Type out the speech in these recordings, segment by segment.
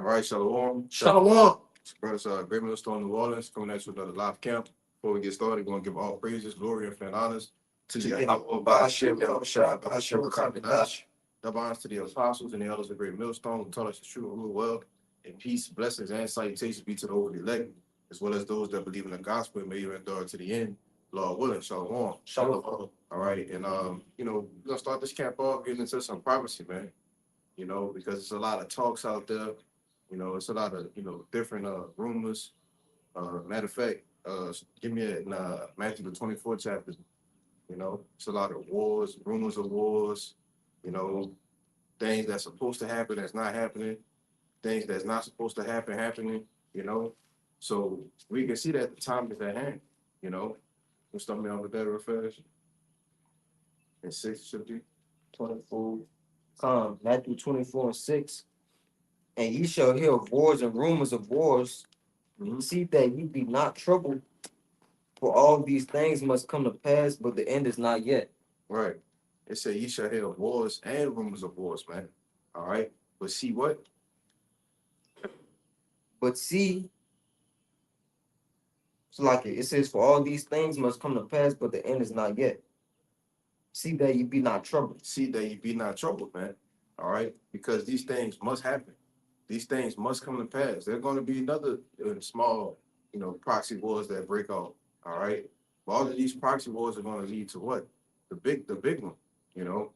All right, Shalom. Shalom. Brothers, Great Millstone, New Orleans, coming at you with another live camp. Before we get started, we're going to give all praises, glory, and fan honors to Yahweh Ba'ashem, Yahushua, Ba'ashem, Rakam, double honors to the apostles and the elders of Great Millstone who taught us the truth and rule well. And peace, blessings, and salutations be to the holy elect, as well as those that believe in the gospel and may you endure to the end. Lord willing, Shalom. Shalom. All right, and we're going to start this camp off getting into some prophecy, man. Because there's a lot of talks out there. It's a lot of, different rumors. Matter of fact, give me in Matthew the 24th chapter. It's a lot of wars, rumors of wars, things that's supposed to happen that's not happening, things that's not supposed to happen happening, So we can see that the time is at hand, We'll start me on the better affairs. And 6 should be 24. Matthew 24:6. And ye shall hear of wars and rumors of wars. See that ye be not troubled, for all these things must come to pass, but the end is not yet. Right. It said ye shall hear of wars and rumors of wars, man. All right. But see what? But see, so like it says, for all these things must come to pass, but the end is not yet. See that ye be not troubled. See that ye be not troubled, man. All right. Because these things must happen. These things must come to pass. There's going to be another small, proxy wars that break out. All right. But all of these proxy wars are going to lead to what? The big one. You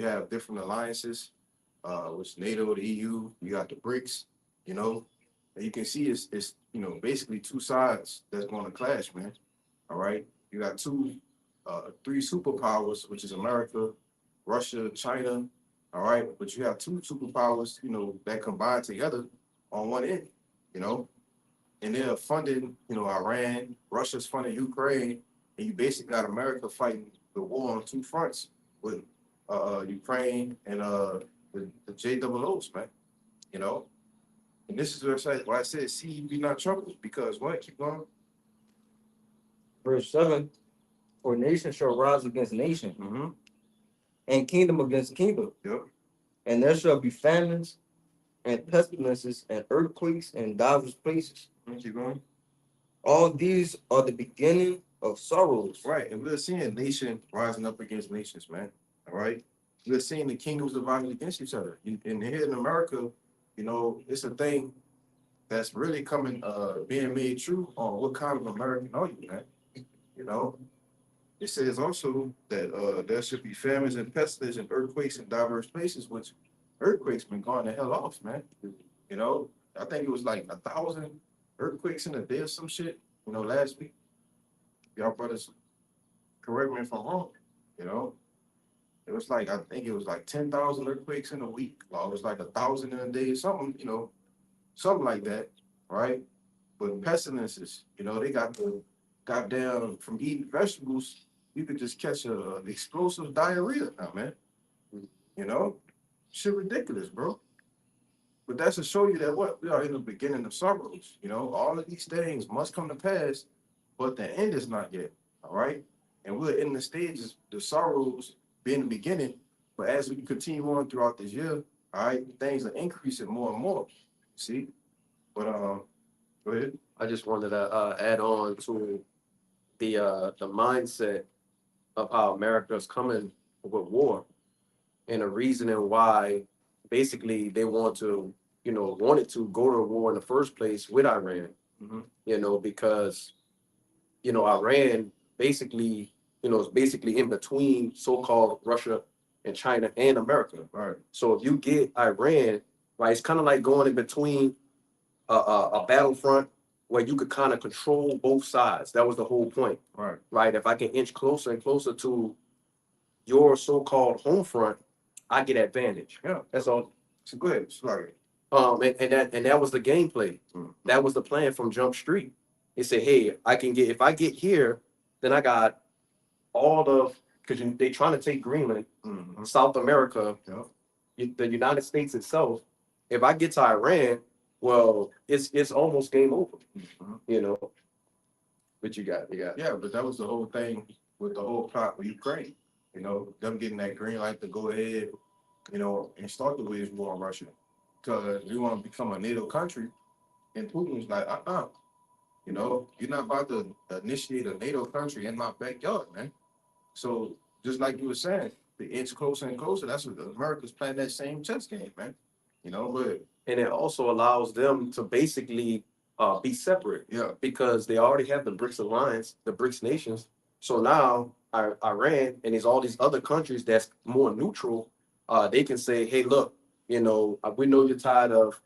have different alliances, which NATO, the EU, you got the BRICS, and you can see it's basically two sides that's going to clash, man. All right. You got three superpowers, which is America, Russia, China. All right, but you have two superpowers, that combine together on one end, and they're funding, Iran, Russia's funding Ukraine, and you basically got America fighting the war on two fronts with Ukraine and the JOOs, man, And this is why I said, see, you be not troubled, because what? Keep going. Verse 7. For nation shall rise against nation, and kingdom against kingdom. Yep. And there shall be famines and pestilences and earthquakes in divers places. Keep going. All these are the beginning of sorrows. Right, and we're seeing nation rising up against nations, man. All right, we're seeing the kingdoms divided against each other. And here in America, it's a thing that's really being made true on what kind of American are you, man? It says also that there should be famines and pestilence and earthquakes in diverse places, which earthquakes been going the hell off, man. I think it was like 1,000 earthquakes in a day or some shit, last week. Y'all brothers, correct me if I'm wrong, It was like, I think it was like 10,000 earthquakes in a week. Or it was like 1,000 in a day, something like that, right? But pestilences, they got down from eating vegetables, you could just catch a explosive diarrhea now, man. Shit ridiculous, bro. But that's to show you that what? We are in the beginning of sorrows. All of these things must come to pass, but the end is not yet. All right. And we're in the stages, the sorrows being the beginning. But as we continue on throughout this year, all right, things are increasing more and more. See? But go ahead. I just wanted to add on to the mindset of how America's coming with war, and the reasoning why basically they wanted to go to war in the first place with Iran, because Iran basically is basically in between so-called Russia and China and America. Right. So if you get Iran, right, it's kind of like going in between a battlefront where you could kind of control both sides. That was the whole point. Right. Right. If I can inch closer and closer to your so-called home front, I get advantage. Yeah. That's all. So go ahead. Sorry. And that was the gameplay. That was the plan from Jump Street. It said, hey, if I get here, then I got all because they trying to take Greenland, South America, the United States itself. If I get to Iran, well, it's almost game over. But you got. Yeah, but that was the whole thing with the whole plot with Ukraine. Them getting that green light to go ahead, and start the wage war on Russia. because we want to become a NATO country. And Putin's like, you know, you're not about to initiate a NATO country in my backyard, man. So just like you were saying, the inch closer and closer. That's what America's playing that same chess game, man. You know, but And it also allows them to basically be separate yeah, because they already have the BRICS alliance, the BRICS nations. So now Iran and there's all these other countries that's more neutral. They can say, hey, look, you know, we know you're tired of,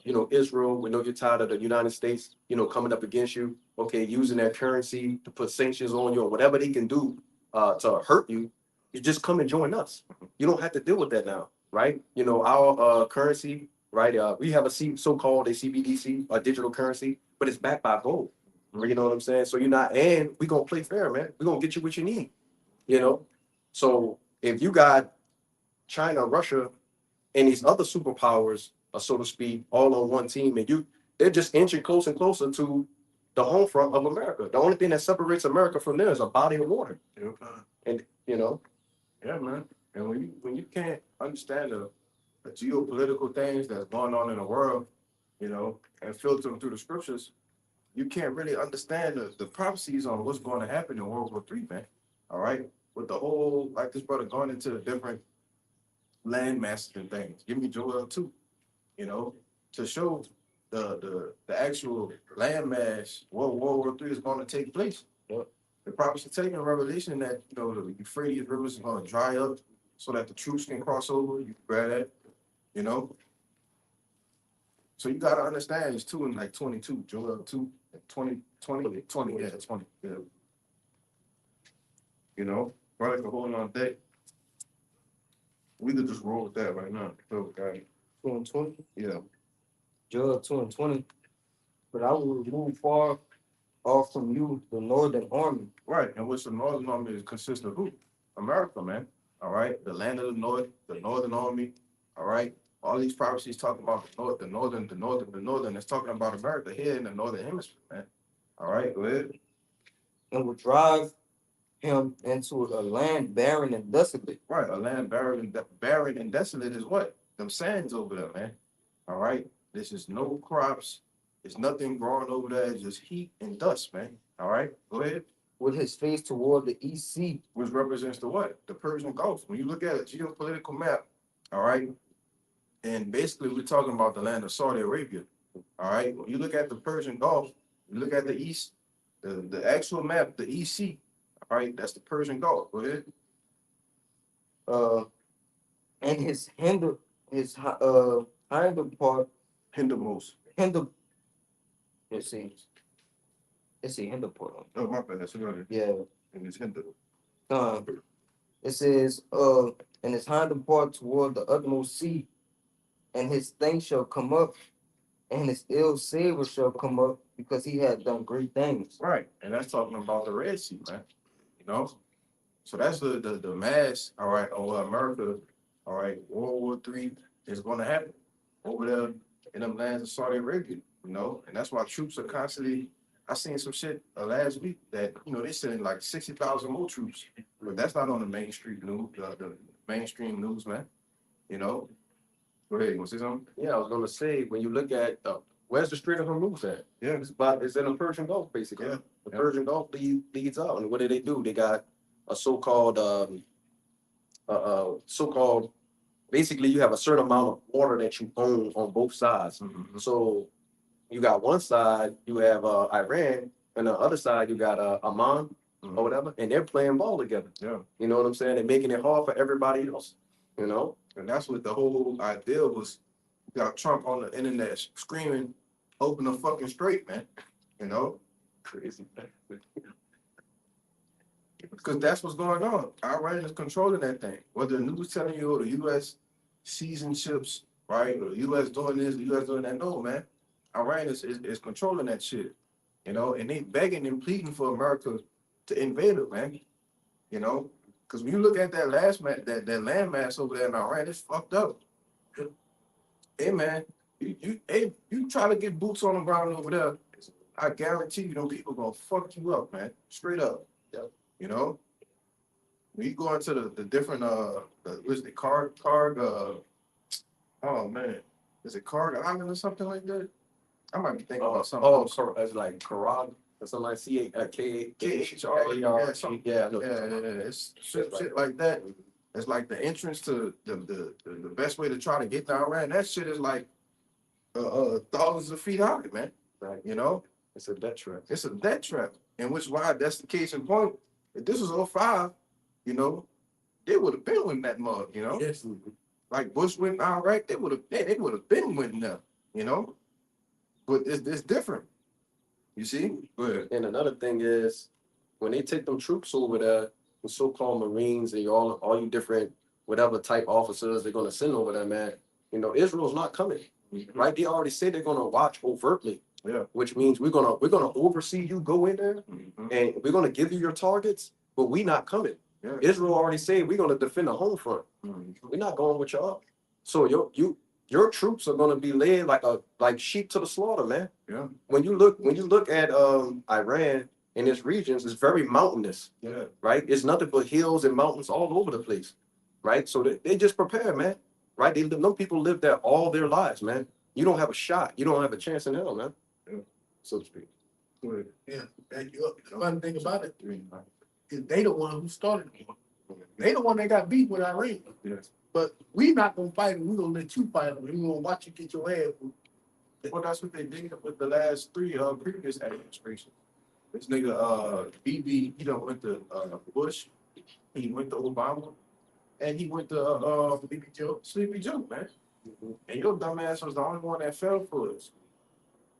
you know, Israel. We know you're tired of the United States, you know, coming up against you. Okay, using their currency to put sanctions on you or whatever they can do to hurt you. You just come and join us. You don't have to deal with that now, right? You know, our currency, right? We have a so-called a CBDC, a digital currency, but it's backed by gold. You know what I'm saying? So you're not, and we're gonna play fair, man. We're gonna get you what you need, you know. So if you got China, Russia, and these other superpowers, so to speak, all on one team, and they're just inching closer and closer to the home front of America. The only thing that separates America from there is a body of water, yeah, and you know, yeah, man. And when you can't understand the geopolitical things that's going on in the world, you know, and filter them through the scriptures, you can't really understand the prophecies on what's going to happen in World War III, man. All right, with the whole like this brother going into the different land masses and things. Give me Joel 2, you know, to show the actual land mass where World War III is going to take place. Yep. The prophecy taking Revelation that you know the Euphrates River is going to dry up so that the troops can cross over. You grab that, you know. So you got to understand it's 2 and like 22, Joel 2, 20, 20, yeah, 20, yeah. You know, brother can hold on that. We could just roll with that right now. So, okay. 2 and 20. Yeah. Job 2 and 20. But I will remove far off from you the northern army. Right. And which the Northern Army consists of who? America, man. All right. The land of the North, the Northern Army. All right. All these prophecies talk about the North, the Northern, the Northern, the Northern. It's talking about America here in the Northern Hemisphere, man. All right. Go ahead. And will drive him into a land barren and desolate. Right. A land barren and desolate is what? Them sands over there, man. All right. This is no crops. There's nothing growing over there. It's just heat and dust, man. All right. Go ahead. With his face toward the east sea. Which represents the what? The Persian Gulf. When you look at a geopolitical map, all right, and basically we're talking about the land of Saudi Arabia, all right. When you look at the Persian Gulf, you look at the east, the actual map, the EC, all right, that's the Persian Gulf. Go ahead. And his hinder part, Hindermost. hinder. Let's see hinder part. Oh, my bad. That's right. Yeah. And it's hinder. It says, and his hinder part toward the utmost sea, and his things shall come up, and his ill savor shall come up, because he had done great things. Right. And that's talking about the Red Sea, man. You know? So that's the mass, all right, over America, all right, World War III is going to happen over there in them lands of Saudi Arabia, you know? And that's why troops are constantly, I seen some shit last week that, you know, they sending like 60,000 more troops, but that's not on the mainstream news, the mainstream news, man, you know? Go ahead, you want to say something? yeah, I was gonna say when you look at where's the Strait of Hormuz at? Yeah. It's in the Persian Gulf, basically. Yeah. The Yeah. Persian Gulf leads out, and what do? They got a so-called so-called basically you have a certain amount of water that you own on both sides. Mhm. So you got one side, you have Iran, and the other side you got Amman Mhm. or whatever, and they're playing ball together. Yeah. You know what I'm saying? They're making it hard for everybody else. You know? And that's what the whole idea was. You got Trump on the internet screaming, open the fucking straight, man. You know? Crazy. Because that's what's going on. Iran is controlling that thing. Whether the news telling you or the U.S. seizing ships, right? Or the U.S. doing this, the U.S. doing that. No, man. Iran is controlling that shit. You know, and they begging and pleading for America to invade it, man. You know? Because when you look at that that landmass over there in Iran, it's fucked up. Hey, man, you try to get boots on the ground over there, I guarantee you, them people gonna fuck you up, man. Straight up. Yeah. You know? When you go into the different what's the oh man, Is it Carter Island or something like that? I might be thinking about something Oh, else. it's like Karag or something like KHR, Yeah, something. yeah, I know. It's shit like that. It's like the entrance to the best way to try to get to Iran. That shit is like thousands of feet high, man. Right. You know, It's a death trap. it's a death trap. And which why that's the case in point. If this was '05, you know, they would have been winning that mug, you know. Yes. Like Bush went in Iraq, they would have been winning them, you know. But it's different. You see? But And another thing is, when they take them troops over there, the so-called Marines and all you different whatever type officers they're gonna send over there, man. You know, Israel's not coming, right? They already said they're gonna watch overtly. Yeah. Which means we're gonna oversee you go in there and we're gonna give you your targets, but we not coming. Yeah. Israel already said we're gonna defend the home front. We're not going with y'all. So your troops are gonna be led like sheep to the slaughter, man. Yeah. When you look at Iran and its regions, it's very mountainous, Yeah. right? It's nothing but hills and mountains all over the place, right? So they just prepare, man. Right? Them people live there all their lives, man. You don't have a shot. You don't have a chance in hell, man. Yeah. So to speak. Good. Yeah, back you up. The funny thing about it Yes. is they the one who started it. They the one that got beat with Iran. But we not gonna fight them. We gonna let you fight them. We gonna watch you get your ass whooped. Well, that's what they did with the last three previous administrations. This nigga BB, he done went to Bush, he went to Obama, and he went to Sleepy Joe, man. And your dumbass was the only one that fell for us.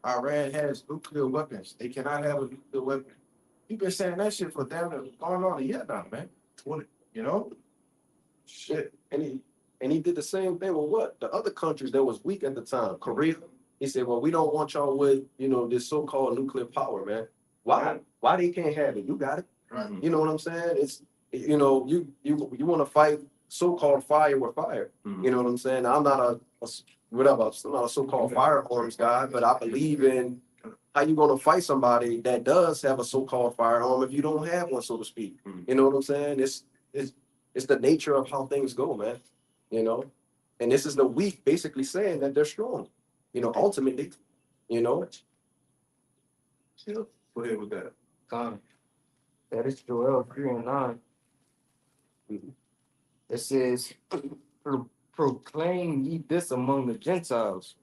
Iran has nuclear weapons. They cannot have a nuclear weapon. You've been saying that shit for damn near going on a year now, man. 20, you know? Shit. And he did the same thing with what? The other countries that was weak at the time. Korea. He said, well, we don't want y'all with, this so-called nuclear power, man. Why? Why they can't have it? You got it. Right. You know what I'm saying? It's you want to fight so-called fire with fire. You know what I'm saying? I'm not I'm not a so-called firearms guy, but I believe in how you gonna fight somebody that does have a so-called firearm if you don't have one, so to speak. You know what I'm saying? It's the nature of how things go, man. You know, and this is the weak basically saying that they're strong. Ultimately, Go ahead with that. That is Joel 3:9. It says, proclaim ye this among the Gentiles,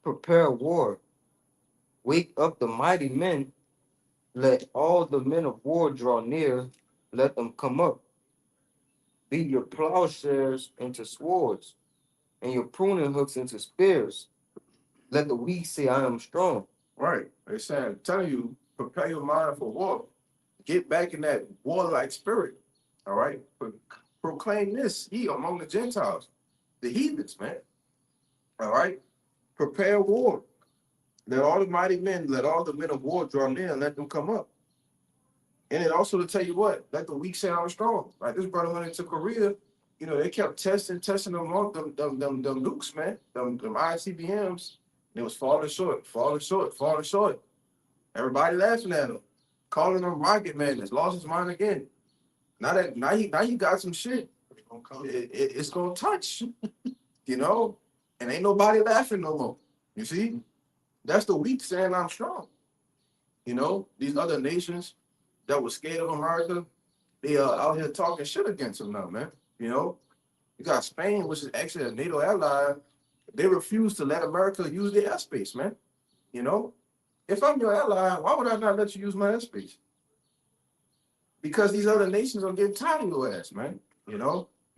prepare war, wake up the mighty men, let all the men of war draw near, let them come up. Beat your plowshares into swords, and your pruning hooks into spears. Let the weak say, I am strong. Right. They saying, telling you, prepare your mind for war. Get back in that warlike spirit. All right. Proclaim this, ye among the Gentiles, the heathens, man. All right. Prepare war. Let all the mighty men, let all the men of war draw near and let them come up. And then also to tell you what, let the weak say I'm strong. Like this brother went into Korea, they kept testing them on them nukes, man, them ICBMs. It was falling short. Everybody laughing at him, calling him Rocket Man. Has lost his mind again. Now he got some shit. It's gonna touch, and ain't nobody laughing no more. You see, that's the weak saying I'm strong. These other nations that were scared of America, they are out here talking shit against them now, man. You got Spain, which is actually a NATO ally. They refuse to let America use their airspace, man. If I'm your ally, why would I not let you use my airspace? Because these other nations are getting tired of your ass, man.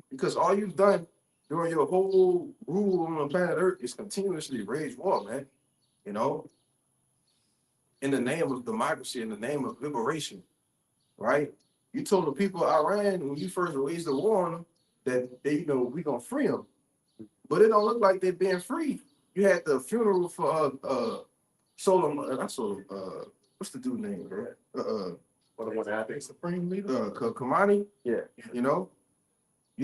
Because all you've done during your whole rule on the planet Earth is continuously wage war, man. In the name of democracy, in the name of liberation, right? You told the people of Iran when you first raised the war on them that we gonna free them, but it don't look like they're being free. You had the funeral for what's the dude name, bro? what the one happened? Supreme leader. Kamani. Yeah. You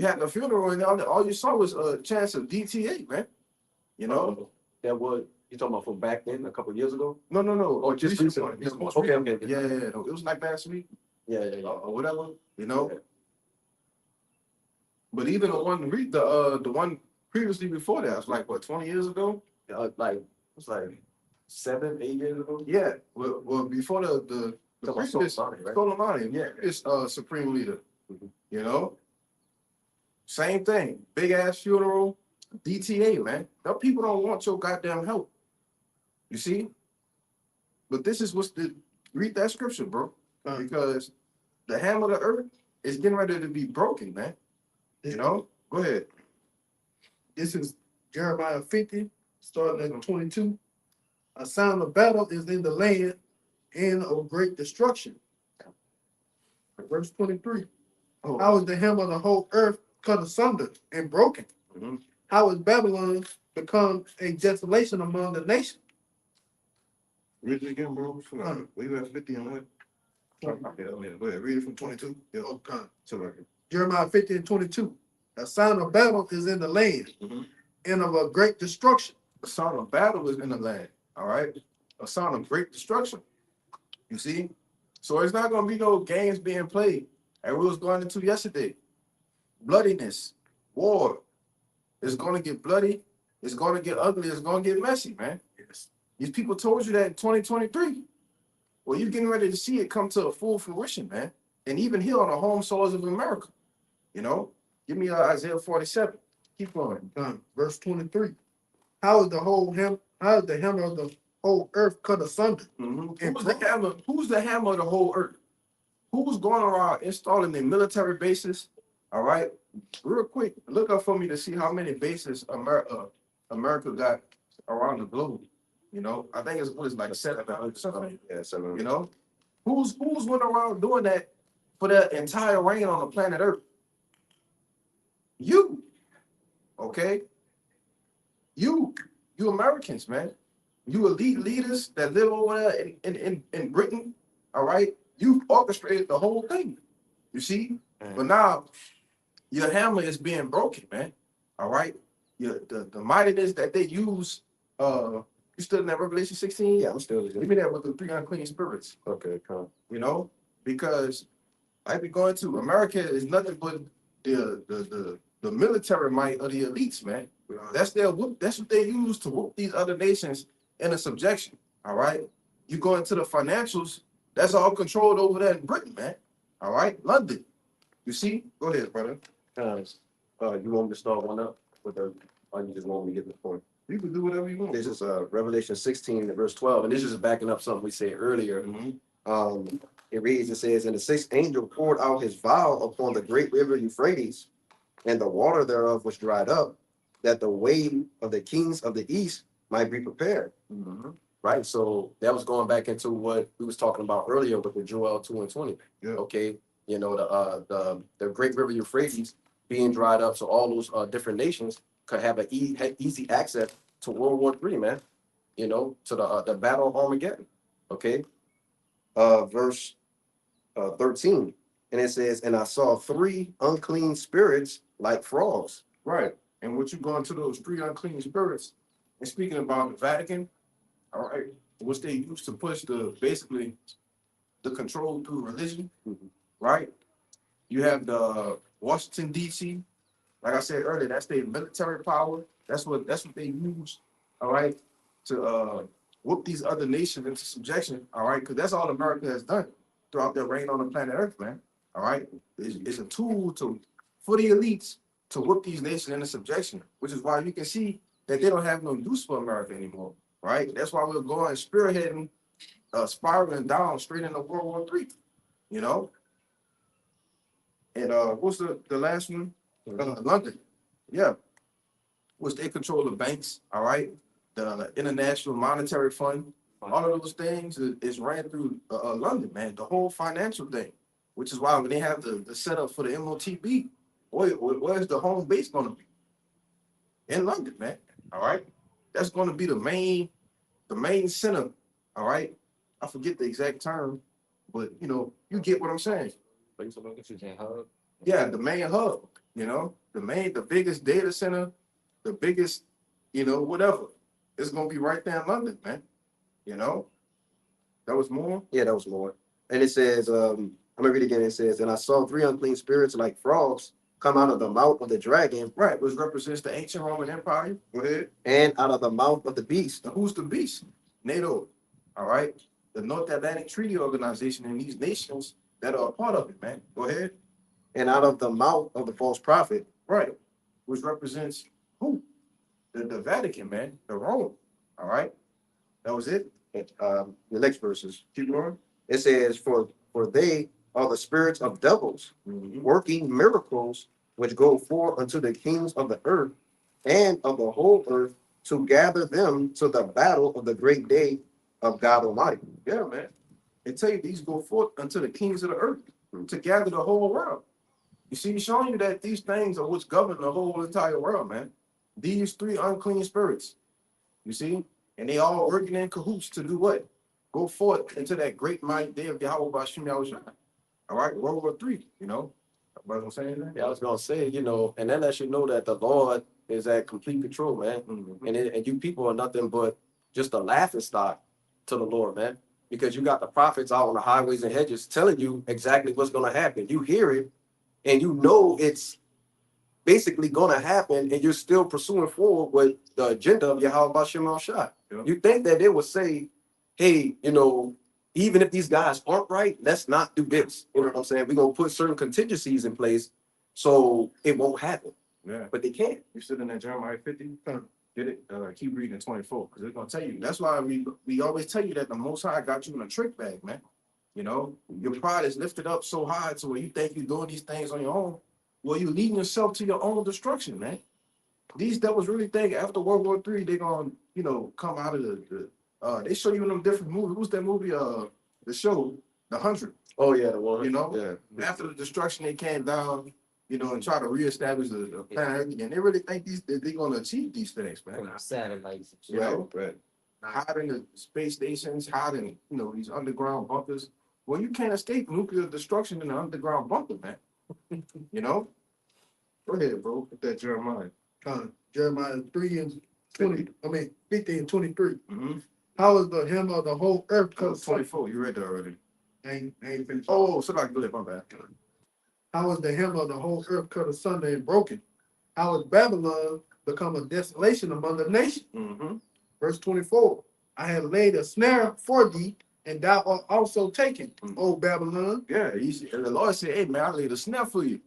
had the funeral and all you saw was a chance of DTA, man. That was you talking about from back then, a couple of years ago? No. Or just recently? Okay. Yeah. It was like last week. Yeah. Or whatever. But even the one previously before that, it was like what, 20 years ago? Like it's like 7, 8 years ago. Yeah, well before the Talking about previous Soleimani, right? Soleimani, yeah, it's supreme leader. Mhm. You know, same thing, big ass funeral, DTA, man. Them people don't want your goddamn help. You see, but this is what's the read that scripture, bro, because the hammer of the earth is getting ready to be broken, man. You know, go ahead. This is Jeremiah 50, starting at 22. A sound of battle is in the land and of great destruction. Verse 23. Oh, How is the hammer of the whole earth cut asunder and broken? mhm. How is Babylon become a desolation among the nations? Read it again, bro. We were at 50 and what? Yeah, go ahead. Read it from 22. Yeah, Okay. so like, Jeremiah 50 and 22. A sound of battle is in the land mhm. and of a great destruction. A sound of battle is in the land. All right, a sound of great destruction. You see, so it's not gonna be no games being played. And we was going into yesterday. Bloodiness, war. It's gonna get bloody. It's gonna get ugly. It's gonna get messy, man. Yes. These people told you that in 2023. Well, you're getting ready to see it come to a full fruition, man. And even here on the home soils of America, you know. Give me Isaiah 47. Keep going. Verse 23. How is the hammer of the whole earth cut asunder? Mhm. And Who's the hammer? Who's the hammer of the whole earth? Who's going around installing the military bases? All right, real quick, look up for me to see how many bases America got around the globe. You know, I think it's like 700 something. Yeah, 7. You know, who's went around doing that for the entire reign on the planet Earth? You, okay? You Americans, man. You elite leaders that live over there in Britain, all right? You orchestrated the whole thing, you see? But now your hammer is being broken, man. All right? The mightiness that they use, you still in that Revelation 16? Yeah, I'm still. Give me that with the 3 unclean spirits, Okay, come. you know? Because I be going to America is nothing but the military might of the elites, man. That's their whoop. That's what they use to whoop these other nations into subjection. All right. You go into the financials. That's all controlled over there in Britain, man. All right, London. You see? Go ahead, brother. You want me to start one up with the, or you just want me to get the point? You can do whatever you want. This is Revelation 16 verse 12, and this is backing up something we said earlier. Mhm. It reads, it says, and the sixth angel poured out his vial upon the great river Euphrates, and the water thereof was dried up, that the way of the kings of the east might be prepared. Mhm. Right. So that was going back into what we was talking about earlier with the Joel 2 and 20. Yeah. Okay. You know, the great river Euphrates being dried up, so all those different nations could have an easy access to World War III, man. You know, to the Battle of Armageddon. Okay. Verse 13, and it says, and I saw 3 unclean spirits like frogs. Right. And what you go into those 3 unclean spirits, and speaking about the Vatican, all right, which they used to push basically the control through religion, Mhm. right? You have the Washington D.C. Like I said earlier, that's their military power. That's what they use, all right, to whoop these other nations into subjection, all right, because that's all America has done throughout their reign on the planet Earth, man. All right, it's a tool for the elites to whoop these nations into subjection, which is why you can see that they don't have no use for America anymore, right? That's why we're going spearheading, spiraling down straight into World War III, you know. And what's the last one? London, yeah, which they control the banks, all right, the International Monetary Fund, all of those things is ran through London, man, the whole financial thing, which is why when they have the setup for the MOTB, where's the home base going to be? In London, man, all right, that's going to be the main center, all right, I forget the exact term, but you know, you get what I'm saying. Yeah, the main hub, you know, the biggest data center, the biggest, you know, whatever. It's gonna be right there in London, man. You know, that was more. Yeah, that was more. And it says, I'm gonna read it again. It says, and I saw 3 unclean spirits like frogs come out of the mouth of the dragon Right, which represents the ancient Roman Empire. Go ahead. and out of the mouth of the beast. Now, who's the beast? NATO. All right. The North Atlantic Treaty Organization and these nations that are a part of it, man. Go ahead. And out of the mouth of the false prophet. Right. Which represents who? The Vatican, man. The Rome. All right. That was it. The next verses. Keep going. It says, for they are the spirits of devils, working miracles which go forth unto the kings of the earth and of the whole earth to gather them to the battle of the great day of God Almighty. Yeah, man. They tell you these go forth unto the kings of the earth to gather the whole world. You see, showing you that these things are what's govern the whole entire world, man. These three unclean spirits. You see? And they all working in cahoots to do what? Go forth into that great mighty day of Yahweh Bashim Yahushua. All right, World War III, you know. What I'm saying that? Yeah, I was gonna say, and that lets you know that the Lord is at complete control, man. Mhm. And you people are nothing but just a laughing stock to the Lord, man. Because you got the prophets out on the highways and hedges telling you exactly what's gonna happen. You hear it, and you know it's basically gonna happen, and you're still pursuing forward with the agenda of Yahweh Bashim Shah. Yeah. You think that they would say, hey, even if these guys aren't right, let's not do this. You know what I'm saying? We're gonna put certain contingencies in place so it won't happen. Yeah. But they can't. You stood in that Jeremiah 50? Get it? Keep reading 24, because it's gonna tell you. That's why we always tell you that the Most High got you in a trick bag, man. You know, your pride is lifted up so high to where you think you're doing these things on your own. Well, you're leading yourself to your own destruction, man. These devils really think after World War III, they're gonna, come out of the they show you in them different movies. Who's that movie? The show, The 100. Oh yeah, the one. You know? Yeah. After the destruction, they came down, and try to reestablish the planet again. They really think they're gonna achieve these things, man. Satellites. You know, hiding the space stations, hiding, these underground bunkers. Well, you can't escape nuclear destruction in an underground bunker, man. You know? Go ahead, bro. Put that Jeremiah. Jeremiah 3 and 50 and 23. Mm-hmm. How is the hem of the whole earth cut? 24. You read that already. Ain't finished. Oh, somebody go ahead, my bad. How is the hem of the whole earth cut asunder and broken? How is Babylon become a desolation among the nations? Mm-hmm. Verse 24. I have laid a snare for thee, and thou art also taken, O Babylon. Yeah, the Lord said, hey, man, I laid a snare for you.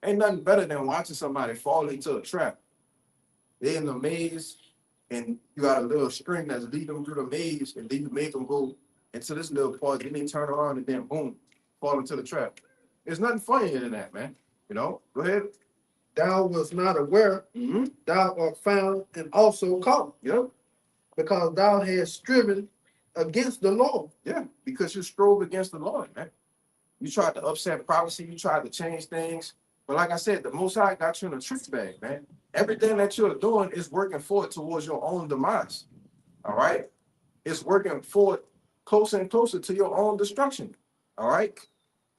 Ain't nothing better than watching somebody fall into a trap. They're in the maze, and you got a little string that's leading them through the maze, and then you make them go into this little part, then they turn around, and then boom, fall into the trap. There's nothing funnier than that, man. Go ahead. Thou was not aware, Mm-hmm. thou art found and also caught, Yep. because thou hast striven against the Lord. Yeah, because you strove against the Lord, man. You tried to upset prophecy, you tried to change things. But like I said, the Most High got you in a trick bag, man. Everything that you're doing is working forward towards your own demise. All right? It's working forward closer and closer to your own destruction. All right?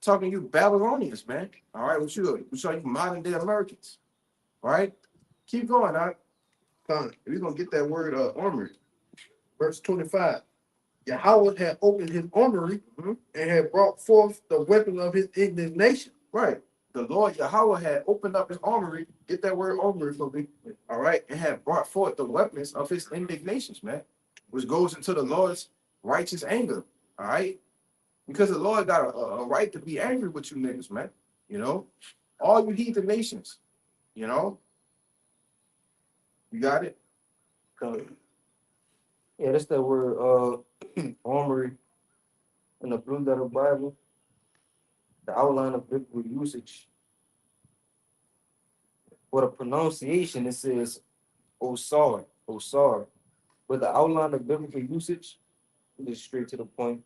Talking to you Babylonians, man. All right, what you modern day Americans. All right? Keep going, all right? Fine. We're gonna get that word armory. Verse 25. Yahweh had opened his armory Mhm. and had brought forth the weapon of his indignation. Right. The Lord Yahweh had opened up his armory. Get that word armory for me. All right. And had brought forth the weapons of his indignations, man. Which goes into the Lord's righteous anger. All right. Because the Lord got a right to be angry with you niggas, man. All you heathen nations. You got it? Yeah, that's that word armory in the Blue Letter Bible. The outline of biblical usage. For the pronunciation, it says Osar. But the outline of biblical usage, just straight to the point,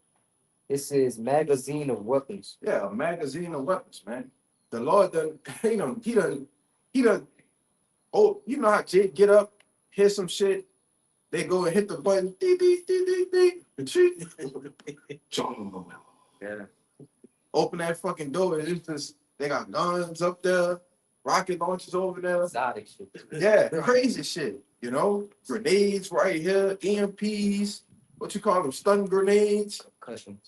it says magazine of weapons. Yeah, a magazine of weapons, man. The Lord done, he done, oh, you know how Jake get up, hear some shit, they go and hit the button, dee, dee, dee, dee, dee. Yeah. Open that fucking door, and it's just, they got guns up there, rocket launchers over there. Exotic shit. Yeah, crazy shit, grenades right here, EMPs, what you call them, stun grenades,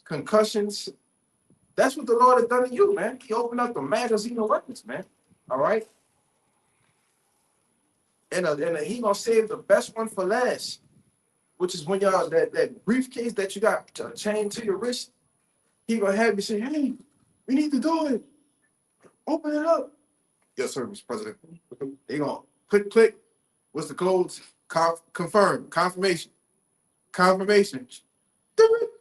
concussions. That's what the Lord has done to you, man. He opened up the magazine of weapons, man. All right. And he gonna save the best one for last, which is when y'all that briefcase that you got chained to your wrist. He gonna have you say, "Hey, we need to do it. Open it up." Yes, sir, Mr. President. They gonna click. What's the codes? Confirm. Confirmation. Confirmation. Do it.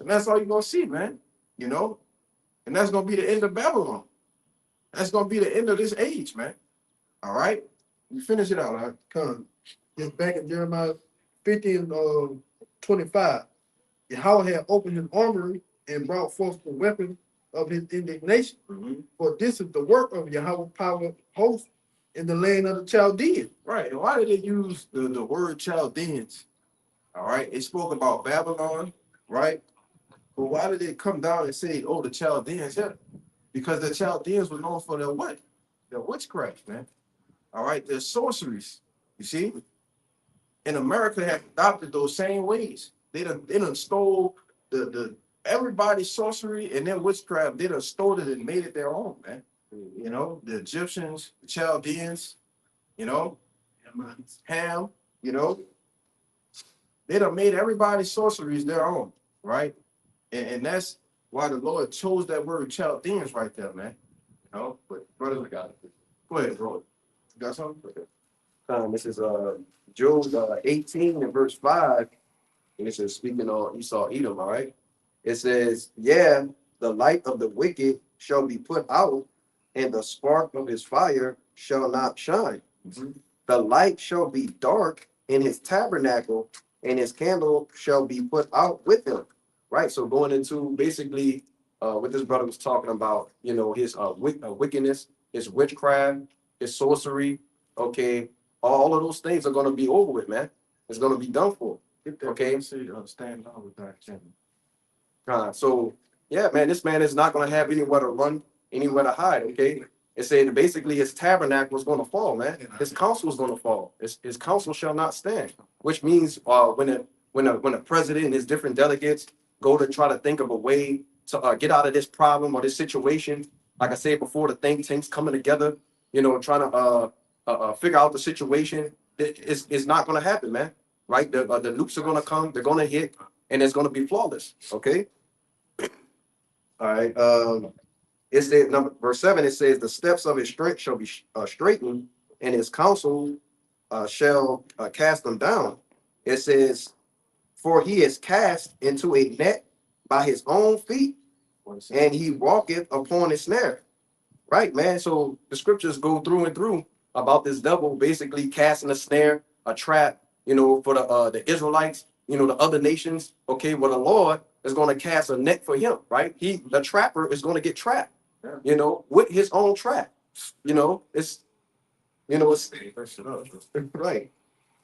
And that's all you're gonna see, man. You know, and that's gonna be the end of Babylon. That's gonna be the end of this age, man. All right. You finish it out, huh? Come. Just back in Jeremiah 50 and 25. Yahweh had opened his armory and brought forth the weapon of his indignation. For this is the work of Yahweh power host in the land of the Chaldeans. Right. And why did they use the word Chaldeans? All right. It spoke about Babylon, right? But why did they come down and say, oh, the Chaldeans? Yeah. Because the Chaldeans were known for their what? Their witchcraft, man. All right. Their sorceries. You see? And America have adopted those same ways. They done stole the everybody's sorcery and then witchcraft. They done stole it and made it their own, man. You know, the Egyptians, the Chaldeans, you know, Ham, you know, they done made everybody's sorceries their own, right? And that's why the Lord chose that word Chaldeans right there, man. You know, but brother, we got it. Go ahead, bro. You got something? This is Job 18 and verse 5. And this is speaking on Esau, Edom, all right? It says, yeah, the light of the wicked shall be put out, and the spark of his fire shall not shine. The light shall be dark in his tabernacle, and his candle shall be put out with him. Right? So going into basically what this brother was talking about, you know, his wickedness, his witchcraft, his sorcery, okay, all of those things are going to be over with, man. It's going to be done for. Okay. Stand on with that, Jimmy. So yeah, man, this man is not going to have anywhere to run, anywhere to hide. Okay. It said basically his tabernacle is going to fall, man. His council is going to fall. His council shall not stand, which means when a president and his different delegates go to try to think of a way to get out of this problem or this situation, like I said before, the think tanks coming together, you know, trying to figure out the situation, it's not going to happen, man. Right? The nukes are going to come, they're going to hit, and it's going to be flawless. Okay. All right. It says verse 7, it says the steps of his strength shall be straightened, and his counsel shall cast them down. It says, for he is cast into a net by his own feet, and he walketh upon a snare. Right, man. So the scriptures go through and through about this devil basically casting a snare, a trap, you know, for the Israelites, you know, the other nations. Okay, well, the Lord is going to cast a net for him, right? The trapper is going to get trapped, you know, with his own trap. It's right.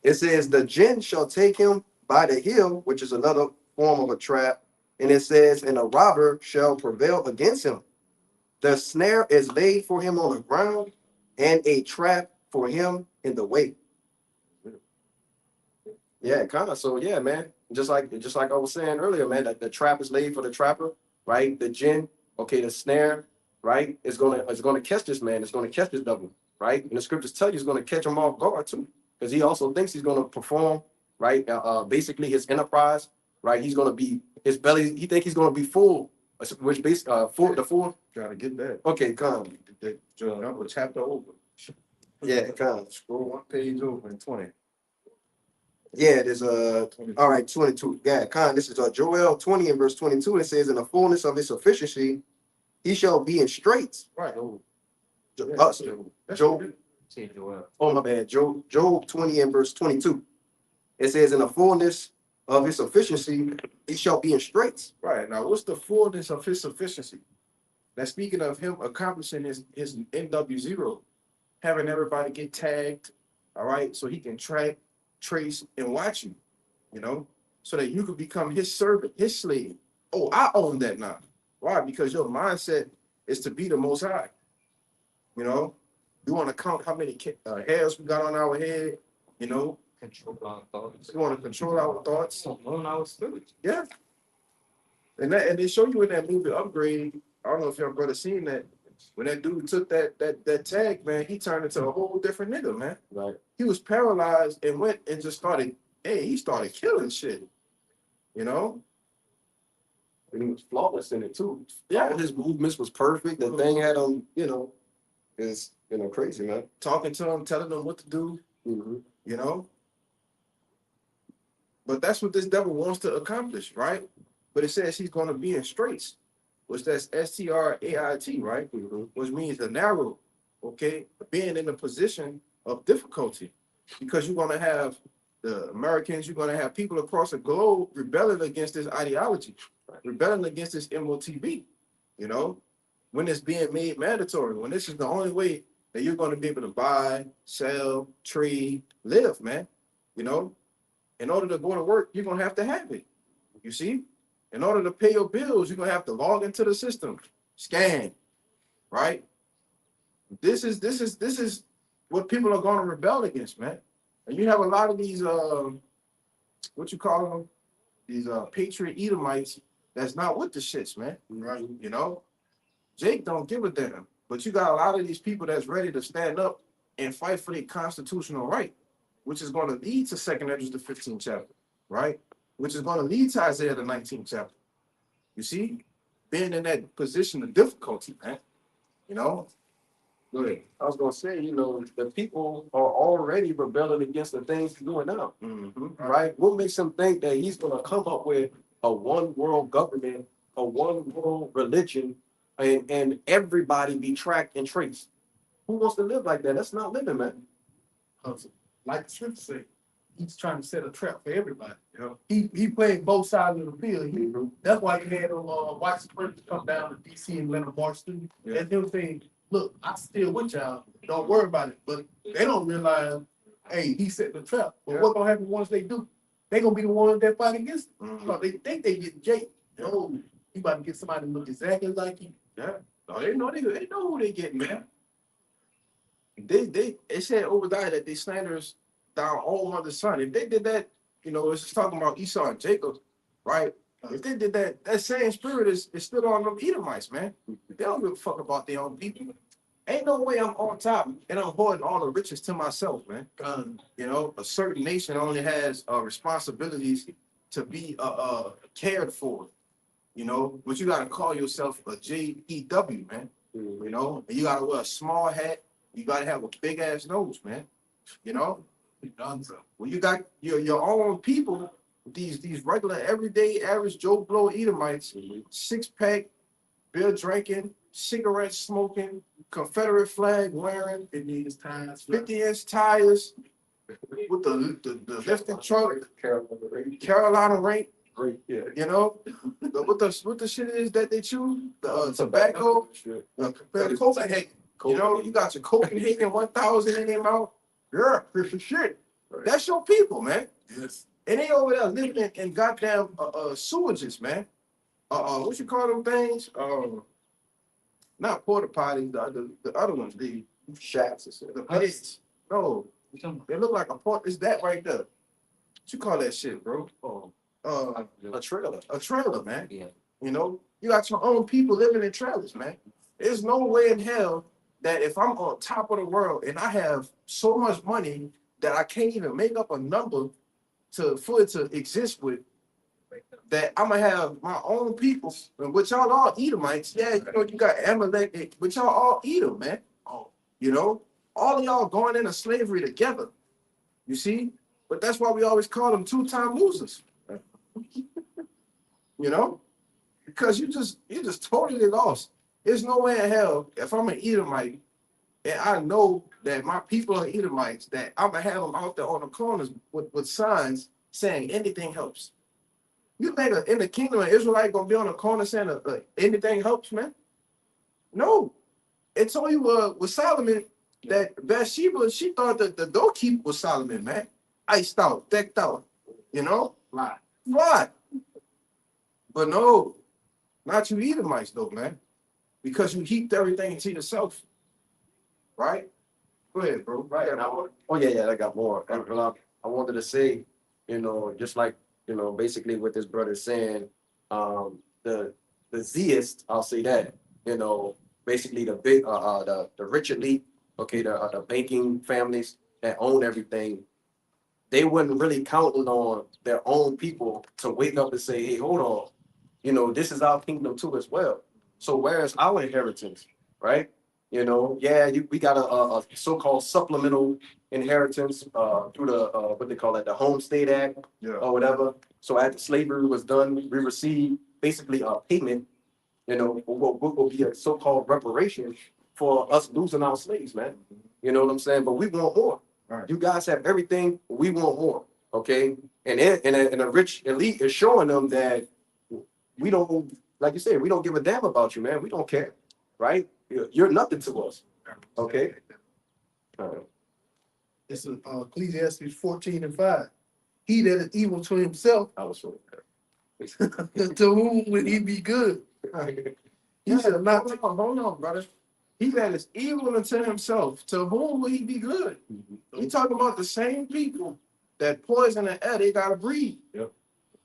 It says the jinn shall take him by the heel, which is another form of a trap. And it says, and a robber shall prevail against him. The snare is laid for him on the ground, and a trap for him in the way. Yeah, kind of. So yeah, man. Just like I was saying earlier, man, that the trap is laid for the trapper, right? The jinn, okay, the snare, right? It's gonna catch this man. It's gonna catch this devil, right? And the scriptures tell you it's gonna catch him off guard too, because he also thinks he's gonna perform, right? Basically his enterprise, right? He's gonna be his belly. He think he's gonna be full, which full. Gotta get that. Okay, come. Number chapter over. Yeah, come. Scroll one page over in 20. Yeah, there's all right, 22. Yeah, this is Joel 20 and verse 22. It says, in the fullness of his sufficiency, he shall be in straits. Right. Oh, Job. Oh, my bad. Job 20 and verse 22. It says, in the fullness of his sufficiency, he shall be in straits. Right. Now, what's the fullness of his sufficiency? Now, speaking of him accomplishing his NW0, having everybody get tagged, all right, so he can track, trace, and watch you, you know, so that you could become his servant, his slave. Oh, I own that now. Why? Because your mindset is to be the Most High. You know, you want to count how many hairs we got on our head, you know. Control our thoughts. You want to control our thoughts. On our spirit. Yeah. And they show you in that movie Upgrade. I don't know if y'all brother seen that. When that dude took that tag, man, he turned into a whole different nigga, man. Right. He was paralyzed and went and just started. Hey, he started killing shit. You know? And he was flawless in it too. Yeah. All his movements was perfect. The thing had him, is crazy, man. Talking to him, telling him what to do. Mm-hmm. You know? But that's what this devil wants to accomplish, right? But it says he's going to be in straits, which that's STRAIT, right? Mm-hmm. Which means the narrow, okay? Being in a position of difficulty, because you're going to have the Americans, you're going to have people across the globe rebelling against this ideology, rebelling against this MOTB, you know? When it's being made mandatory, when this is the only way that you're going to be able to buy, sell, trade, live, man, you know? In order to go to work, you're gonna have to have it. You see? In order to pay your bills, you're gonna have to log into the system, scan, right? This is what people are gonna rebel against, man. And you have a lot of these what you call them? These patriot Edomites that's not with the shits, man. Right. You know? Jake don't give a damn. But you got a lot of these people that's ready to stand up and fight for their constitutional right, which is going to lead to 2nd Esdras the 15th chapter, right? Which is going to lead to Isaiah the 19th chapter. You see? Being in that position of difficulty, man. You know? Go ahead. I was gonna say, the people are already rebelling against the things he's doing now. Mm-hmm. Right? What makes him think that he's gonna come up with a one world government, a one world religion, and everybody be tracked and traced? Who wants to live like that? That's not living, man. Like the scripture say, he's trying to set a trap for everybody. Yeah. He played both sides of the field. Mhm. That's why you had white supremacists come down to DC and let them march through. Yeah. And them saying, look, I'm still with y'all. Don't worry about it. But they don't realize, hey, he set the trap. But Yeah. what's gonna happen once they do? They gonna be the ones that fight against him. Mhm. Because they think they get Jake. No, he about to get somebody to look exactly like you. Yeah. No, they know who they getting, man. They said Obadiah that they slanders down all mother's son. If they did that, it's just talking about Esau and Jacob, right? If they did that, that same spirit is still on them Edomites, man. They don't give a fuck about their own people. Ain't no way I'm on top and I'm hoarding all the riches to myself, man. A certain nation only has responsibilities to be cared for, but you gotta call yourself a JEW, man. And you gotta wear a small hat. You gotta have a big ass nose, man. When you got your own people, these regular everyday average Joe Blow Edomites, 6-pack, beer drinking, cigarette smoking, Confederate flag wearing, 50-inch tires with the lifting truck, Carolina rank, Great, yeah. what the shit is that they chew? The tobacco, Copenhagen. You got your Copenhagen 1000 in their mouth. Yeah, piece of shit. Right. That's your people, man. Yes. And they over there living in goddamn sewages, man. What you call them things? Not porta potties, the other ones, the Shacks and the stuff. pits. No, they look like a port. It's that right there. What you call that shit, bro? A trailer. A trailer, man. Yeah. You got your own people living in trailers, man. There's no way in hell that if I'm on top of the world and I have so much money that I can't even make up a number for it to exist with, that I'm gonna have my own people, which y'all all Edomites. Yeah, you got Amalek, but y'all all Edom, man. All of y'all going into slavery together. You see? But that's why we always call them two-time losers. Because you just totally lost. There's no way in hell if I'm an Edomite and I know that my people are Edomites, that I'm gonna have them out there on the corners with signs saying anything helps. You think in the kingdom of Israelite gonna be on the corner saying anything helps, man? No. It told you with Solomon that Bathsheba, she thought that the doorkeeper was Solomon, man. Iced out, decked out, Why? But no, not you Edomites though, man. Because you heaped everything to yourself. Right? Go ahead, bro. Right. I got more. I wanted to say, just like, basically what this brother's saying, the Zeist, I'll say that, basically the big the rich elite, okay, the banking families that own everything, they wasn't really counting on their own people to wake up and say, hey, hold on, you know, this is our kingdom too as well. So where's our inheritance, right? You know, yeah, we got a so-called supplemental inheritance through the what they call it, the Homestead Act Yeah. or whatever. So after slavery was done, we received basically a payment, you know, for what will be a so-called reparation for us losing our slaves, man. You know what I'm saying? But we want more. Right. You guys have everything. We want more. Okay. And a rich elite is showing them that we don't, like you said, we don't give a damn about you, man. We don't care. Right? You're nothing to us. Okay. This is Ecclesiastes 14:5. He that is evil to himself, I was so to whom will he be good? He shall not take. Hold on, brother. He that is evil unto himself, to whom will he be good? We talking about the same people that poison the air they gotta breathe. Yep.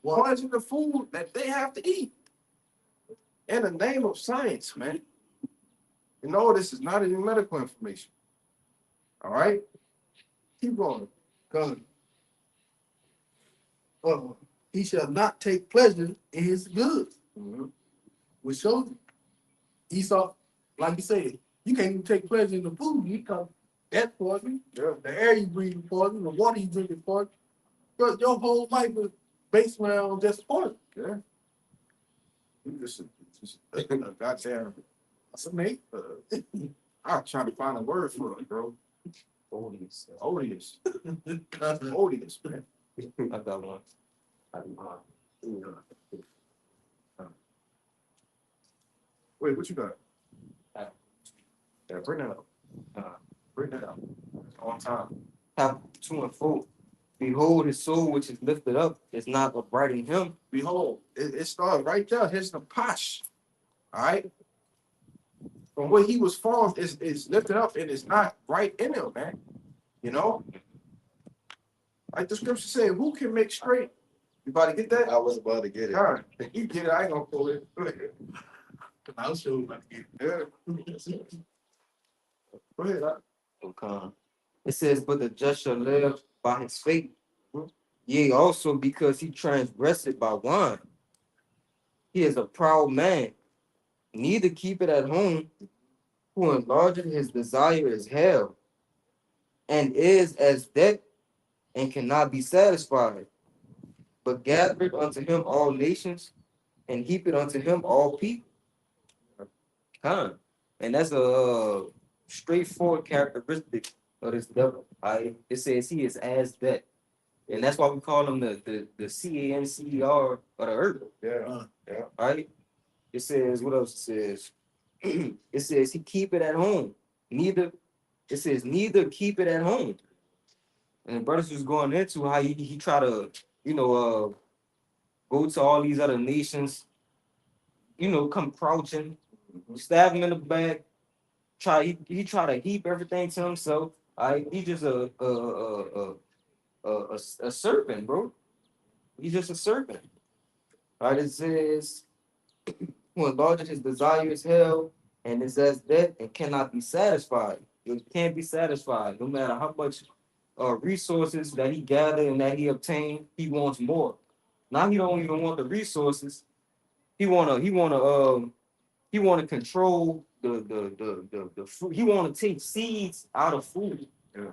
Poison the food that they have to eat. In the name of science, man. You know, this is not any medical information. All right? Keep going. God. He shall not take pleasure in his goods. Mhm. Which shows you. Esau, like you said, you can't even take pleasure in the food you come. That's poison. Yeah. The air you breathe is poison. The water you drink is poison. Your whole life is based around just poison. Yeah. You just a goddamn Snake. I'm trying to find a word for it, bro. Odious. Odious. Odious, man. I got one. Wait, what you got? Yeah, bring that up. Bring that up. On time. Chapter 2 and 4. Behold, his soul which is lifted up is not upright in him. Behold, it starts right there. Here's the posh. All right. From where he was formed is lifted up and it's not right in him, man. You know? Like the scripture said, who can make straight? You about to get that? I was about to get it. All right. You get it, I ain't gonna pull it. I'll show you about to get it. Yeah. Go ahead. Okay. It says, but the just shall live by his faith. Yea, also because he transgressed by wine. He is a proud man, neither keep it at home, who enlargeth his desire is hell, and is as death, and cannot be satisfied. But gathered unto him all nations, and heaped unto him all people. And that's a straightforward characteristic of this devil. It says he is as death. And that's why we call him the CANCER of the earth. Yeah. Right? It says, what else it says? It says he keep it at home. It says neither keep it at home. And the brothers was going into how he try to, go to all these other nations, come crouching, stab him in the back, he try to heap everything to himself. He's just a serpent, bro. He's just a serpent. Right? It says, who enlarges his desire is hell, and it says death and cannot be satisfied. It can't be satisfied, no matter how much resources that he gathered and that he obtained. He wants more. Now he don't even want the resources. He wanna control the food. He wanna take seeds out of food. Yeah.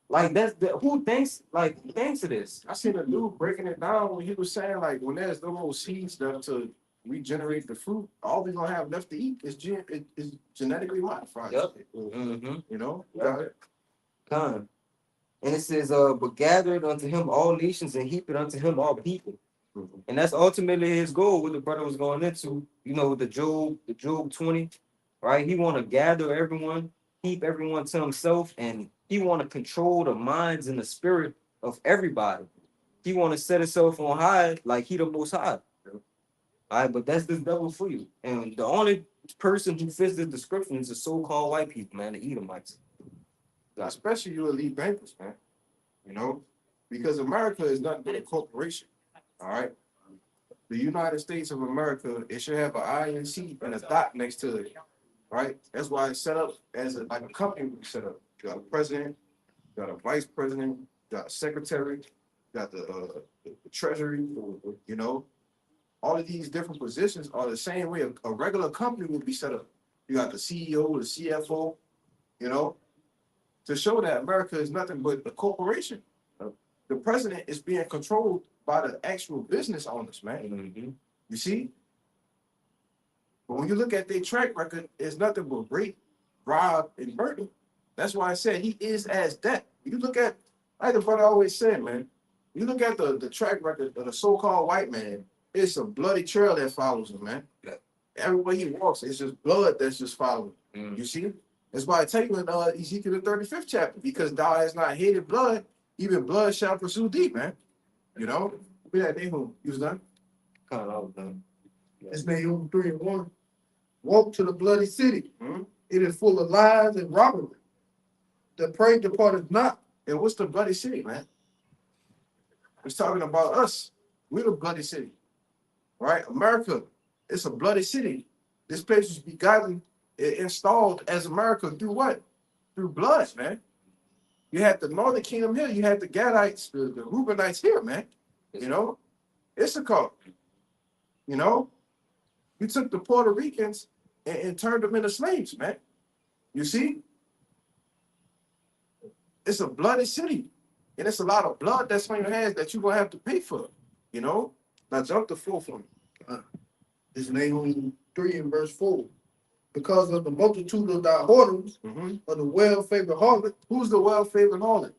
Like who thinks of this? I seen a dude breaking it down when he was saying like when there's no more seeds left to regenerate the fruit, all we're gonna have left to eat is genetically modified. Yep. shit. Mm-hmm. You know? Got it. Time. And it says, but gathered unto him all nations and heaped unto him all people. Mhm. And that's ultimately his goal, what the brother was going into, the Job 20, right? He want to gather everyone, keep everyone to himself, and he want to control the minds and the spirit of everybody. He want to set himself on high like he the most high. All right, but that's the devil for you. And the only person who fits the description is the so-called white people, man, the Edomites. Especially you elite bankers, man. You know? Because America is nothing but a corporation. All right. The United States of America, it should have an INC and a dot next to it. right? That's why it's set up as like a company we set up. You got a president, you got a vice president, you got a secretary, you got the treasury, you know. All of these different positions are the same way a regular company would be set up. You got the CEO, the CFO, you know, to show that America is nothing but a corporation. The president is being controlled by the actual business owners, man. You see? But when you look at their track record, it's nothing but rape, rob, and murder. That's why I said he is as that. You look at, like the brother always said, man, you look at the track record of the so-called white man, it's a bloody trail that follows him, man. Everywhere he walks, it's just blood that's just following. You see? That's why I tell you in Ezekiel the 35th chapter, because thou hast not hated blood, even blood shall pursue thee, man. You know? We had Nahum. You was done? Kind of done. It's Nahum 3:1. Walk to the bloody city. Hmm? It is full of lies and robbery. The prey departed not. And what's the bloody city, man? It's talking about us. We're the bloody city. Right? America, it's a bloody city. This place was begotten, installed as America through what? Through blood, man. You had the northern kingdom here, you had the Gadites, the Reubenites here, man. You know, Issachar. You know, you took the Puerto Ricans and turned them into slaves, man. You see? It's a bloody city. And it's a lot of blood that's on your hands that you're gonna have to pay for. You know? Now jump to 4 for me. It's Nahum 3:4. Because of the multitude of thy whoredoms, of the well-favored harlot. Who's the well-favored harlot?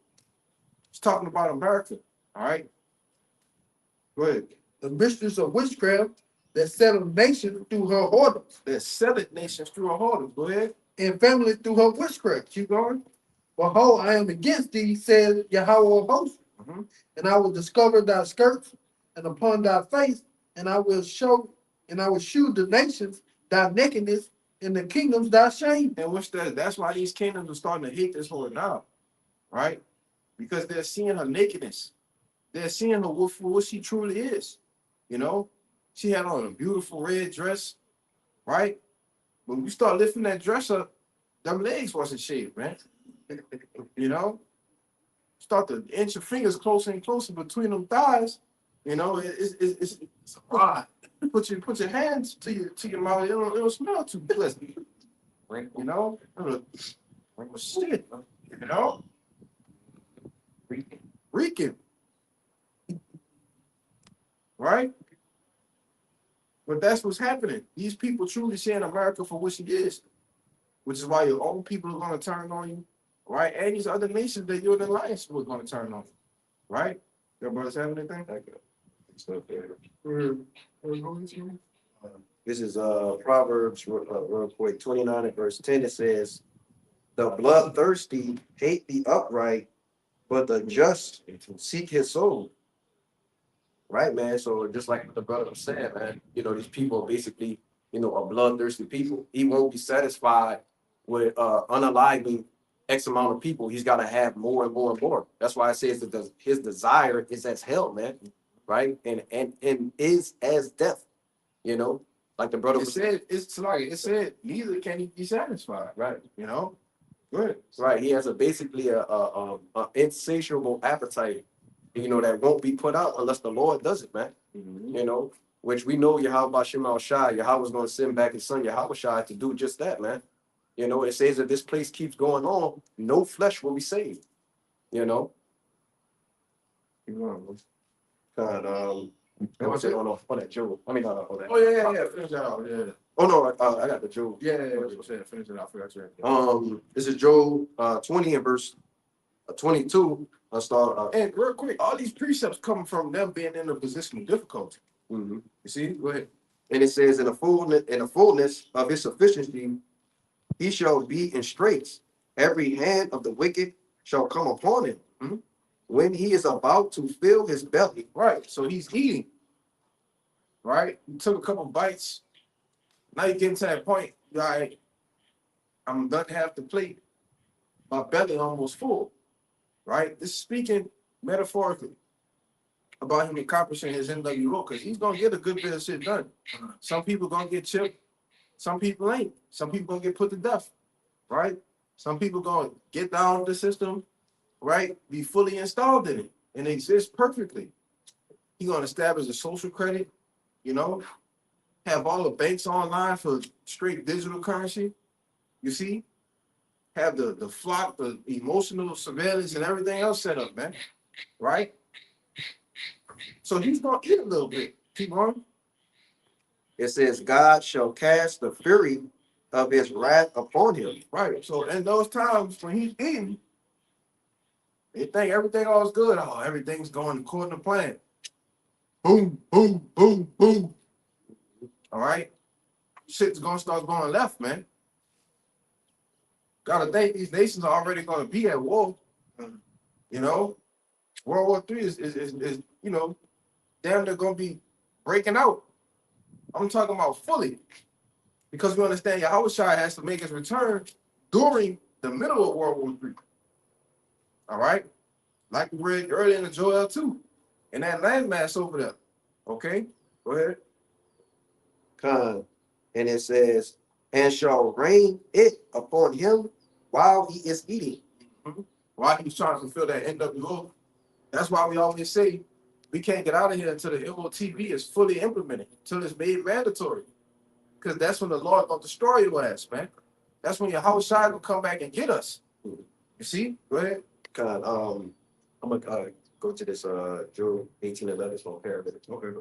It's talking about America. All right. Go ahead. The mistress of witchcraft that settled nations through her whoredoms, There's 7 nations through a harlot. Go ahead. and family through her witchcraft. Keep going. Behold, I am against thee, says Yahweh of hosts, and I will discover thy skirts, and upon thy face, and I will shew the nations thy nakedness, and the kingdoms thy shame. And what's that? That's why these kingdoms are starting to hate this whore now. Right? Because they're seeing her nakedness. They're seeing her for what she truly is. You know? She had on a beautiful red dress. Right? When you start lifting that dress up, them legs wasn't shaved, man. You know? Start to inch your fingers closer and closer between them thighs. You know, it's hard. Put your hands to your mouth. It'll smell too pleasant. You know? Shit. You know? Reeking. Right? But that's what's happening. These people truly seeing America for what she is, which is why your own people are going to turn on you, right? And these other nations that you're in alliance with going to turn on you, right? Your brothers have anything? This is Proverbs real quick, 29 and verse 10. It says, the bloodthirsty hate the upright, but the just seek his soul. Right, man. So just like the brother was saying, man, you know, these people are basically, you know, are bloodthirsty people. He won't be satisfied with unaliving X amount of people. He's got to have more and more and more. That's why it says that his desire is as hell, man. Right? And is as death, you know, like the brother It said, it's like it said, neither can he be satisfied, right. you know? Good. Right. He has basically a insatiable appetite, you know, that won't be put out unless the Lord does it, man. You know, which we know Yahweh Shemal Shai, Yahweh's going to send back his son Yahweh Shai to do just that, man. You know, it says that this place keeps going on, no flesh will be saved. You know. God, what's it on that Job? I mean, on that. Oh yeah. Finish that out. Yeah. Oh no, I got the Job. Yeah. Finish it out. Forgot you. This is Job 20 and verse 22. I'll start. And real quick, all these precepts come from them being in a position of difficulty. You see, go ahead. And it says, in the fullness of his sufficiency, he shall be in straits. Every hand of the wicked shall come upon him. When he is about to fill his belly. Right. So he's eating. Right. You took a couple bites. Now you're getting to that point. All right. I'm done half the plate. My belly almost full. Right. This is speaking metaphorically about him accomplishing his NWO, because he's gonna get a good bit of shit done. Some people gonna get chipped, Some people ain't. Some people gonna get put to death, right? Some people gonna get down with the system, right? Be fully installed in it and exist perfectly. He gonna establish a social credit, you know, have all the banks online for straight digital currency. You see, have the flock, the emotional surveillance, and everything else set up, man. Right? So he's gonna eat a little bit. Keep on. It says, God shall cast the fury of his wrath upon him. Right. So in those times when he's eating, they think everything all's good. Oh, everything's going according to plan. Boom, boom, boom, boom. All right. Shit's gonna start going left, man. Gotta think these nations are already gonna be at war. You know, World War III is you know, damn they're gonna be breaking out. I'm talking about fully. Because we understand Yahushua has to make his return during the middle of World War III. All right? Like we read earlier in the Joel 2. And that landmass over there. Okay? Go ahead. Con. And it says, and shall rain it upon him while he is eating. While he's trying to fulfill that NWO. That's why we always say we can't get out of here until the MOTV is fully implemented, until it's made mandatory. Because that's when the Lord will destroy your ass, man. That's when your house side will come back and get us. You see? Go ahead. Con. I'm gonna go to this Job 18:11 small paragraph. Okay.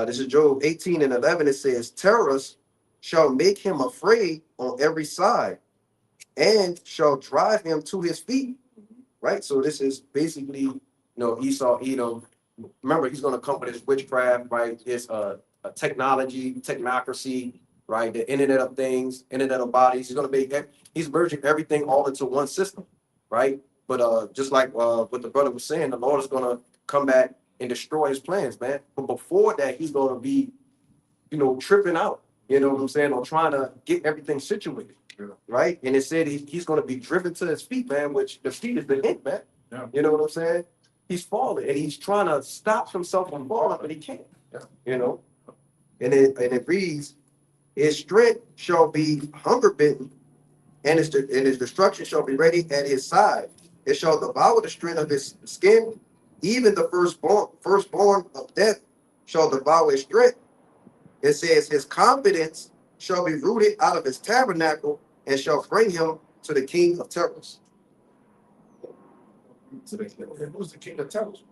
This is Job 18:11. It says, terrors shall make him afraid on every side, and shall drive him to his feet. Right. So this is basically, Esau, Edom. Remember, he's going to come with his witchcraft, right? His technology, technocracy, right? The Internet of Things, Internet of Bodies. He's going to make. He's merging everything all into one system, right? But just like what the brother was saying, the Lord is going to come back and destroy his plans, man. But before that, he's going to be, tripping out. You know what I'm saying? Or trying to get everything situated. Right. And it said he's going to be driven to his feet, man, which the feet is the hint, man. Yeah. You know what I'm saying? He's falling and he's trying to stop himself from falling, but he can't. Yeah. And it reads, his strength shall be hunger bitten, and his destruction shall be ready at his side. It shall devour the strength of his skin, even the firstborn of death shall devour his strength. It says his confidence shall be rooted out of his tabernacle, and shall bring him to the king of terrors. Who's the king of terrors?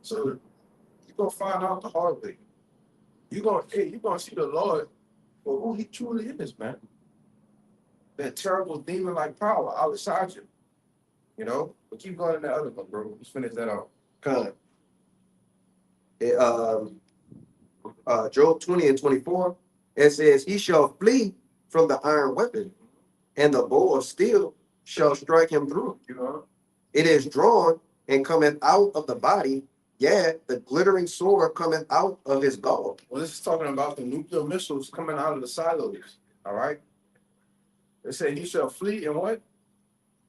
So you're gonna find out the hard way. You're gonna see the Lord for who he truly is, man. That terrible demon-like power outside you. But keep going in that other one, bro. Let's finish that off. Con. Job 20:24, it says, he shall flee from the iron weapon, and the bow of steel shall strike him through. It is drawn and cometh out of the body, yeah, the glittering sword cometh out of his gall. Well, this is talking about the nuclear missiles coming out of the silos. All right. They say he shall flee and what?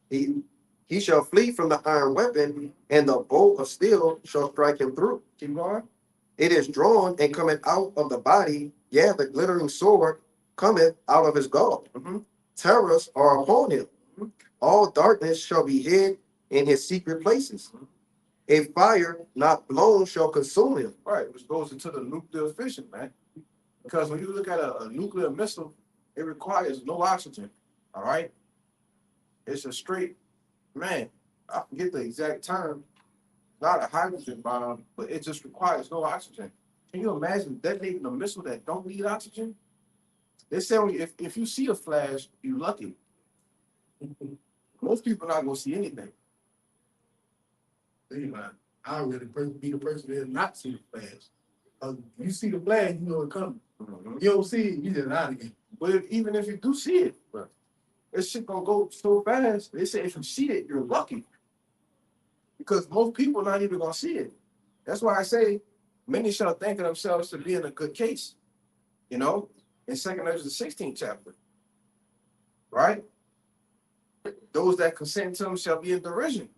He shall flee from the iron weapon, and the bow of steel shall strike him through. Keep going. It is drawn and cometh out of the body, yeah, the glittering sword cometh out of his gall. Terrors are upon him. All darkness shall be hid in his secret places. A fire not blown shall consume him. Right, which goes into the nuclear fission, man. Because when you look at a nuclear missile, it requires no oxygen. All right. It's a straight, man, I forget the exact term, not a hydrogen bomb, but it just requires no oxygen. Can you imagine detonating a missile that don't need oxygen? They say if you see a flash, you're lucky. Most people are not gonna see anything. I would really be the person that not see the flash. You see the flash, you know it coming. You don't see it, you just out again. But even if you do see it, this shit gonna go so fast. They say if you see it, you're lucky. Because most people are not even gonna see it. That's why I say many shall think of themselves to be in a good case. In 2 Ezra the 16th chapter. Right? Those that consent to them shall be in derision.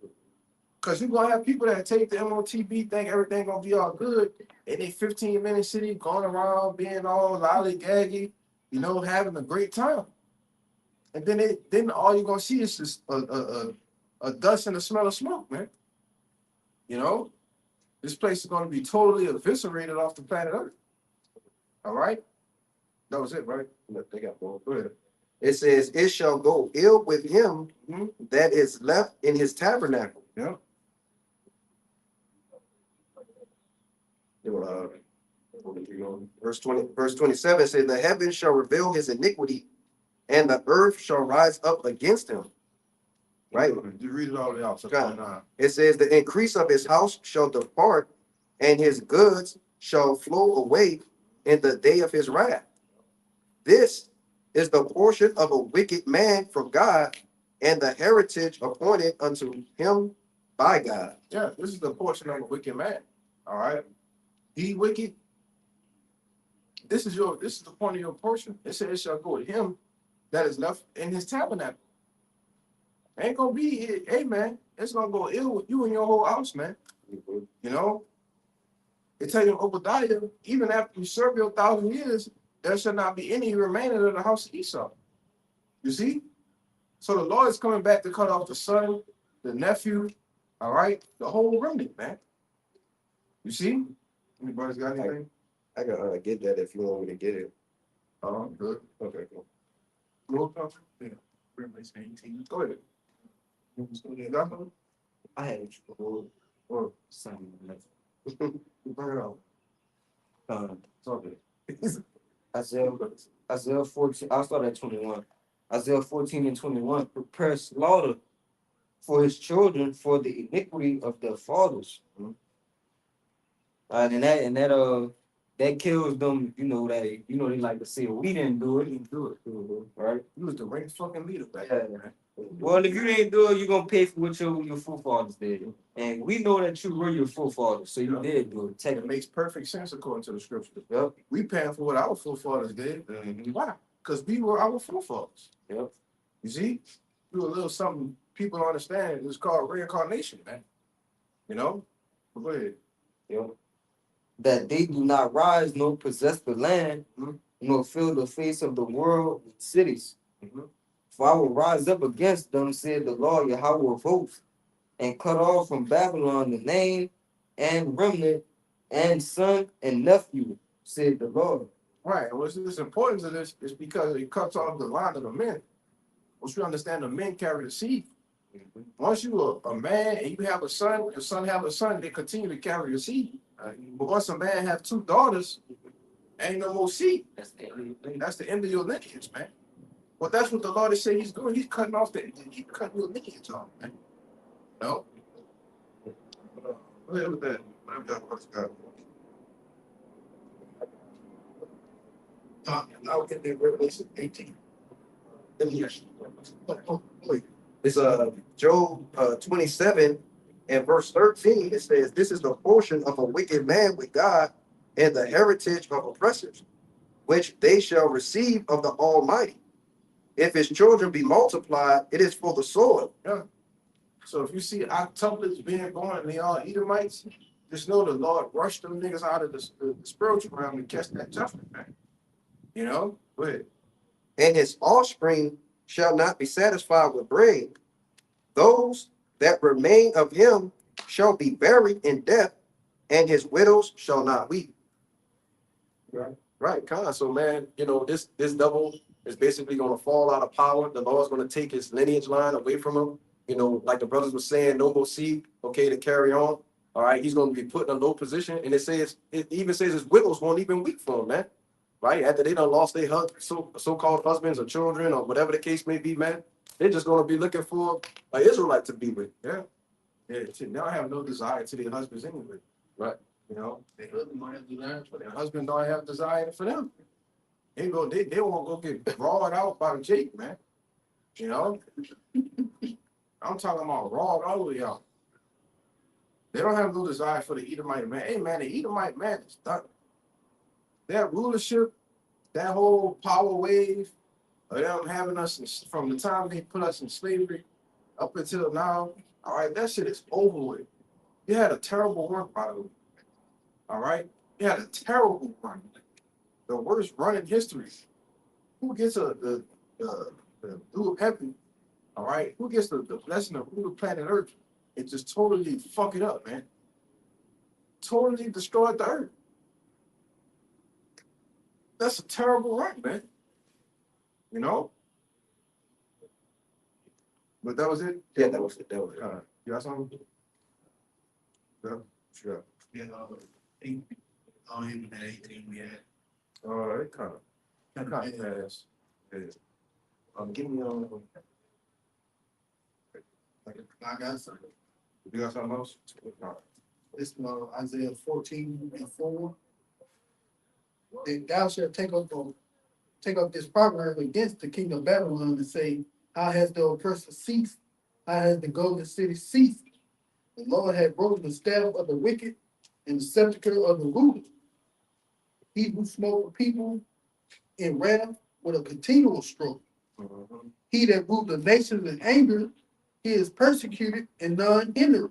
Cause you're gonna have people that take the MOTB, think everything gonna be all good, and they 15-minute city going around being all lollygaggy, having a great time. And then all you're gonna see is just a dust and a smell of smoke, man. This place is gonna be totally eviscerated off the planet Earth. All right, that was it, right? They got more. Go ahead. It says, it shall go ill with him Mhm. that is left in his tabernacle. Yeah. Verse 27 says, the heavens shall reveal his iniquity, and the earth shall rise up against him. Right? You read it all the way out. So Got it. 29. It says, the increase of his house shall depart, and his goods shall flow away in the day of his wrath. This is the portion of a wicked man from God, and the heritage appointed unto him by God. Yeah, this is the portion of a wicked man. All right. He wicked. This is the point of your portion. It says it shall go with him that is left in his tabernacle. Ain't gonna be, hey man, it's gonna go ill with you and your whole house, man. It tell you in Obadiah, even after you serve your 1,000 years, there shall not be any remaining of the house of Esau. You see? So the Lord is coming back to cut off the son, the nephew, all right, the whole remnant, man. You see? Anybody's got anything? I can get that if you want me to get it. Oh, good. Okay, cool. Roll call. Yeah. Revelation 18. Go ahead. You got something? I had or something. Bring it out. It's all good. Isaiah 14. I'll start at 21. Isaiah 14 and 21. Prepare slaughter for his children for the iniquity of their fathers. Mhm. That kills them. They like to say we didn't do it. Didn't do it. Right? You was the right fucking leader back Yeah. then, man. Well, if you didn't do it, you're gonna pay for what your forefathers did. And we know that you were your forefathers, so you Yeah. did do it. It Technically. makes perfect sense according to the scripture. Yep. We paying for what our forefathers did. Why? Because we were our forefathers. Yep. You see? Do a little something people don't understand. It's called reincarnation, man. But go ahead. Yep. That they do not rise nor possess the land, Mhm. nor fill the face of the world with cities. Mhm. For I will rise up against them, said the Lord Yahweh of hosts, and cut off from Babylon the name and remnant and son and nephew, said the Lord. Right. And what's this importance of this is because it cuts off the line of the men. Once you understand the men carry the seed. Once you a man and you have a son, your son have a son, they continue to carry the seed. But once a man have 2 daughters, ain't no more seed. That's the only thing. That's the end of your lineage, man. Well, that's what the Lord is saying he's doing. He's cutting your lineage off, man. No. Go ahead with that. Whatever that was, God. Now we get to Revelation 18. Wait. It's Job 27 and verse 13. It says, this is the portion of a wicked man with God, and the heritage of oppressors, which they shall receive of the Almighty. If his children be multiplied, it is for the sword. Yeah. So if you see octuplets being born and they all Edomites, just know the Lord rushed them niggas out of the spiritual realm to catch that judgment, man. Go ahead. And his offspring shall not be satisfied with bread. Those that remain of him shall be buried in death, and his widows shall not weep. Right, Con. So, man, this devil is basically going to fall out of power. The Lord's going to take his lineage line away from him. Like the brothers were saying, no more seed, okay, to carry on. All right, he's going to be put in a low position. And it even says his widows won't even weep for him, man. Right? After they done lost their so-called husbands or children or whatever the case may be, man, they're just going to be looking for an Israelite to be with. Yeah. Yeah. They don't have no desire to their husbands anyway. Right. Their husband don't have desire for their husband don't have desire for them. They won't go get rawed out by the Jake, man. I'm talking about rawed all the way out. They don't have no desire for the Edomite man. Hey man, the Edomite man is done. That rulership, that whole power wave of them having us from the time they put us in slavery up until now, All right, that shit is over with. You had a terrible run, by the way. All right, you had a terrible run, the worst run in history. Who gets the blue of heaven? All right, who gets the blessing of rule the planet Earth? It just totally fuck it up, man. Totally destroyed the Earth. That's a terrible run, man. You know. But that was it. Yeah, that was it. That was it. You got something? Yeah, sure. Yeah, 8, even at 18 we had. It kind of fast. Yeah. Give me I got something. you got something else? This Isaiah 14:4. Then thou shalt take up this proverb against the king of Babylon and say, how has the oppressor ceased? How has the golden city ceased? The Lord had broken the staff of the wicked and the scepter of the ruler. He who smote the people in wrath with a continual stroke. He that ruled the nations in anger, he is persecuted and none hindered.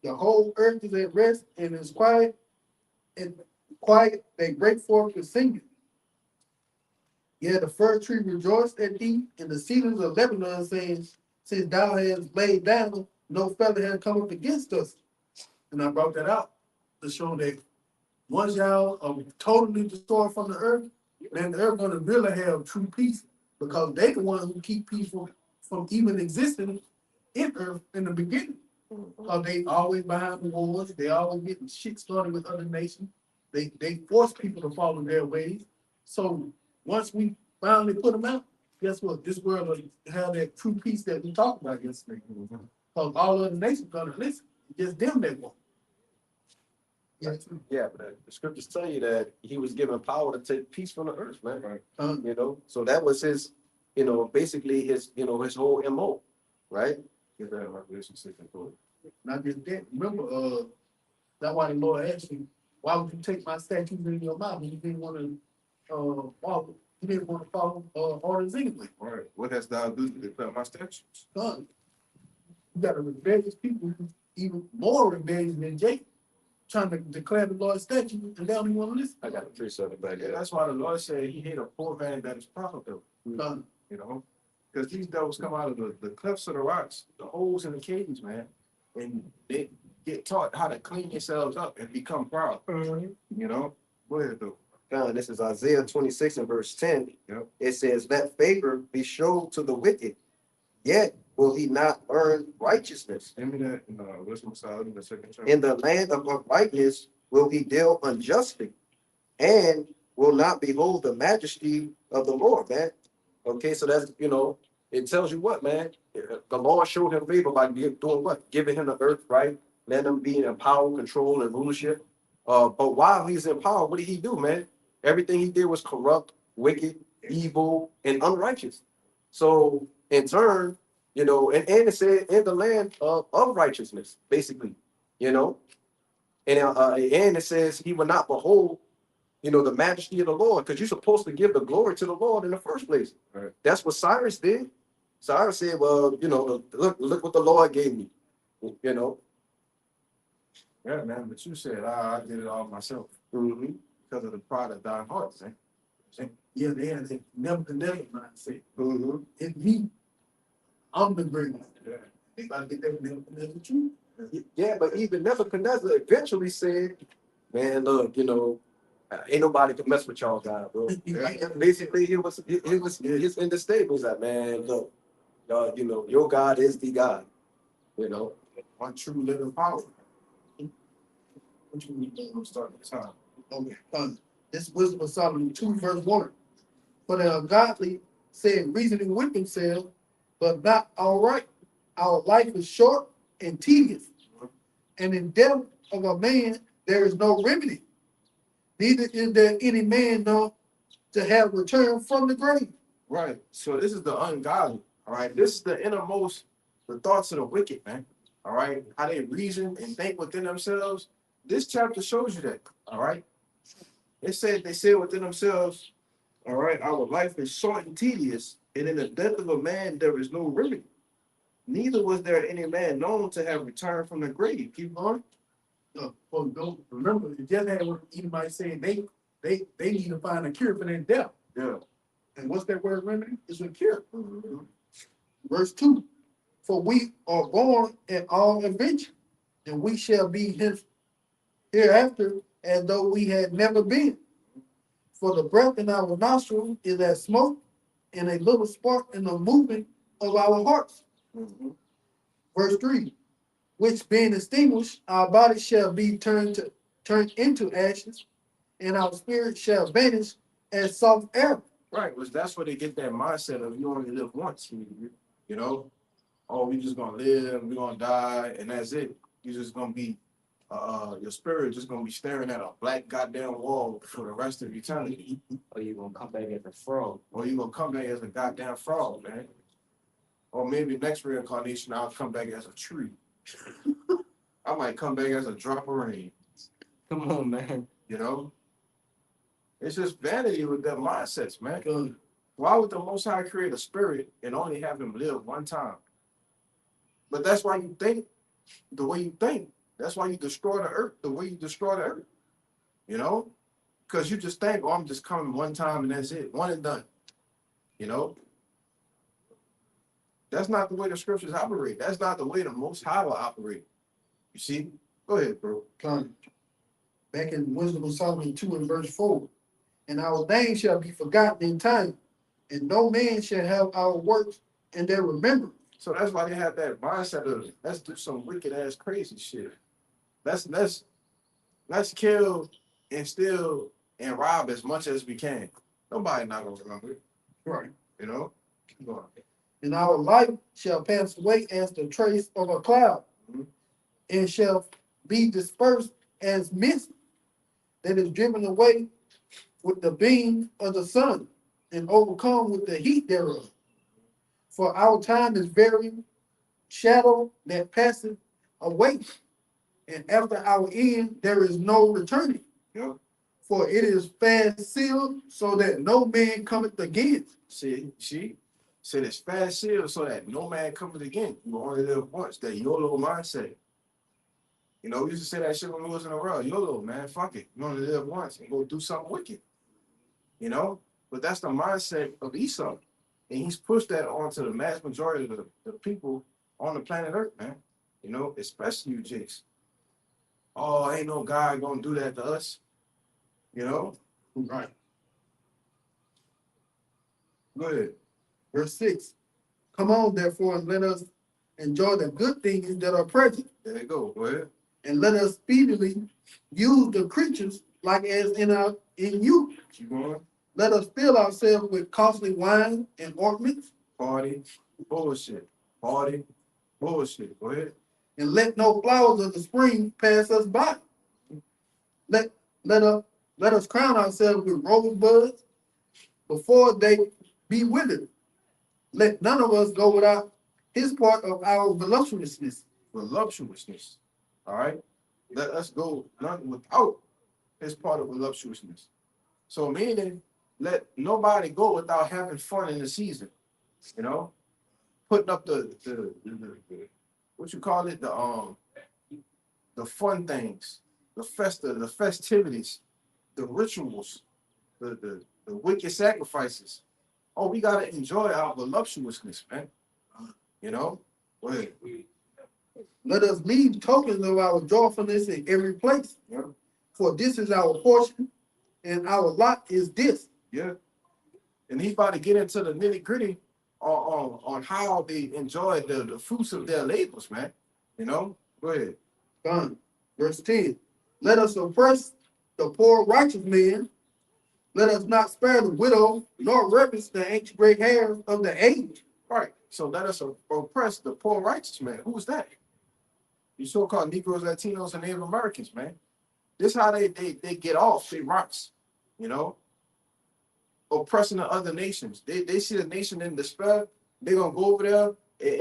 The whole earth is at rest and is quiet, they break forth with singing. Yeah, the fir tree rejoiced at thee, and the cedars of Lebanon, saying, since thou hast laid down, no feather has come up against us. And I brought that out to show that once y'all are totally destroyed from the earth, then the earth gonna really have true peace, because they the ones who keep people from even existing in earth in the beginning. Because they always behind the wars, they always getting shit started with other nations. They force people to follow their ways. So once we finally put them out, guess what? This world will have that true peace that we talked about yesterday. Because all other nations gonna listen. It's just them that won't. Yeah, but the scriptures tell you that he was given power to take peace from the earth, man. Right. You know, so that was his, basically his, his whole MO, right? Get that in Revelation 6 and 4. Not just that. Remember, that's why the Lord asked you, why would you take my statutes in your mouth when you didn't want to follow? You didn't want to follow orders anyway. All right. What has thou done to declare my statutes? Son, you got a rebellious people who's even more rebellious than Jacob, trying to declare the Lord's statutes, and they don't even want to listen. I got a precept back Yeah, there. that's why the Lord said he hate a poor man that is profitable. Son, Because these devils come out of the cliffs of the rocks, the holes in the caves, man, and they get taught how to clean themselves up and become proud. Go ahead, though. This is Isaiah 26 and verse 10. Yep. It says, let favor be shown to the wicked, yet will he not earn righteousness. Give me that in Wisdom Solid in the second chapter. In the land of uprightness will he deal unjustly, and will not behold the majesty of the Lord, man. Okay, so that's, it tells you what, man. The Lord showed him favor by doing what? Giving him the earth, right? Letting him be in power, control, and rulership. But while he's in power, what did he do, man? Everything he did was corrupt, wicked, evil, and unrighteous. So in turn, and it said in the land of righteousness, basically, and it says he will not behold, the majesty of the Lord, because you're supposed to give the glory to the Lord in the first place. Right. That's what Cyrus did. Cyrus said, well, look what the Lord gave me, Yeah, man, but you said I did it all myself Mhm. because of the pride of thine heart, man. yeah, they had that Nebuchadnezzar mindset. Mhm. It's me. I'm the greatest. Yeah. They about to get that Nebuchadnezzar too. Yeah, but even Nebuchadnezzar eventually said, man, look, ain't nobody can mess with y'all guys, bro. Basically, he was in the stables that, man, look, your God is the God, One true living power. What you need to start the time. Okay, this Wisdom of Solomon 2 verse 1. For the ungodly said reasoning with themselves, but not all right. Our life is short and tedious, and in death of a man there is no remedy. Neither is there any man known to have returned from the grave. Right. So this is the ungodly. All right. This is the innermost, the thoughts of the wicked, man. All right. How they reason and think within themselves. This chapter shows you that. All right. They said within themselves, all right, our life is short and tedious, and in the death of a man there is no remedy. neither was there any man known to have returned from the grave. Keep going. Well, don't remember, it just had what Edomite saying, they need to find a cure for their death. Yeah. And what's that word remedy? It's a cure. Verse 2. For we are born in all adventure, and we shall be hereafter as though we had never been. For the breath in our nostrils is as smoke, and a little spark in the movement of our hearts. Verse 3. Which being extinguished, our bodies shall be turned into ashes, and our spirit shall vanish as soft air. Right, which that's where they get that mindset of you only live once. You know, oh, we just gonna live, we gonna die, and that's it. You just gonna be, your spirit just gonna be staring at a black goddamn wall for the rest of eternity. Or you gonna come back as a frog. Or you gonna come back as a goddamn frog, man. Or maybe next reincarnation I'll come back as a tree. I might come back as a drop of rain. Come on, man. You know, it's just vanity with their mindsets, man. Because Why would the Most High create a spirit and only have him live one time? But that's why you think the way you think. That's why you destroy the earth the way you destroy the earth. You know, because you just think, oh, I'm just coming one time and that's it, one and done. You know, that's not the way the scriptures operate. That's not the way the Most High will operate. You see? Go ahead, bro. back in Wisdom of Solomon 2 and verse 4, and our names shall be forgotten in time, and no man shall have our works in their remembrance. So that's why they have that mindset of let's do some wicked ass crazy shit. Let's kill and steal and rob as much as we can. Nobody not gonna remember it, Right. you know? Keep going. And our life shall pass away as the trace of a cloud, and shall be dispersed as mist that is driven away with the beam of the sun, and overcome with the heat thereof. For our time is very shadow that passeth away, and after our end there is no returning. Yep. For it is fast sealed, so that no man cometh again. See, said it's fast sealed so that no man comes again. You only live once. That YOLO mindset. You know, we used to say that shit when we was in a row. YOLO, man, fuck it. You only live once and go do something wicked. You know? But that's the mindset of Esau. And he's pushed that onto the mass majority of the people on the planet Earth, man. You know, especially you Jakes. Oh, ain't no God gonna do that to us. You know? Right. Go ahead. Verse 6. Come on, therefore, and let us enjoy the good things that are present, There you go. Go ahead. and let us speedily use the creatures like as in you. Keep going. Let us fill ourselves with costly wine and ornaments, Party. Bullshit. Party. Bullshit. Go ahead. and let no flowers of the spring pass us by. Let us crown ourselves with rosebuds before they be withered. Let none of us go without his part of our voluptuousness. Voluptuousness. All right. Let us go none without his part of voluptuousness. So meaning, let nobody go without having fun in the season. You know, putting up the what you call it, the fun things, the festivities, the rituals, the wicked sacrifices. Oh, we gotta enjoy our voluptuousness, man. You know, go ahead. Let us leave tokens of our joyfulness in every place. Yeah. For this is our portion, and our lot is this. Yeah. And he's about to get into the nitty gritty on how they enjoy the fruits of their labors, man. You know, go ahead. Done. Verse 10. Let us oppress the poor righteous man. Let us not spare the widow, nor reverence the ancient gray hairs of the age. Right. So let us oppress the poor righteous man. Who's that? You so-called Negroes, Latinos, and Native Americans, man. This is how they get off. They rocks, you know, oppressing the other nations. They see the nation in despair. They're gonna go over there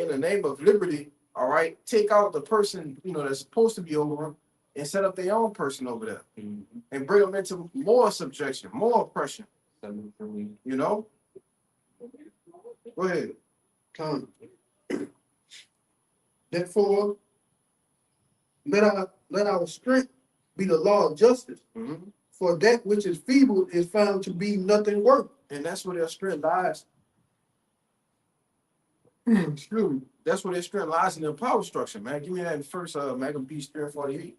in the name of liberty. All right, take out the person that's supposed to be over them and set up their own person over there and bring them into more subjection, more oppression. You know. Go ahead. Come. Therefore, let our strength be the law of justice. Mhm. For that which is feeble is found to be nothing worth. And that's where their strength lies. Excuse me. That's where their strength lies in their power structure, man. Give me that in first Magnum P. 348.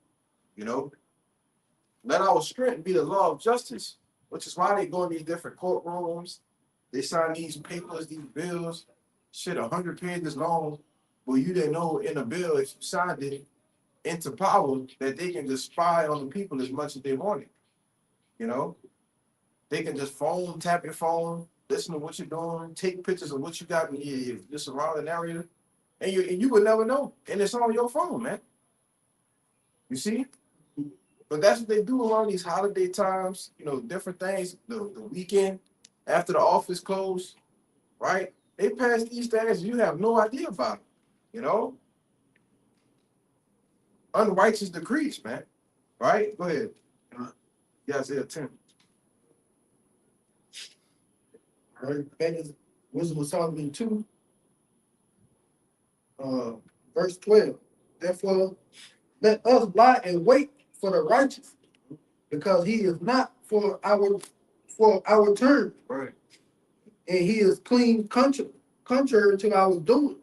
You know, let our strength be the law of justice, which is why they go in these different courtrooms. They sign these papers, these bills, shit, 100 pages long. Well, you didn't know in the bill, if you signed it into power, that they can just spy on the people as much as they wanted. You know, they can just tap your phone, listen to what you're doing, take pictures of what you got in your surrounding area, and you would never know. And it's on your phone, man. You see? But that's what they do around these holiday times, you know, different things, the weekend after the office closed, right? They pass these things, you have no idea about it, you know? Unrighteous decrees, man. Right? Go ahead. Yeah, Isaiah 10. Right? That is Wisdom of Solomon 2, verse 12. Therefore, let us lie and wait for the righteous, because he is not for our turn, Right. and he is clean contrary to our doing.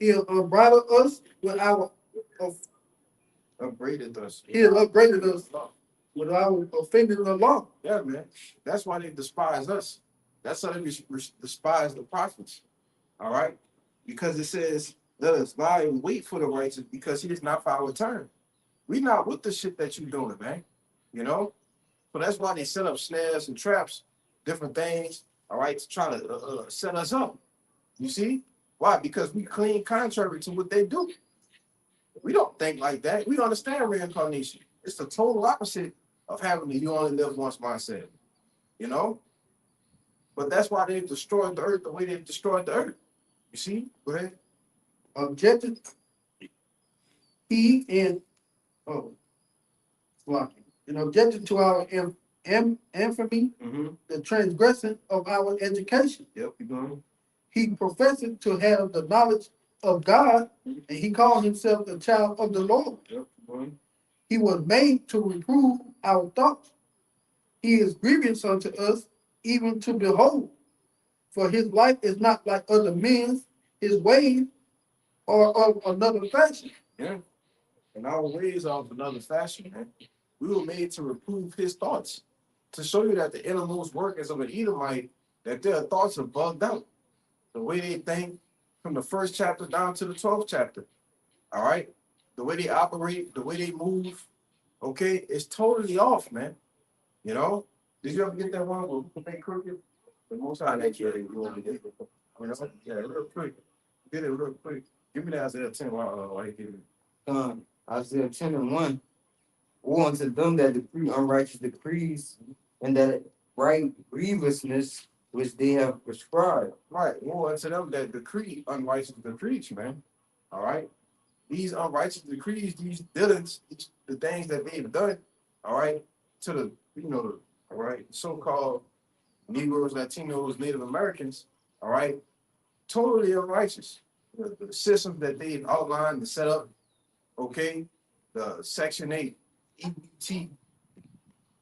He'll unbridle us with our Upbraided us. he'll upbraided us with our offending the law. Yeah, man. That's why they despise us. That's how they despise the prophets. All right? Because it says, let us lie and wait for the righteous because he is not for our turn. We not with the shit that you doing, man. You know? So that's why they set up snares and traps, different things, all right, to try to set us up. You see? Why? Because we clean contrary to what they do. We don't think like that. We don't understand reincarnation. It's the total opposite of having the you only live once mindset. You know? But that's why they've destroyed the earth the way they've destroyed the earth. You see? Go ahead. Objected he and flocking, and objected to our infamy, Mm-hmm. the transgression of our education. Yep, you going. He professed to have the knowledge of God, and he called himself a child of the Lord. Yep, you going. He was made to reprove our thoughts. He is grievous unto us, even to behold. For his life is not like other men's, his ways are of another fashion. Yeah. And our ways are of another fashion, man. We were made to reprove his thoughts, to show you that the innermost workings of an Edomite, that their thoughts are bugged out. The way they think from the first chapter down to the 12th chapter. All right? The way they operate, the way they move, okay, it's totally off, man. You know? Did you ever get that one with Bay Crooked? The most high that kid you want to get. You know? Yeah, real quick. Get it real quick. Give me that Isaiah 10 while you get it. Isaiah 10 and 1. Woe unto them that decree unrighteous decrees, and that right grievousness which they have prescribed. Right. Woe unto them that decree unrighteous decrees, man. All right. These unrighteous decrees, these dealings, the things that they've done, all right, to the, all right, so-called Negroes, Latinos, Native Americans, all right, totally unrighteous. The systems that they've outlined and set up, okay, the Section 8, EBT,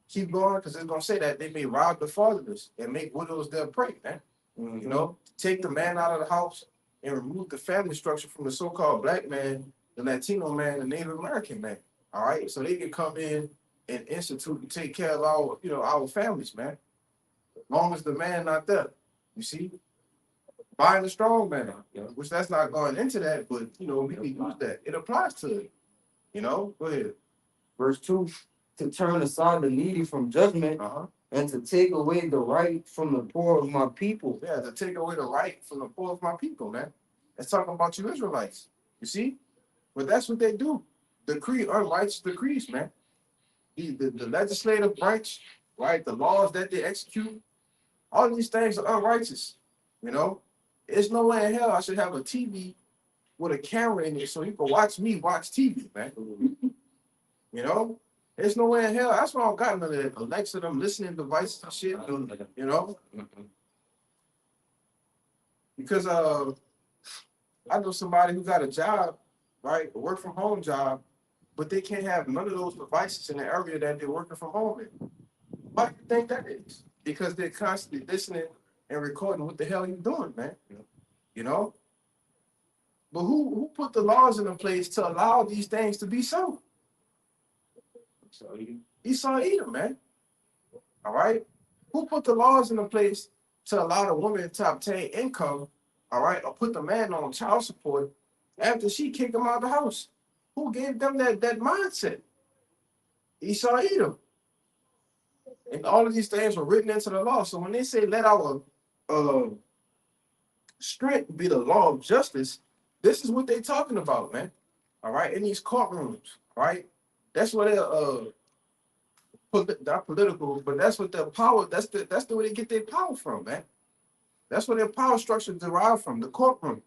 keep going, because it's going to say that they may rob the fatherless and make widows their prey, man. You know, take the man out of the house and remove the family structure from the so-called black man, the Latino man, the Native American man. All right, so they can come in and institute and take care of our families, man. As long as the man not there, you see, buying the strong man, which that's not going into that, but we can use that. It applies to it. Go ahead. Verse 2, to turn aside the needy from judgment, and to take away the right from the poor of my people. Yeah, to take away the right from the poor of my people, man. It's talking about you Israelites. You see? But that's what they do. Decree unrighteous decrees, man. The legislative branch, right? The laws that they execute, all these things are unrighteous. There's no way in hell I should have a TV with a camera in it so you can watch me watch TV, man. There's no way in hell. That's why I don't got none of that Alexa, them listening devices and shit. Because I know somebody who got a job, right, a work from home job, but they can't have none of those devices in the area that they're working from home in. Why do you think that is? Because they're constantly listening and recording what the hell you doing, man. You know? But who put the laws in place to allow these things to be so? Esau Edom, man. All right. Who put the laws in place to allow the woman to obtain income, all right, or put the man on child support after she kicked him out of the house? Who gave them that mindset? Esau Edom. And all of these things were written into the law. So when they say let our strength be the law of justice, this is what they're talking about, man. All right, in these courtrooms, all right. That's what they're not political, but that's what their power. That's the way they get their power from, man. That's where their power structure derived from. The courtroom,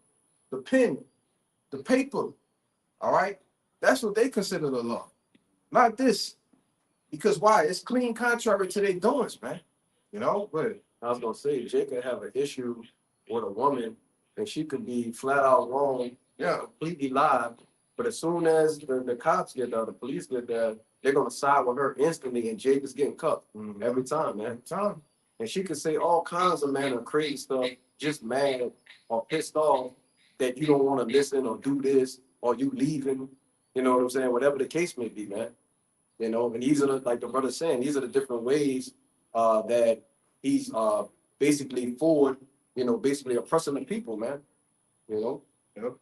the pen, the paper. All right, that's what they consider the law, not this. Because why? It's clean contrary to their doings, man. You know, but I was gonna say Jay could have an issue with a woman and she could be flat out wrong, yeah, completely lie. But as soon as the cops get there, the police get there, they're gonna side with her instantly, and Jake is getting cut every time, man. time. And she could say all kinds of man of crazy stuff, just mad or pissed off that you don't want to listen or do this or you leaving. You know what I'm saying? Whatever the case may be, man. You know, and these are the, like the brother's saying, these are the different ways that he's basically forward, you know, basically oppressing the people, man. You know? Yep.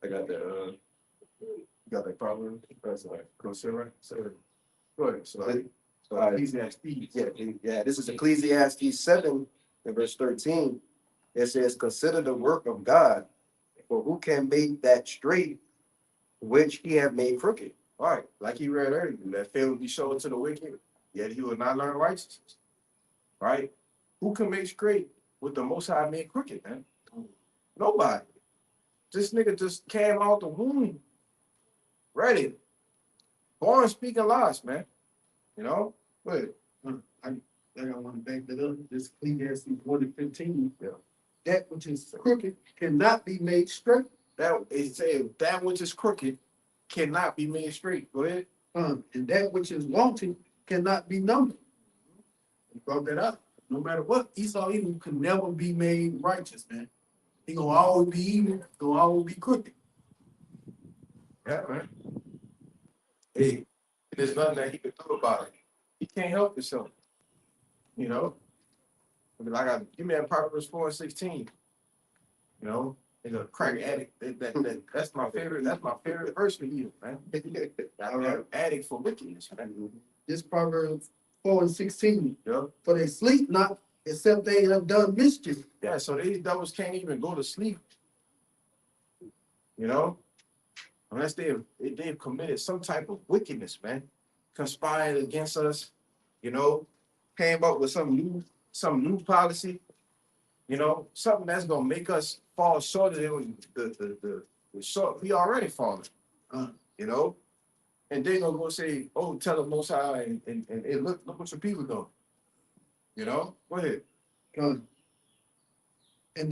I got that. Got that problem. That's like consider. So go ahead. So Ecclesiastes. Yeah, this is Ecclesiastes 7 and verse 13. It says, consider the work of God, for who can make that straight which he have made crooked? All right, like he read earlier, that fail will be shown to the wicked, yet he will not learn righteousness. Right? Who can make straight what the Most High made crooked, man? Nobody. This nigga just came out the womb, ready, born speaking lies, man. You know, but I want to back that up. This Ecclesiastes 1:15. Yeah. That which is crooked cannot be made straight. that it said that which is crooked cannot be made straight. Go ahead. And that which is wanting cannot be numbered. He brought that up. No matter what, Esau Edom can never be made righteous, man. He gonna always be evil, gonna always be crooked. Yeah, man. Hey, there's nothing that he can do about it. He can't help himself. You know? I got give me that Proverbs 4:16. You know, he's a crack addict. That's my favorite. That's my favorite verse for you, man. I'm an addict for wickedness, man. This Proverbs 4:16. Yeah. For they sleep not, except they have done mischief. Yeah. So these devils can't even go to sleep. You know, unless they've committed some type of wickedness, man. Conspired against us. You know, came up with some new policy. You know, something that's gonna make us fall short of the short we already fallen. You know, and they're gonna go say, "Oh, tell the Most High," and hey, look what your people do. You know, go ahead. And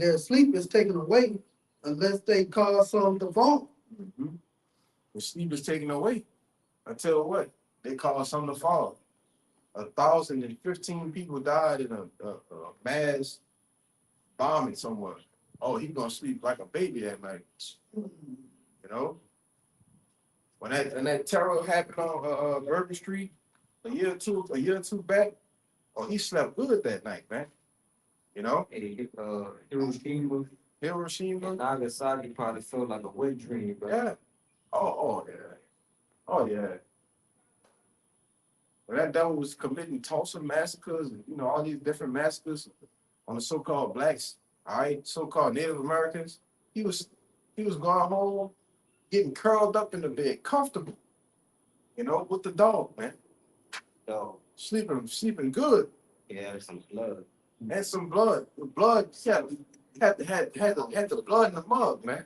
their sleep is taken away unless they cause some to fall. Mm-hmm. The sleep is taken away until what? They cause something to fall. 1,015 people died in a mass bombing somewhere. Oh, he's gonna sleep like a baby that night. You know, when that terror happened on Bourbon Street a year or two back. Oh, he slept good that night, man. You know, Hiroshima Hiroshima. and Nagasaki probably felt like a wet dream, bro. Yeah. Oh yeah. Oh yeah. When that devil was committing Tulsa massacres and all these different massacres on the so-called blacks, all right, so-called Native Americans, he was going home, getting curled up in the bed, comfortable, with the dog, man. So, Sleeping good. yeah, some blood. And some blood. The blood, yeah, had the blood in the mug, man.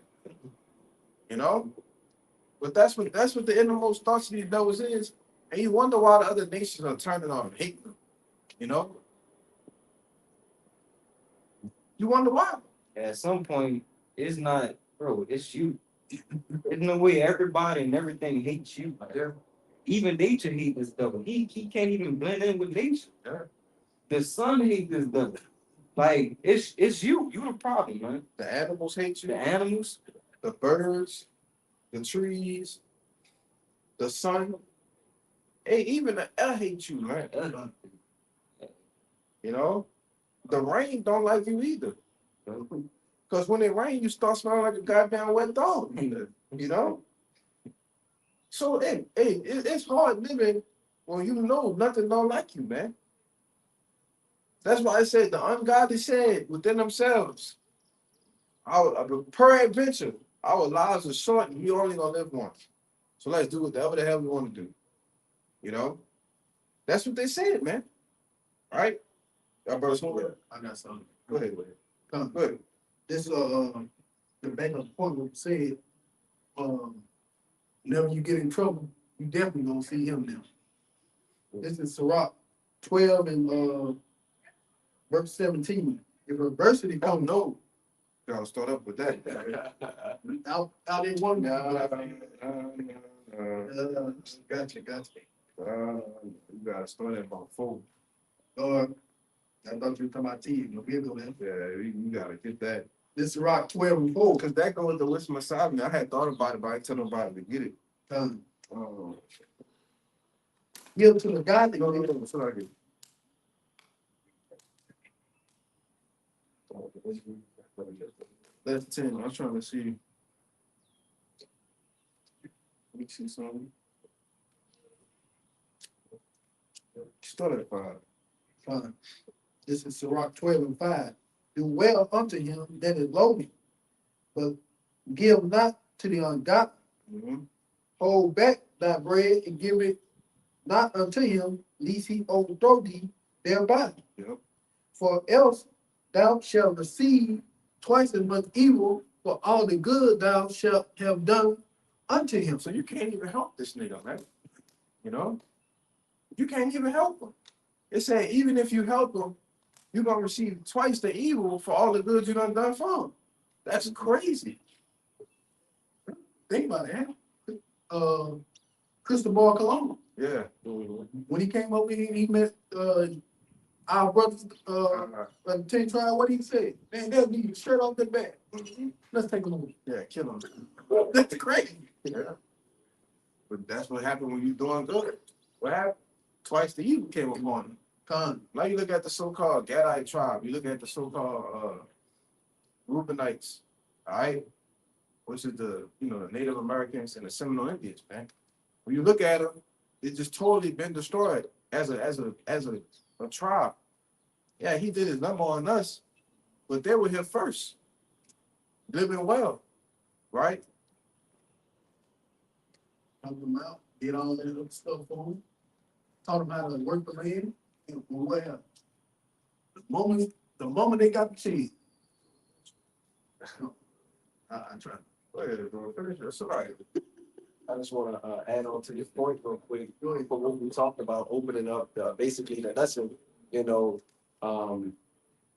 But that's what the innermost thoughts of these devils is. And you wonder why the other nations are turning on and hating them. You wonder why. At some point, it's not, bro, it's you. There's no way everybody and everything hates you. Yeah. Even nature hates this devil. He can't even blend in with nature. Yeah. The sun hates this devil. Like it's you. You the problem, man. The animals hate The you. animals. The birds, the trees, the sun. Hey, even the air hates you, man. You know, the rain don't like you either. Because when it rains, you start smelling like a goddamn wet dog. You know? So, it's hard living when you know nothing don't like you, man. That's why I said the ungodly said within themselves, per adventure, our lives are short and we only gonna live once. So let's do whatever the hell we want to do. You know? That's what they said, man. All right? Y'all brothers, go ahead. I got something. Go ahead, go ahead. Come. Go ahead. This the back of the point said, whenever you get in trouble, you definitely gonna see him now. This is Sirach 12 and verse 17. If adversity Oh comes no. Y'all start up with that. out in one Gotcha. You gotta start at about 4. I thought you were talking about tea. No big man. Yeah, you gotta get that. This is Sirach 12 and 4. Because that goes to listen beside me. I had thought about it, but I didn't tell nobody to get it. Give to the God that No, goes that's what I get. That's 10. I'm trying to see. Let me see something. Start at 5. fine. This is Sirach 12 and 5. Do well unto him that is lowly, but give not to the ungodly. Mhm. Hold back thy bread and give it not unto him, lest he overthrow thee thereby. Yep. For else thou shalt receive twice as much evil for all the good thou shalt have done unto him. So you can't even help this nigga, man. You know? You can't even help him. It said even if you help him, you're gonna receive twice the evil for all the good you done for him. That's crazy. Think about it. Cristobal Colon, Yeah. when he came over here, he met our brothers, the 10 tribe, what he said? Man, they'll need you straight off the bat. Let's take a look. Yeah, kill him. That's crazy. Yeah. But that's what happened when you're doing good. What happened? Twice the evil came upon him. Con, Now you look at the so-called Gadite tribe, you look at the so-called Reubenites, all right, which is the the Native Americans and the Seminole Indians, man. When you look at them, it's just totally been destroyed as a tribe. Yeah, he did his number on us, but they were here first, living well, right? help them out, did all that other stuff for them, taught them how to work the land, and what happened? The moment they got the chance, I tried. Go ahead, bro. Finish. That's all right. I just want to add on to your point real quick. For what we talked about, opening up basically the lesson,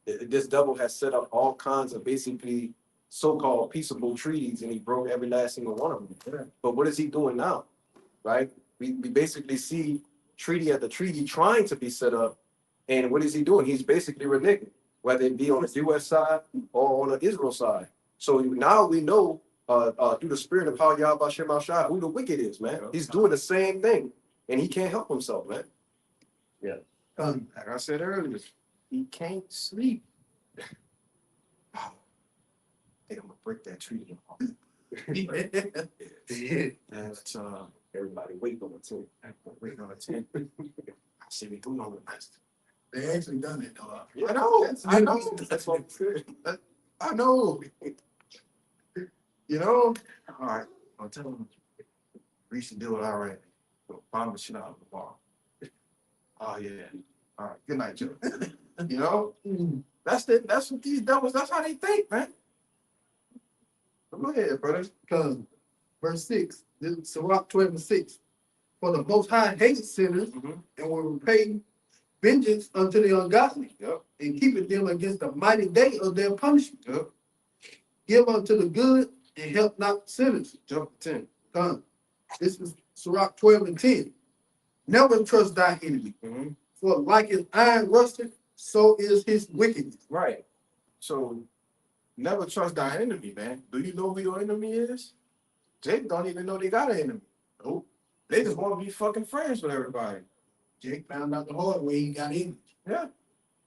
this devil has set up all kinds of basically so-called peaceable treaties, and he broke every last single one of them. Yeah. But what is he doing now? Right? We basically see treaty after treaty trying to be set up, and what is he doing? He's basically reneging, whether it be on the U.S. side or on the Israel side. So now we know through the spirit of how Yahweh Shem Shah who the wicked is, man. He's doing the same thing, and he can't help himself, man. Like I said earlier, he can't sleep. I think I'm gonna break that treaty. That's Everybody waiting on it too. waiting on a 10. I see we do know the best. They actually done it, though. I know. That's what I'm saying. I know. All right. I'll tell him. Reach the deal with Iran. Go bomb the shit out of the bar. Oh yeah. All right. Good night, Joe. That's what these devils. That's how they think, man. Go ahead, brother. Because verse 6, this is Sirach 12 and 6. For the Most High hates sinners and will repay vengeance unto the ungodly Yep. and keepeth them against the mighty day of their punishment. Yep. give unto the good and help not sinners. Jump to 10. Come. This is Sirach 12 and 10. Never trust thy enemy, Mhm. for like as iron rusted, so is his wickedness. Right. So never trust thy enemy, man. Do you know who your enemy is? Jake don't even know they got an enemy. Nope. They just want to be fucking friends with everybody. Jake found out the hard way he got in. Yeah.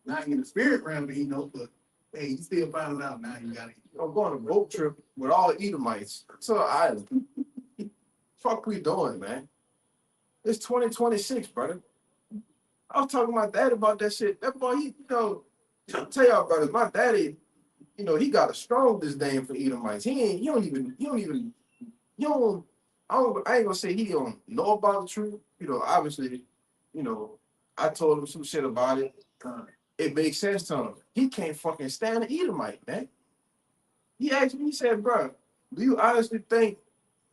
Not in the spirit realm, he know, but hey, he still found out now he got it. I'm going on a boat trip with all the Edomites to an island. Fuck we doing, man? It's 2026, brother. I was talking to my dad about that shit. That boy, I'll tell y'all, brothers, my daddy, he got a strong disdain for Edomites. He don't even, I ain't gonna say he don't know about the truth. Obviously, I told him some shit about it. It makes sense to him. He can't fucking stand an Edomite, man. He asked me, he said, bro, do you honestly think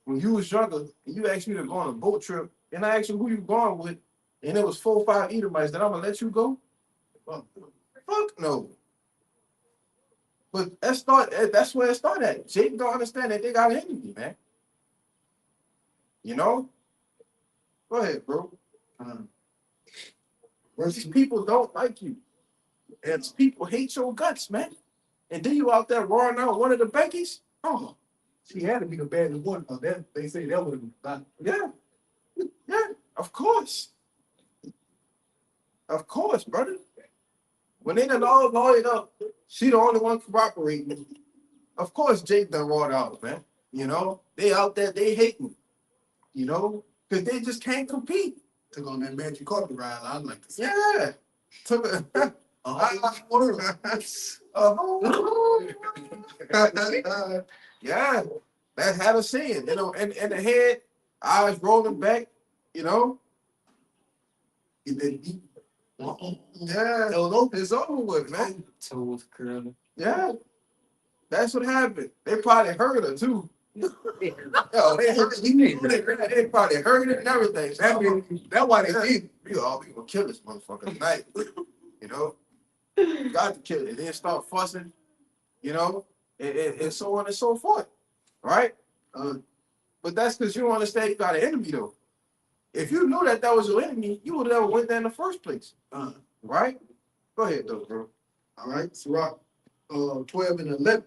when you was younger and you asked me to go on a boat trip and I asked you who you going with and it was 4 or 5 Edomites that I'm gonna let you go? Fuck no. But that's where it started at. Jake don't understand that they got an enemy, man. Go ahead, bro. These people don't like you. And people hate your guts, man. And then you out there roaring out one of the Beckies? Oh, She had to be the baddest one. That they say that would have been yeah. Yeah, of course. Of course, brother. When they done all lawyered up, she the only one cooperating. Of course, Jake done roared out, man. They out there, they hating. Because they just can't compete. took on that magic carpet ride. I'd like to say. Yeah. Took a yeah. That had us seeing, in the head, eyes rolling back, Get that deep. Yeah, it's over with, man. Toes curling. Yeah, that's what happened. They probably heard her too. Yo, they heard it. They probably heard it and everything. That's why they did. We gonna kill this motherfucker tonight. Got to kill it. Then start fussing, and so on and so forth. Right? But that's because you don't understand you got an enemy though. If you knew that was your enemy, you would have never went there in the first place. Right? Go ahead though, bro. All right, Sirach 12 and 11.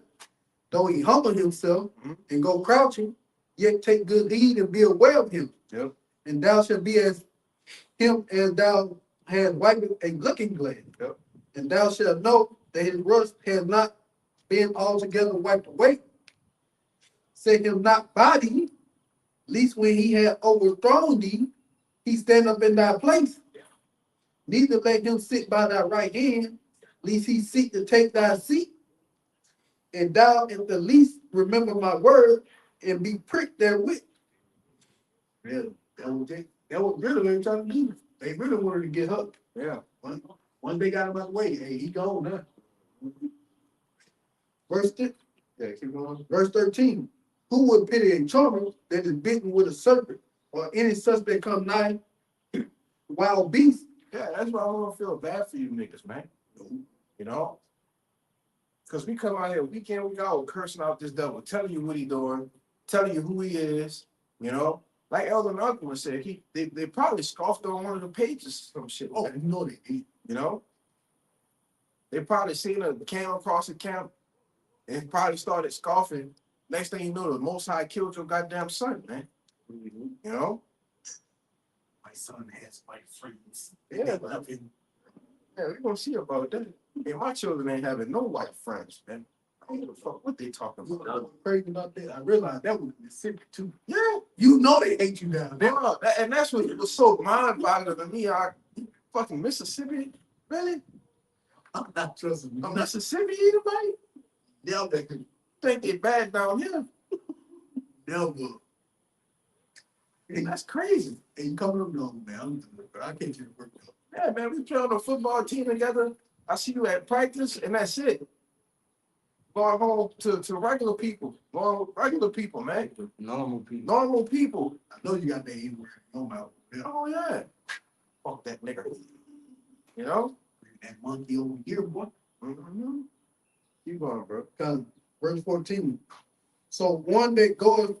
Though he humble himself and go crouching, yet take good heed and be aware of him. Yep. And thou shalt be as him as thou hast wiped a looking glass. Yep. And thou shalt know that his rust has not been altogether wiped away. Set him not by thee, least when he had overthrown thee, he stand up in thy place. Neither let him sit by thy right hand, lest he seek to take thy seat. And thou at the least remember my word and be pricked therewith. Really, that was really what they were trying to do. They really wanted to get her. Yeah. Once they got him out of the way, hey, he gone now. Verse 10, Yeah, keep going. verse 13. Who would pity a charmer that is bitten with a serpent, or any such that come nigh wild beast? Yeah, that's why I don't feel bad for you niggas, man. Because we come out here week in, week out, cursing out this devil, telling you what he doing, telling you who he is, Like Elder Malcolm said, they probably scoffed on one of the pages or some shit. Oh, you know they did. They probably seen a came across a camp and probably started scoffing. Next thing you know, the Most High killed your goddamn son, man. My son has white friends. Yeah, They love him. Yeah, we're gonna see about that. And my children ain't having no white friends, man. I don't give a fuck what they talking You know about. what's crazy about that? I realized that was Mississippi too. Yeah, You know they hate you down they there. are. And that's what was so mind-boggling to me. Fucking Mississippi, really? I'm not trusting you. A Mississippi, anybody? Never, Think they bad down here? never. Hey, That's crazy. hey, you coming up normal, man? I'm good, but I can't get it worked out. Yeah, man, we play on a football team together. I see you at practice, and that's it. Going home to regular people. Going regular people, man. Normal people. Normal people. I know you got that N-word in your mouth. Yeah. Oh, yeah. Fuck that nigga. That monkey over here, boy. Mm-hmm. Keep going, bro. Cause Verse 14. So one that goeth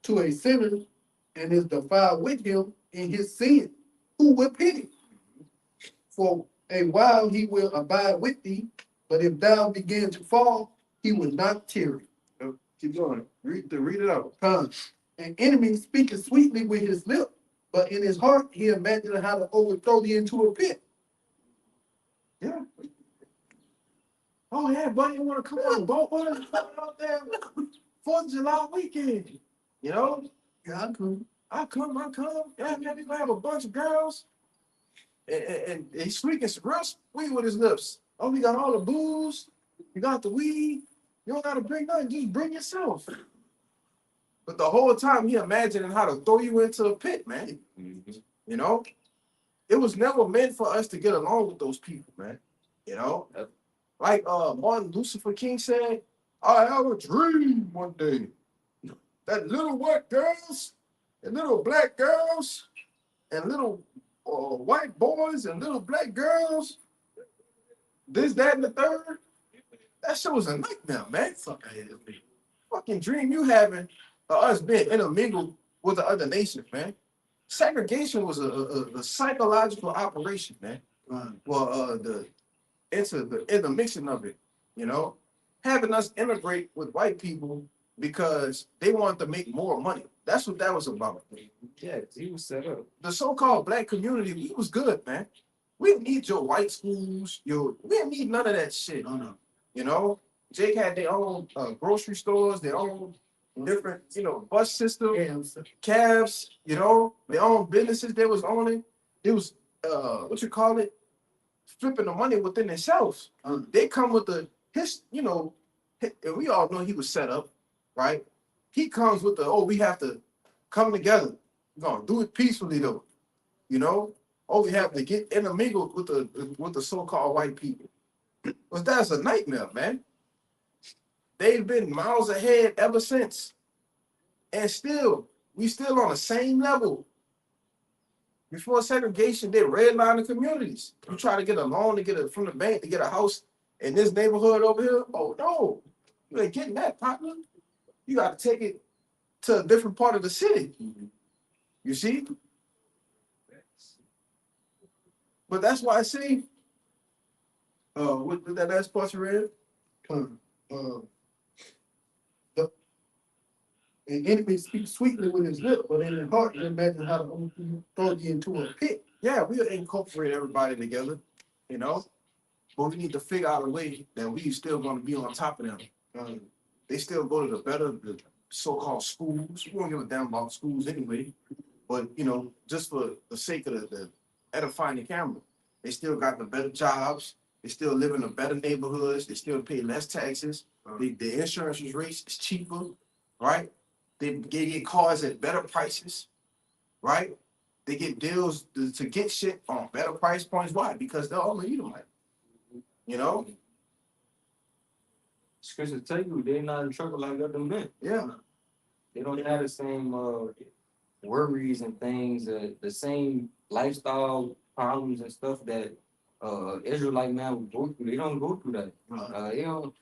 to a sinner and is defiled with him in his sin, who will pity? For a while he will abide with thee, but if thou begin to fall, he will not tarry. Keep going. Read it out. An enemy speaketh sweetly with his lip, but in his heart he imagineth how to overthrow thee into a pit. Yeah. Oh yeah, buddy, you want to come on, boat out there? 4th of July weekend. You know? Yeah, I could. I come. Yeah, man, we gonna have a bunch of girls. And he's speaking some real sweet with his lips. Oh, we got all the booze. You got the weed. You don't gotta bring nothing, just bring yourself. But the whole time he imagining how to throw you into a pit, man. You know? It was never meant for us to get along with those people, man. You know? Like Martin Lucifer King said, I have a dream one day that little white girls and little black girls and little white boys and little black girls, this, that, and the third. That shit was a nightmare, man. Fucking dream you having of us being intermingled with the other nations, man. Segregation was a psychological operation, man. Well, the intermixing of it, you know, having us integrate with white people because they wanted to make more money. That's what that was about. Yeah, he was set up. The so-called black community, we was good, man. We didn't need your white schools, we didn't need none of that shit. No. You know, Jake had their own grocery stores, their own different, bus system, cabs, their own businesses they was owning. It was flipping the money within themselves. They come with and we all know he was set up, right? He comes with we have to come together. We're gonna do it peacefully though. We have to get intermingled with the so-called white people. But that's a nightmare, man. They've been miles ahead ever since. And we still on the same level. Before segregation, they redline the communities. You try to get a loan to get it from the bank to get a house in this neighborhood over here. Oh no, you ain't getting that, partner. You got to take it to a different part of the city. You see? But that's why I say, what that last part you read? An enemy speaks sweetly with his lip, but in his heart he imagine how to throw you into a pit. Yeah, we'll incorporate everybody together, but we need to figure out a way that we still going to be on top of them. They still go to the so-called schools. We don't give a damn about schools anyway, but just for the sake of the edifying the camera, they still got the better jobs. They still live in the better neighborhoods. They still pay less taxes. The insurance rates is cheaper, right? They get cars at better prices, right? They get deals to get shit on better price points. Why? Because they're all Edomite. Scripture tell you they're not in trouble like other men. Yeah. They don't have the same worries and things, the same lifestyle problems and stuff that Israelite man would go through. They don't go through that. They don't.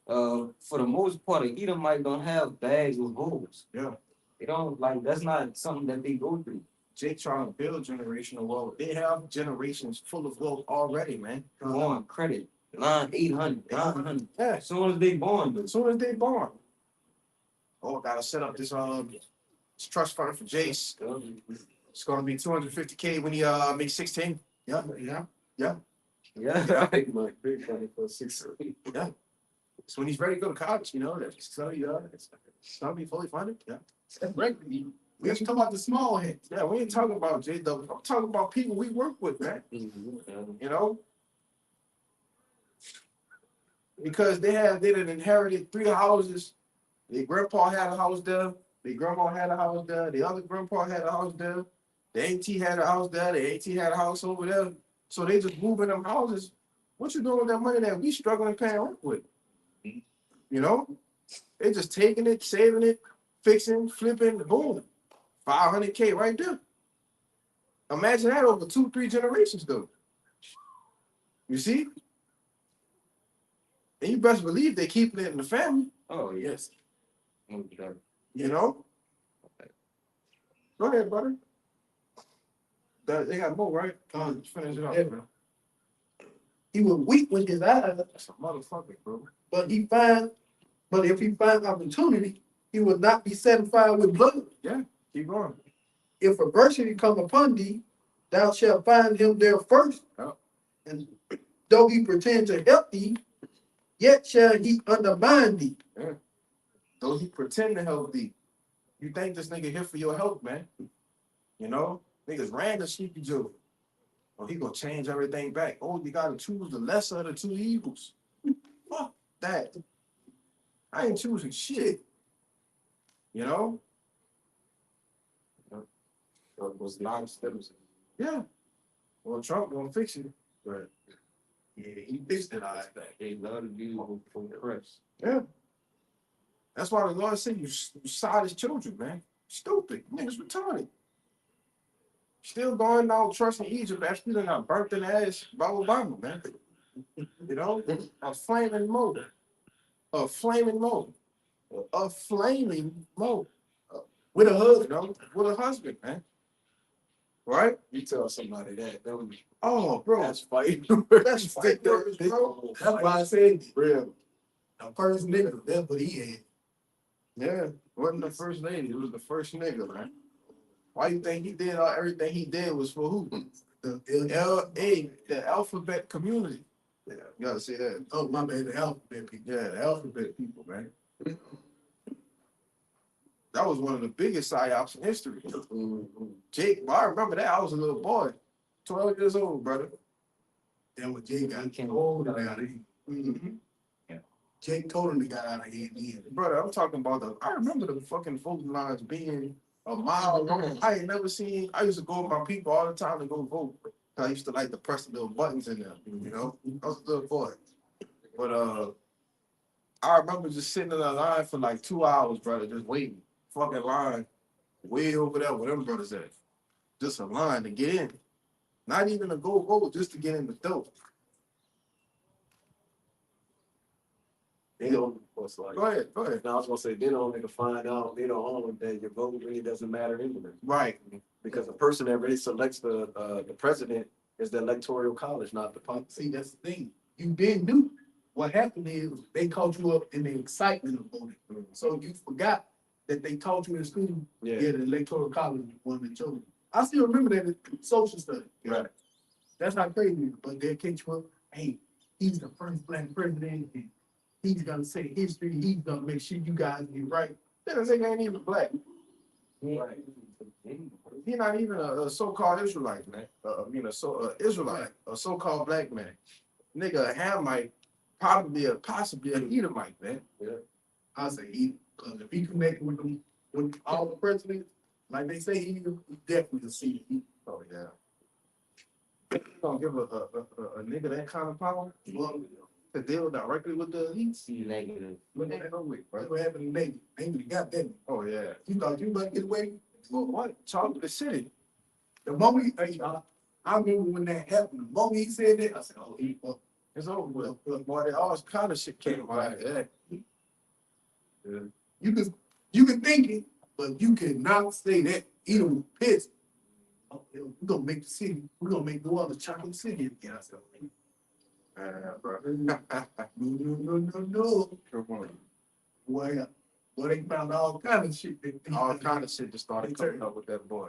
For the most part, an Edomite don't have bags with holes. Yeah. They don't that's not something that they go through. Jake trying to build generational wealth. They have generations full of wealth already, man. Born credit, line 800, 900. Yeah. As soon as they born, As soon as they born. Oh, gotta set up this trust fund for Jace. It's gonna be $250K when he makes 16. Yeah. Yeah, right. My big money for 6. Yeah. So when he's ready to go to college, it's gonna be fully funded. Yeah. We have to talk about the small heads. Yeah, we ain't talking about JW. I'm talking about people we work with, man. Because they done inherited 3 houses. Their grandpa had a house there. Their grandma had a house there. The other grandpa had a house there. The AT had a house there. The AT had a house over there. So they just moving them houses. What you doing with that money that we struggling paying rent with? They just taking it, saving it, fixing, flipping, boom. 500K right there. Imagine that over 2-3 generations though. You see? And you best believe they keeping it in the family. Oh, Yes, You know? Go ahead, brother. They got more, right? Finish it up, Yeah. man. he was weak with his eyes, That's a motherfucker, bro. but if he find opportunity, he will not be satisfied with blood. Keep going. If adversity come upon thee, thou shalt find him there first. Yeah. And though he pretend to help thee, yet shall he undermine thee. Though he pretend to help thee. You think this nigga here for your help, man. You know? Niggas ran the sleepy Joe. Oh, he gonna change everything back. Oh, you gotta choose the lesser of the two evils. Fuck that. I ain't choosing shit. You know? Was not steps. Yeah. Well, Trump gonna fix it. But Yeah, he fixed it. They love to be from the press. yeah. That's why the Lord said you side his children, man. Stupid. Niggas retarded. Still going out trusting Egypt after they got burnt in the ass by Obama, man. You know? A flaming motor. A flaming motor. A flaming motor. With a husband, you know? With a husband, man. Right? You tell somebody that, don't you? Oh, bro. That's fighting. That's fight words, bro. That's why I said Real. the first nigga, that's what he had. Yeah. Wasn't the first lady. It was the first nigga, man. Why you think he did everything he did was for who? The L.A., the alphabet community. Yeah, you gotta say that. oh my man, the alphabet people. Yeah, the alphabet people, man. That was one of the biggest psyops in history. Jake, well, I remember that. I was a little boy, 12 years old, brother. Then when Jake got He old out of here, Mm-hmm. Jake told him he got out of here then. Brother, I'm talking about I remember the fucking voting lines being a mile long. I ain't never seen, I used to go with my people all the time to go vote. I used to like to press the little buttons in there, you know? I was a little boy. But I remember just sitting in a line for like 2 hours, brother, just waiting. Fucking line way over there where them brothers at. Just a line to get in. Not even to go vote, just to get in the door. They don't, what's like. Go ahead, go ahead. Now I was gonna say, then on they can find out later on that your vote really doesn't matter anyway. Right. Because the person that really selects the president is the electoral college, not the public. See, that's the thing. You didn't do. What happened is they caught you up in the excitement of voting. So you forgot that they taught you in school. Yeah, the electoral college was one that chose you. I still remember that in social studies. Right. That's not crazy, but they'll catch you up. Hey, he's the first black president. And he's gonna say history. He's gonna make sure you guys get right. That nigga ain't even black. Right. He not even a so-called Israelite, man. Israelite, a so-called black man. Nigga, a Hamite, possibly an Edomite, man. I say he, because if he connected with them, with all the presidents, like they say, he definitely see it. Oh yeah. You gonna give a nigga that kind of power to deal directly with the elites? See negative. Look at that way, bro. That's what happened to Navy. Navy got that. Oh yeah. You thought you might get away? Well, what? Talk to the city. The moment I remember when that happened, the moment he said that, I said, oh, he fucked. It's over with. Boy, all kind of shit came out of that. You can think it, but you cannot say that. Even with pissed. Oh, we're gonna make the city, we're gonna make New Orleans chocolate city again. I said, Bro. no. Come on. Boy, they found all kind of shit. All kind of shit just started coming up with that boy.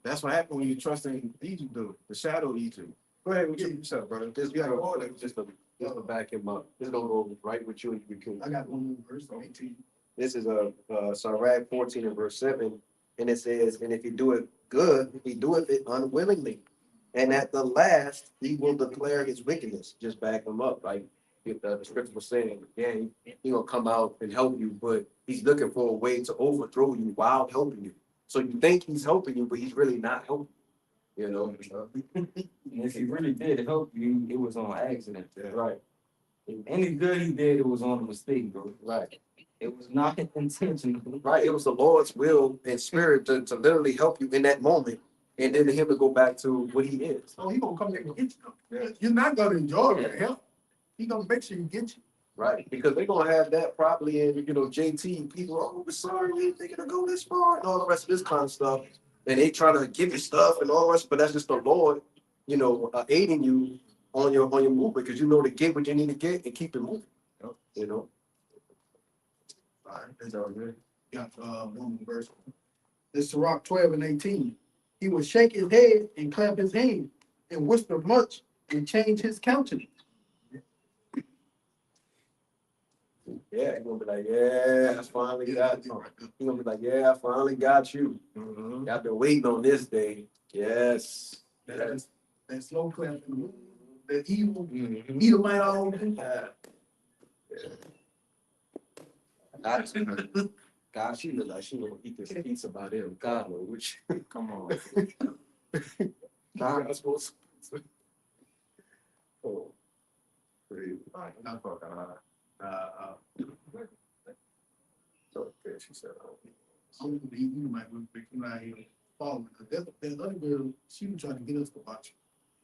That's what happened when you trust in Egypt, dude. The shadow Egypt. Go ahead, what you said, brother. Just You gotta go there. just to back him up. This gonna go right with you. I got one more verse on 18. This is Sirach 14 and verse 7, and it says, "And if you do it good, he doeth it unwillingly, and at the last he will declare his wickedness." Just back him up, like the scripture was saying. Yeah, he gonna come out and help you, but he's looking for a way to overthrow you while helping you. So you think he's helping you, but he's really not helping. You know, And if he really did help you, it was on accident. right? Any good he did, it was on a mistake, bro. Right. It was not intentional. Right. It was the Lord's will and spirit to literally help you in that moment, and then him to go back to what he is. So he gonna come back and get you. You're not gonna enjoy it, help. He gonna make sure you get you. right? Because they're gonna have that probably in, JT, people, oh, we're sorry, we didn't think it'll go this far, and all the rest of this kind of stuff. And they trying to give you stuff and all the rest, but that's just the Lord, aiding you on your movement, because to get what you need to get and keep it moving. You know. All right, that's all good. Got, one more verse. This is Sirach 12 and 18. He would shake his head and clap his hand and whisper much and change his countenance. Yeah, you're gonna be like, yeah, I finally got you. You're gonna be like, yeah, I finally got you. I've been waiting on this day. Yes. That slow clapping, that evil, Edomite all God, she look like she gonna eat this pizza by them. God knows which. Come on. God, I'm supposed to. Oh. Crazy. Not fucking high. Okay, she said, I'm the Edomite was freaking out here following. That other girl, she was trying to get us to watch.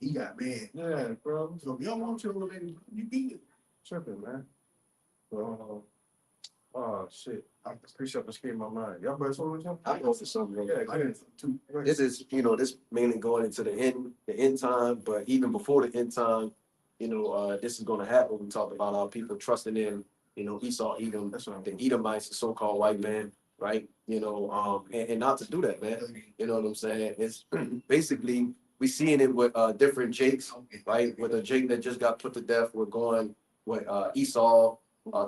He got mad. yeah, bro. So if y'all want your little baby, you beat it. Tripping, man. Well, oh shit. I appreciate this came my mind. Y'all better swim with him? I go for something. Yeah, I good. didn't. This is, this mainly going into the end time, but even before the end time, this is going to happen. We talked about our people trusting in, Esau, Edom, That's what I'm the Edomites, the so-called white man, right? And not to do that, man. You know what I'm saying? It's basically we seeing it with different Jakes, right? With a Jake that just got put to death, we're going with Esau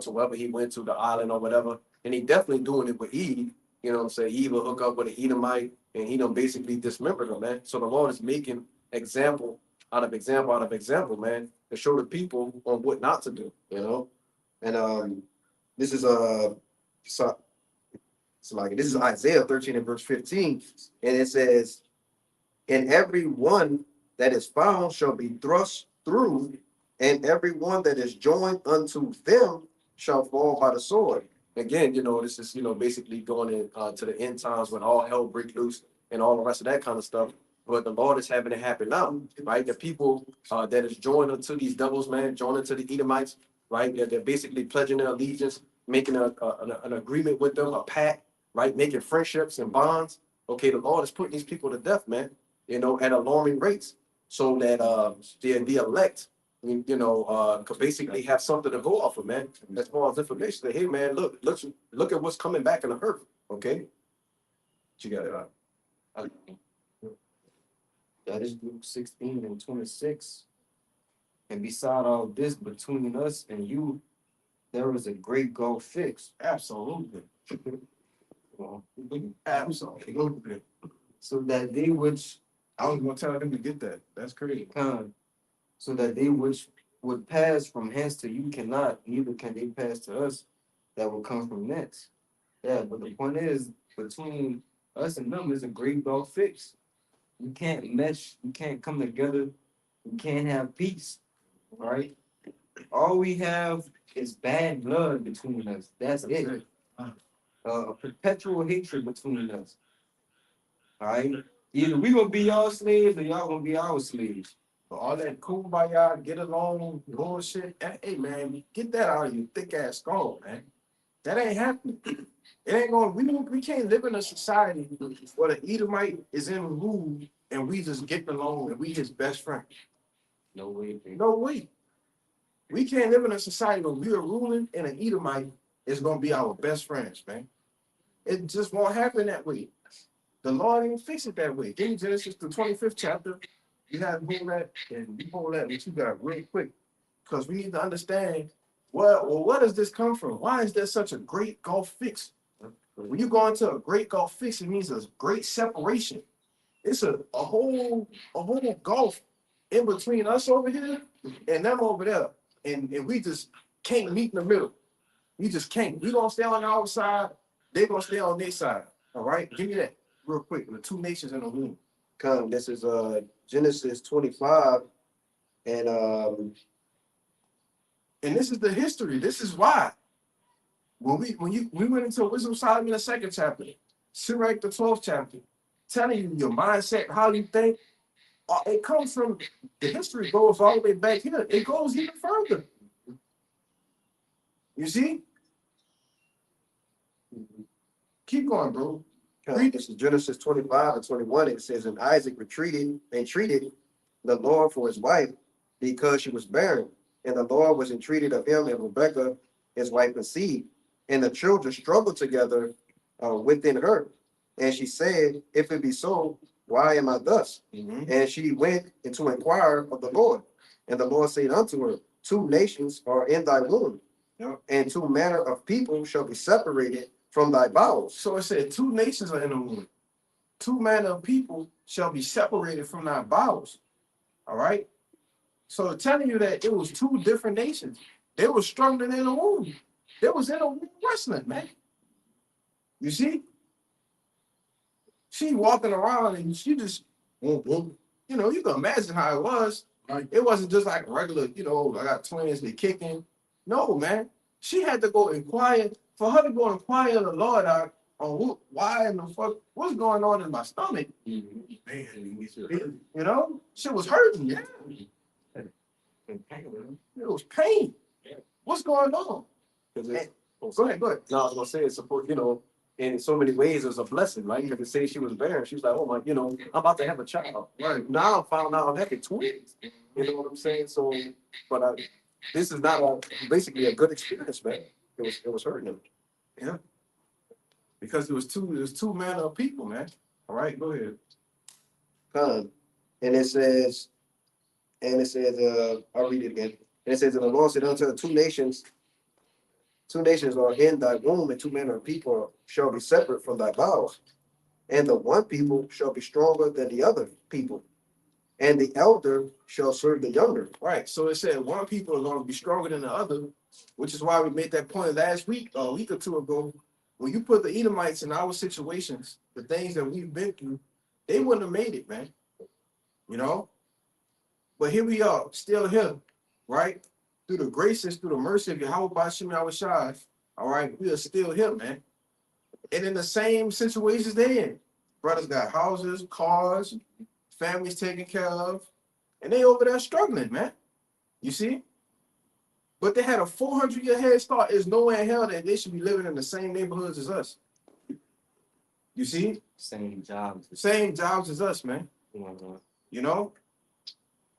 to wherever he went to, the island or whatever, and he definitely doing it with Eve. You know what I'm saying? Eve will hook up with an Edomite, and he done basically dismembered him, man. So the Lord is making example out of example, man, to show the people on what not to do, And this is this is Isaiah 13 and verse 15, and it says, "And every one that is found shall be thrust through, and every one that is joined unto them shall fall by the sword." Again, this is basically going in to the end times when all hell break loose and all the rest of that kind of stuff. But the Lord is having it happen now, right? The people that is joined unto these devils, man, joined unto the Edomites, right? They're basically pledging their allegiance, making an agreement with them, a pact, right? Making friendships and bonds. Okay, the Lord is putting these people to death, man, at alarming rates, so that the elect, could basically have something to go off of, man, as far as information. Say, hey, man, look at what's coming back in the earth. Okay, you got it. That is Luke 16 and 26. And beside all this, between us and you, there is a great gulf fixed. Absolutely. Absolutely. So that they which I was gonna tell them to get that. That's crazy. come, so that they which would pass from hence to you cannot, neither can they pass to us that will come from thence. Yeah, but the point is, between us and them is a great gulf fixed. You can't mesh, you can't come together, you can't have peace, right? All we have is bad blood between us. That's it. A perpetual hatred between us. All right. Either we gonna be y'all slaves or y'all gonna be our slaves. But all that kumbaya, get along, bullshit. Hey man, get that out of you thick ass skull, man. That ain't happening. It ain't going. We can't live in a society where the Edomite is in rule and we just get along and we his best friend. No way. No way. We can't live in a society where we are ruling and an Edomite is gonna be our best friends, man. It just won't happen that way. The Lord didn't fix it that way. In Genesis, the 25th chapter, you have to hold that and you hold that what you got real quick. Because we need to understand, where does this come from? Why is there such a great gulf fix? When you go into a great gulf fix, it means a great separation. It's a whole gulf in between us over here and them over there. And we just can't meet in the middle. We just can't. We gonna stay on our side, they gonna stay on their side. All right, give me that real quick. The two nations in the room. Come, this is Genesis 25, and this is the history. This is why. When we went into Wisdom of Solomon, the 2nd chapter, Sirach, the 12th chapter, telling you your mindset, how you think, it comes from the history goes all the way back here. It goes even further. You see? Keep going, bro. This is Genesis 25 and 21. It says, and Isaac retreated and treated the Lord for his wife because she was barren. And the Lord was entreated of him, and Rebekah, his wife, conceived. And the children struggled together within her. And she said, if it be so, why am I thus? And she went and to inquire of the Lord. And the Lord said unto her, two nations are in thy womb, and two manner of people shall be separated from thy bowels. So it said, two nations are in the womb. Two manner of people shall be separated from thy bowels. All right. So telling you that it was two different nations. They were struggling in the womb. They was in a womb wrestling, man. You see? She walking around and she just, you know, you can imagine how it was. Like, it wasn't just like regular, you know, I got twins, they kicking. No, man. She had to go inquire, for her to go inquire of the Lord out on why in the fuck, what's going on in my stomach. You know, she was hurting, yeah. It was pain. What's going on? Because Go ahead, go ahead. no, I was gonna say it's support, you know, in so many ways it's a blessing. Like you could say she was barren. She was like, oh my, you know, I'm about to have a child. Right. Now I found out I'm having twins. You know what I'm saying? So, but this is not basically a good experience, man. It was hurting him. Because it was two manner of people, man. All right, go ahead. And it says, I'll read it again. And it says, and the Lord said unto her, two nations are in thy womb, and two manner of people shall be separate from thy bowels. And the one people shall be stronger than the other people, and the elder shall serve the younger. Right. So it said one people are going to be stronger than the other, which is why we made that point last week, a week or two ago. When you put the Edomites in our situations, the things that we've been through, they wouldn't have made it, man. You know? But here we are, still here, right? Through the graces, through the mercy of Yahweh Bashim Yahushai, all right, we are still here, man. And in the same situations they in. Brothers got houses, cars, families taken care of, and they over there struggling, man. You see? But they had a 400-year head start. There's nowhere in hell that they should be living in the same neighborhoods as us. You see? Same jobs. Same jobs as us, man. Mhm. You know?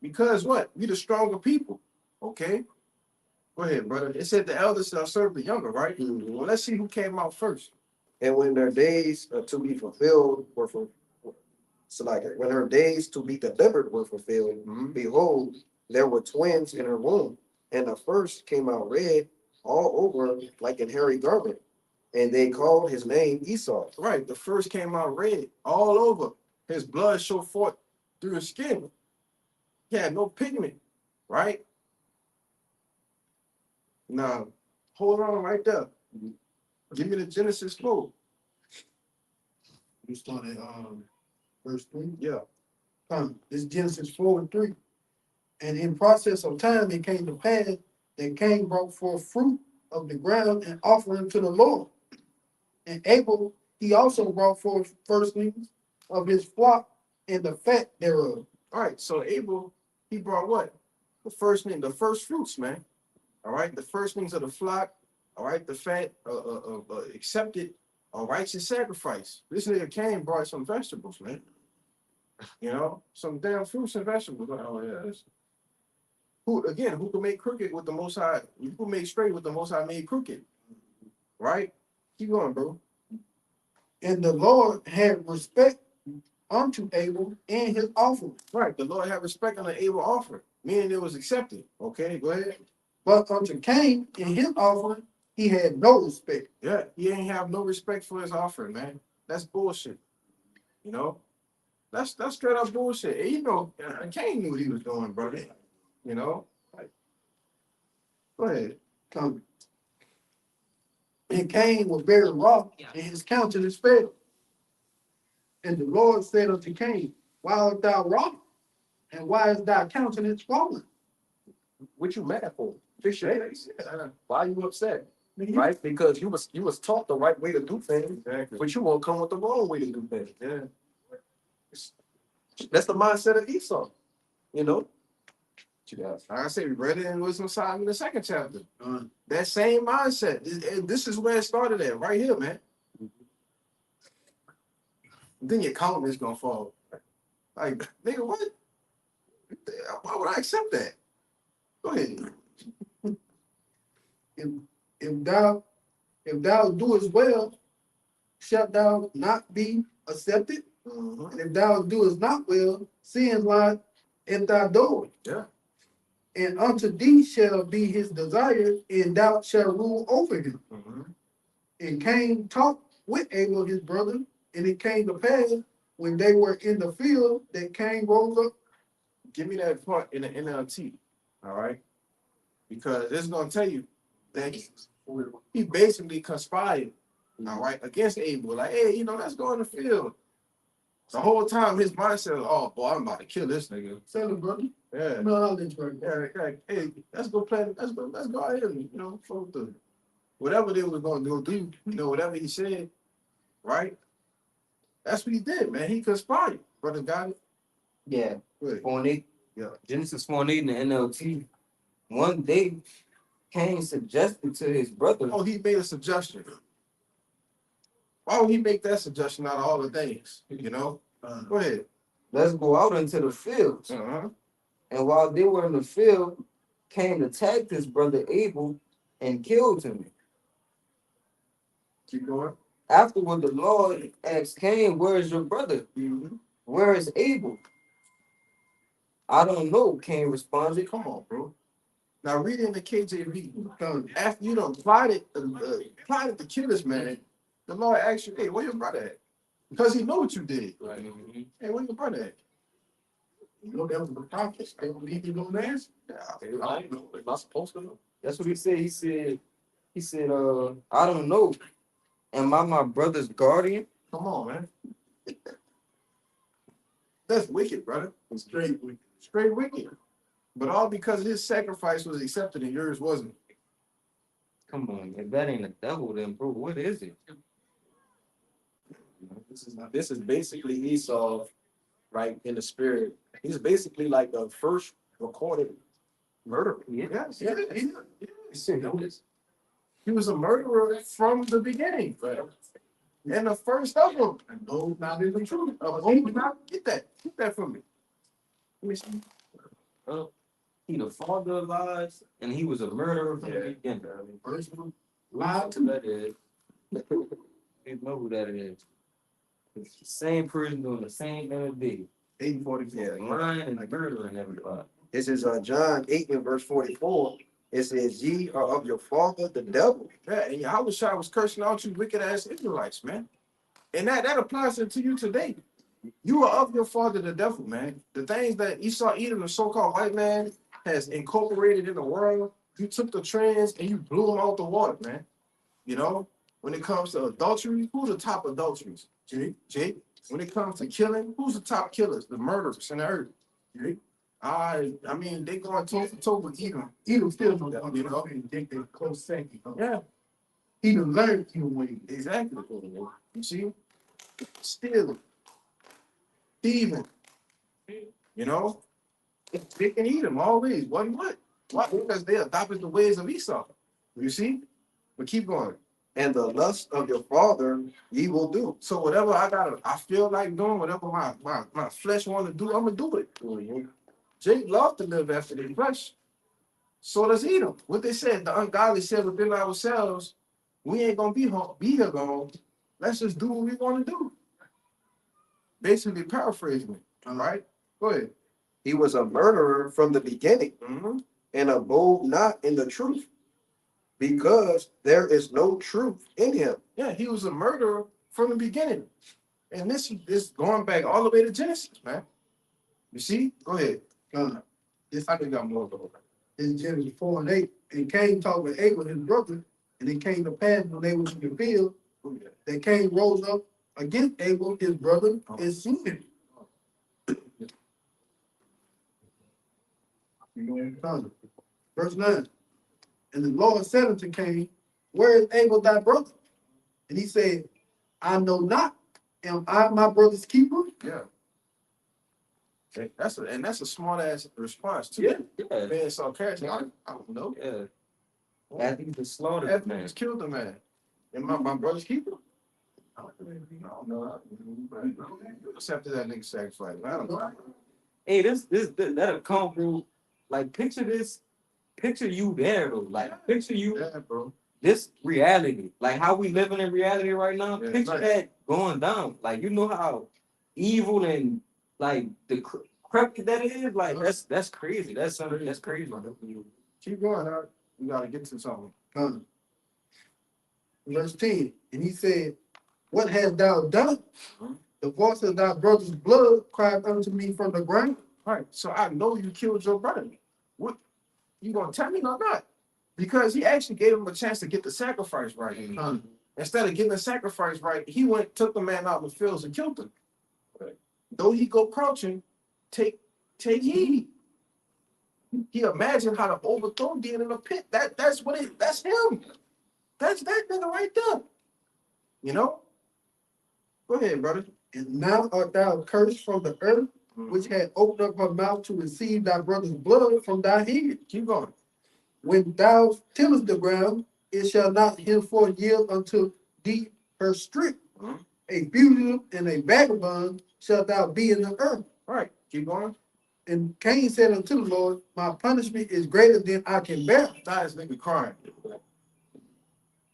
Because what? We the stronger people. Okay? Go ahead, brother. It said the elders shall serve the younger, right? Well, let's see who came out first. And when their days to be fulfilled were for, so like when her days to be delivered were fulfilled, behold, there were twins in her womb, and the first came out red all over like an hairy garment, and they called his name Esau. Right. The first came out red all over. His blood showed forth through his skin. He had no pigment, right? Now, hold on right there. Give me the Genesis 4. You started verse 3. Yeah. This is Genesis 4 and 3. And in process of time it came to pass that Cain brought forth fruit of the ground and offering to the Lord. And Abel he also brought forth firstlings of his flock and the fat thereof. All right. So Abel, he brought what? The first fruits, man. All right. The firstlings of the flock. All right. The fat accepted a righteous sacrifice. This nigga Cain brought some vegetables, man. You know, some damn fruits and vegetables. Oh yeah. Who can make crooked with the Most High? Who can make straight with the Most High made crooked? Right? Keep going, bro. And the Lord had respect unto Abel and his offering. Right. The Lord had respect on the Abel offering, meaning it was accepted. Okay, go ahead. But unto Cain and his offering, he had no respect. Yeah, he ain't have no respect for his offering, man. That's bullshit. You know? That's straight up bullshit. And you know, Cain knew what he was doing, brother. You know? Like, go ahead. Come. And Cain was very wroth, and his countenance fell. And the Lord said unto Cain, why art thou wroth? And why is thy countenance fallen? What you mad for? Fix your face. Why are you upset? Mhm. Right? Because you was taught the right way to do things, Exactly. but you won't come with the wrong way to do things. Yeah. That's the mindset of Esau. You know, Like I said, we read it in Wisdom of Solomon in the 2nd chapter. Uh, That same mindset. This is where it started at, right here, man. Then your countenance gonna fall. Like, nigga, what? Why would I accept that? Go ahead. if thou doest well, shalt thou not be accepted? Mhm. And if thou doest not well, sin lies at thy door. Yeah. And unto thee shall be his desire, and thou shalt rule over him. Mhm. And Cain talked with Abel his brother, and it came to pass when they were in the field that Cain rose up. Give me that part in the NLT. All right. Because it's gonna tell you that he basically conspired, all right, against Abel. Like, hey, let's go in the field. The whole time his mindset was, oh boy, I'm about to kill this nigga. Tell him, brother. Yeah. No, I'll let you right there. Yeah, like, hey, let's go play. Let's go ahead and fuck the whatever they was gonna go do. Whatever he said, right? That's what he did, man. He conspired. Brother got it. Yeah, Good. 4:8. Yeah. Genesis 4:8 in the NLT. One day, Cain suggested to his brother, Oh, he made a suggestion. Why would he make that suggestion out of all the things? Go ahead. let's go out into the fields. Uh-huh. And while they were in the field, Cain attacked his brother Abel and killed him. Keep going. Afterward, the Lord asked Cain, where is your brother? Mm-hmm. Where is Abel? I don't know, Cain responded. Come on, bro. Now read in the KJV. After you done plotted to kill this man, the Lord asked you, hey, where your brother at? Because he know what you did. Right. Hey, where your brother at? That was the prophets. They believe you gonna answer. Am I supposed to know? That's what he said. He said, I don't know. Am I my brother's guardian? Come on, man. That's wicked, brother. Straight with Straight wicked. But all because his sacrifice was accepted and yours wasn't. Come on, if that ain't a devil, then bro, what is it? This is basically Esau, right, in the spirit. He's basically like the first recorded murderer. Yes, yeah. He was a murderer from the beginning. Right. And the first of them. and those not in the truth. Get that from me. Let me see. He the father of lies, and he was a murderer from the beginning. First one, lied to. That is. You know who that is. It's the same person doing the same thing as Biggie. 844. Lying and murdering everybody. This is John 8 and verse 44. It says, ye are of your father, the devil. Yeah, and Yahushua was cursing out you wicked ass Israelites, man. And that applies to you today. You are of your father, the devil, man. The things that Esau Edom, the so-called white man, has incorporated in the world, you took the trends and you blew them out the water, man. When it comes to adultery, who's the top adulteries? Jake. When it comes to killing, who's the top killers? The murderers in the earth. Jake. I mean, they going toe for toe with Edom. Edom still know that, and think they're close second. Yeah, Edom learned Edom way. exactly. You see? Stealing. Thieving. They can eat them always. What? Why? Because they adopted the ways of Esau. You see? But keep going. And the lust of your father ye will do. So whatever I feel like doing, whatever my flesh want to do, I'm gonna do it. Jake loved to live after the flesh. So does Edom. What they said, the ungodly said within ourselves, we ain't gonna be here long. Let's just do what we want to do. Basically paraphrasing it. All right? Go ahead. He was a murderer from the beginning, Mm-hmm. and abode not in the truth, because there is no truth in him. Yeah, he was a murderer from the beginning. And this is going back all the way to Genesis, man. You see? Go ahead. I think I'm more going. In Genesis 4 and 8, and Cain talked with Abel, his brother, and it came to pass when they was in the field, that Cain rose up against Abel, his brother, and slew him. Verse 9. And the Lord said unto Cain, where is Abel thy brother? And he said, I know not. Am I my brother's keeper? Yeah. That's a smart ass response too. Yeah. Being sarcastic, I don't know. Yeah. After he just slaughtered After the he man. just killed the man, and my brother's keeper. I don't know. What's after that nigga sacrifice? I don't know. Hey, that'll come through. Like, picture you there though. Like, picture you Yeah, bro. this reality. Like how we living in reality right now. Yeah, Picture right. that going down. Like, you know how evil and like the crooked that is. Like, that's crazy. That's something that's crazy. Keep going, huh? We gotta get to something. Verse 10, and he said, what hast thou done? Mhm. The voice of thy brother's blood cried unto me from the ground. All right, so I know you killed your brother. What you gonna tell me or not? Because he actually gave him a chance to get the sacrifice right. Instead of getting the sacrifice right, he went, took the man out in the fields and killed him. Right. Though he go crouching, take heed. He imagined how to overthrow Dean in the pit. That's him. That's that nigga right there. You know? Go ahead, brother. And now art thou cursed from the earth, which had opened up her mouth to receive thy brother's blood from thy head. Keep going. When thou tillest the ground, it shall not henceforth yield unto thee her strength. Mhm. A fugitive and a vagabond shalt thou be in the earth. All right, keep going. And Cain said unto the Lord, my punishment is greater than I can bear. Now this nigga crying.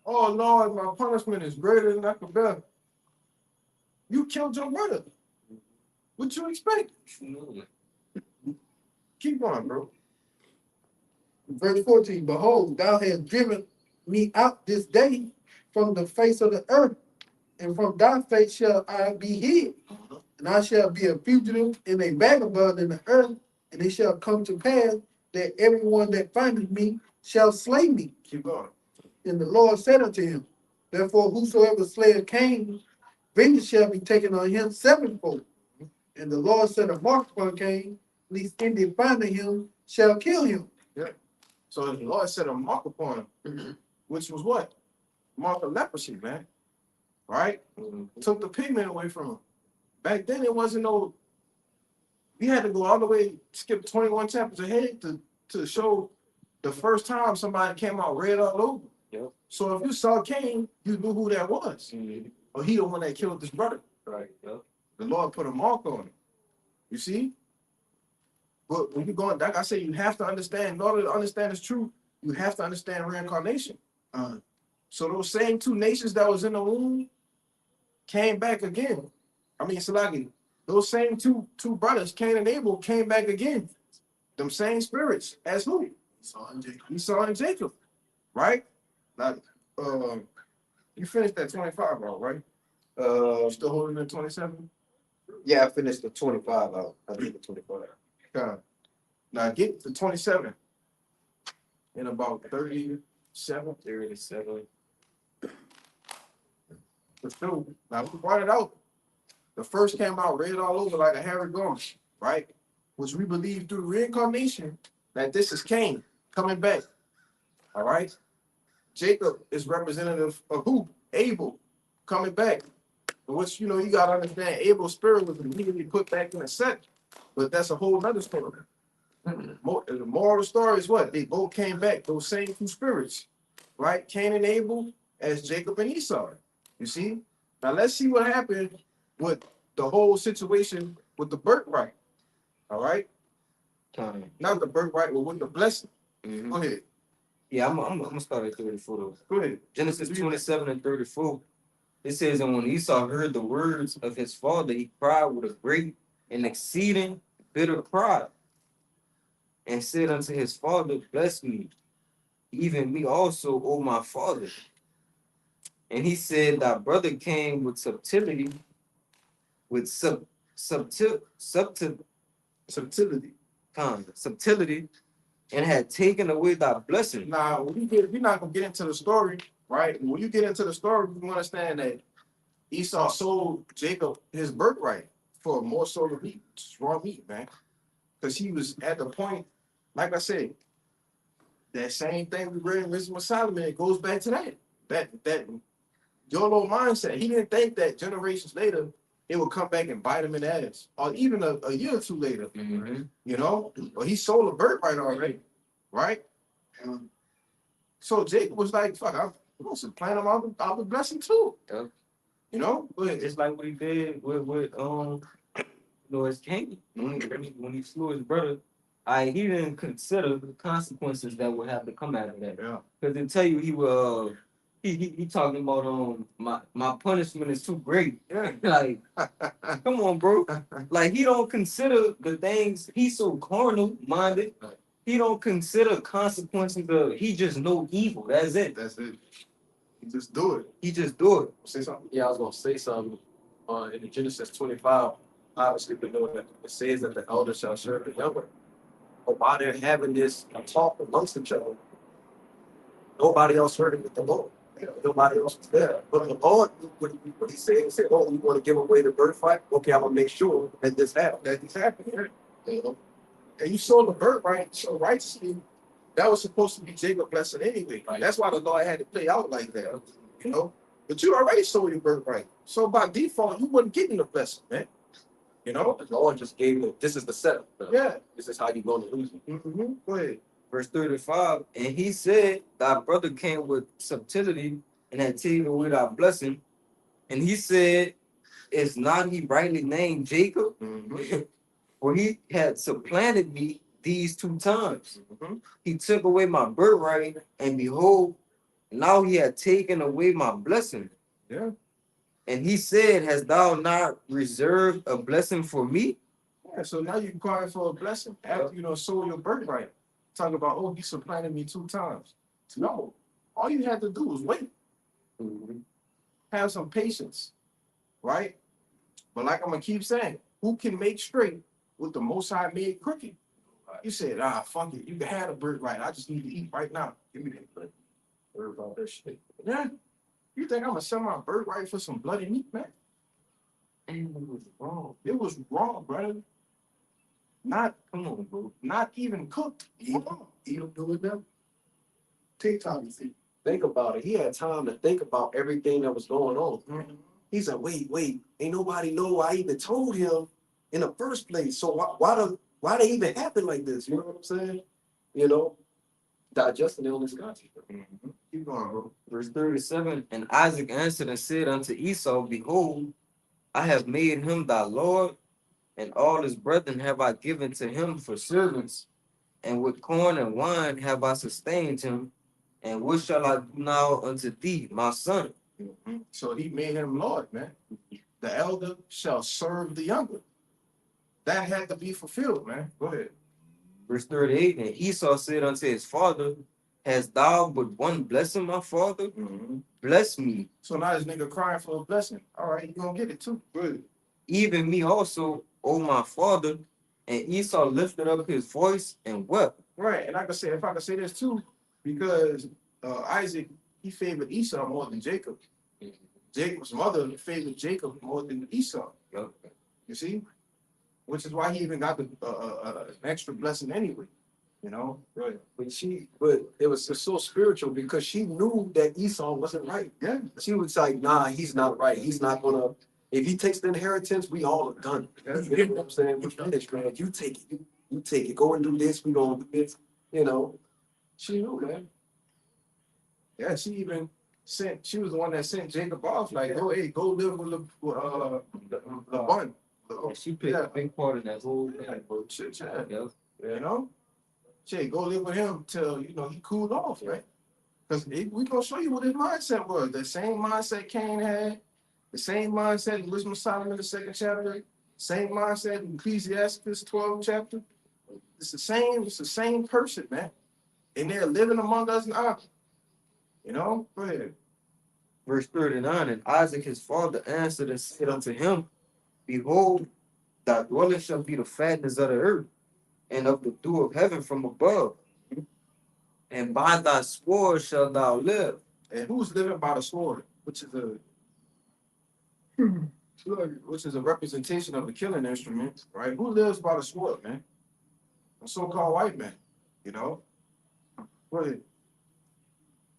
Oh Lord, my punishment is greater than I can bear. You killed your brother. What you expect? Keep going, bro. Verse 14, behold, thou hast driven me out this day from the face of the earth, and from thy face shall I be hid. And I shall be a fugitive and a vagabond in the earth, and it shall come to pass that everyone that findeth me shall slay me. Keep going. And the Lord said unto him, therefore whosoever slayeth Cain, vengeance shall be taken on him sevenfold. And the Lord set a mark upon Cain, lest any finding him shall kill him. So the Lord set a mark upon him, which was what? Mark of leprosy, man. Right? Took the pigment away from him. Back then, it wasn't no. We had to go all the way, skip 21 chapters ahead to show the first time somebody came out red all over. Yep. So if you saw Cain, you knew who that was. Or he the one that killed his brother. Right. Yep. The Lord put a mark on him. You see? But when you're going, like I say, you have to understand, in order to understand this truth, you have to understand reincarnation. So those same two nations that was in the womb came back again. I mean, Salagi, those same two brothers, Cain and Abel, came back again. Them same spirits as who? Esau and Jacob. Right? Now, you finished that 25 out, right? You still holding the 27? Yeah, I finished the 25 out. I did the 25. Okay. Now get to 27 in about 37. 37. For sure. Now we brought it out. The first came out red all over like a hairy garment, right? Which we believe through reincarnation that this is Cain coming back. All right. Jacob is representative of who? Abel coming back. Which, you gotta understand, Abel's spirit was immediately put back in a set. But that's a whole nother story. The moral of the story is what? They both came back, those same two spirits, right? Cain and Abel as Jacob and Esau. You see? Now let's see what happened with the whole situation with the birthright. All right? Not the birthright, but with the blessing. Go ahead. Yeah, I'm gonna start at 34 though. Go ahead. Genesis 27 and 34. It says, and when Esau heard the words of his father, he cried with a great and exceeding bitter cry, and said unto his father, bless me, even me also, O my father. And he said, thy brother came with subtlety, with subtlety, and had taken away thy blessing. Now, we're not gonna get into the story, right? When you get into the story, you understand that Esau sold Jacob his birthright for a morsel of meat, raw meat, man. Because he was at the point, like I said, that same thing we read in Wisdom of Solomon, it goes back to that YOLO mindset. He didn't think that generations later it would come back and bite him in the ass. Or even a year or two later, Mhm. you know? Or he sold a birthright already, right? So Jacob was like, fuck, I'm gonna supplant him, I'll be blessing too. Yeah. You know? But It's like what he did with his king when he slew his brother. He didn't consider the consequences that would have to come out of that. yeah. Because they tell you he will. He talking about my punishment is too great. Yeah. Like, come on, bro. Like he don't consider the things. He's so carnal minded. He don't consider consequences of. He just know evil. That's it. That's it. You just do it. He just do it. Say something. Yeah, I was gonna say something. In the Genesis 25, obviously we know that it says that the elder shall serve the younger. But while they're having this talk amongst each other, nobody else heard it with the Lord. You know, nobody else was there. But the Lord, what he said, "Oh, you want to give away the birthright? Okay, I'm gonna make sure that this happens." That is happening. You know? And you sold the birthright so righteously. That was supposed to be Jacob's blessing anyway. Right. That's why the Lord had to play out like that. You know? But you already sold your birthright. So by default, you wasn't getting the blessing, man. You know? The Lord just gave it. This is the setup. Yeah. This is how you're gonna lose it. Mm-hmm. Go ahead. Verse 35, and he said, thy brother came with subtlety and had taken away thy blessing. And he said, is not he rightly named Jacob? Mm-hmm. For he had supplanted me these 2 times. Mm-hmm. He took away my birthright, and behold, now he had taken away my blessing. Yeah. And he said, hast thou not reserved a blessing for me? Yeah. So now you're crying for a blessing after you know sold your birthright. Talking about, oh, he supplanted me 2 times. No. All you had to do was wait. Have some patience. Right? But like I'm gonna keep saying, who can make straight what the Most High made crooked? You said, fuck it. You can have a birthright. I just need to eat right now. Give me that birthright. Worry about that shit. Yeah. You think I'm gonna sell my birthright for some bloody meat, man? And it was wrong. It was wrong, brother. Not, come on, bro. Not even cooked. Eat them, do it now. TikTok, you see. Think about it. He had time to think about everything that was going on. He said, wait, ain't nobody know I even told him in the first place. So why they even happen like this? You know what I'm saying? You know, digesting it on this content. Keep going, bro. Verse 37, and Isaac answered and said unto Esau, behold, I have made him thy Lord, and all his brethren have I given to him for servants, and with corn and wine have I sustained him, and what shall I do now unto thee, my son? So he made him Lord, man. The elder shall serve the younger. That had to be fulfilled, man. Go ahead. Verse 38, and Esau said unto his father, hast thou but one blessing, my father? Bless me, So now this nigga crying for a blessing. All right, you gonna get it too. Good. even me also, O my father. And Esau lifted up his voice and wept. Right, and I could say, if I could say this too, because Isaac, he favored Esau more than Jacob. Jacob's mother favored Jacob more than Esau. You see? Which is why he even got the an extra blessing anyway. You know? Right. But it was just so spiritual because she knew that Esau wasn't right. Yeah. She was like, nah, he's not right. He's not gonna, if he takes the inheritance, we all are done. You know what I'm saying? We're finished, man. You take it. You take it. Go and do this. We gonna do this. You know. She knew, man. Yeah, she even sent, she was the one that sent Jacob off, like, oh, hey, go live with Laban. And she played a big part in that whole thing. Shit, Yeah. you know? Shit, go live with him till, you know, he cooled off, right? Because we gonna show you what his mindset was. The same mindset Cain had, the same mindset in Wisdom of Solomon, the 2nd chapter, same mindset in Ecclesiastes 12th chapter. It's the same person, man. And they're living among us now. You know? Go ahead. Verse 39, and Isaac his father answered and said unto him, behold, thy dwelling shall be the fatness of the earth, and of the dew of heaven from above. And by thy sword shalt thou live. And who's living by the sword, which is a representation of the killing instrument, right? Who lives by the sword, man? A so-called white man, you know? Go ahead.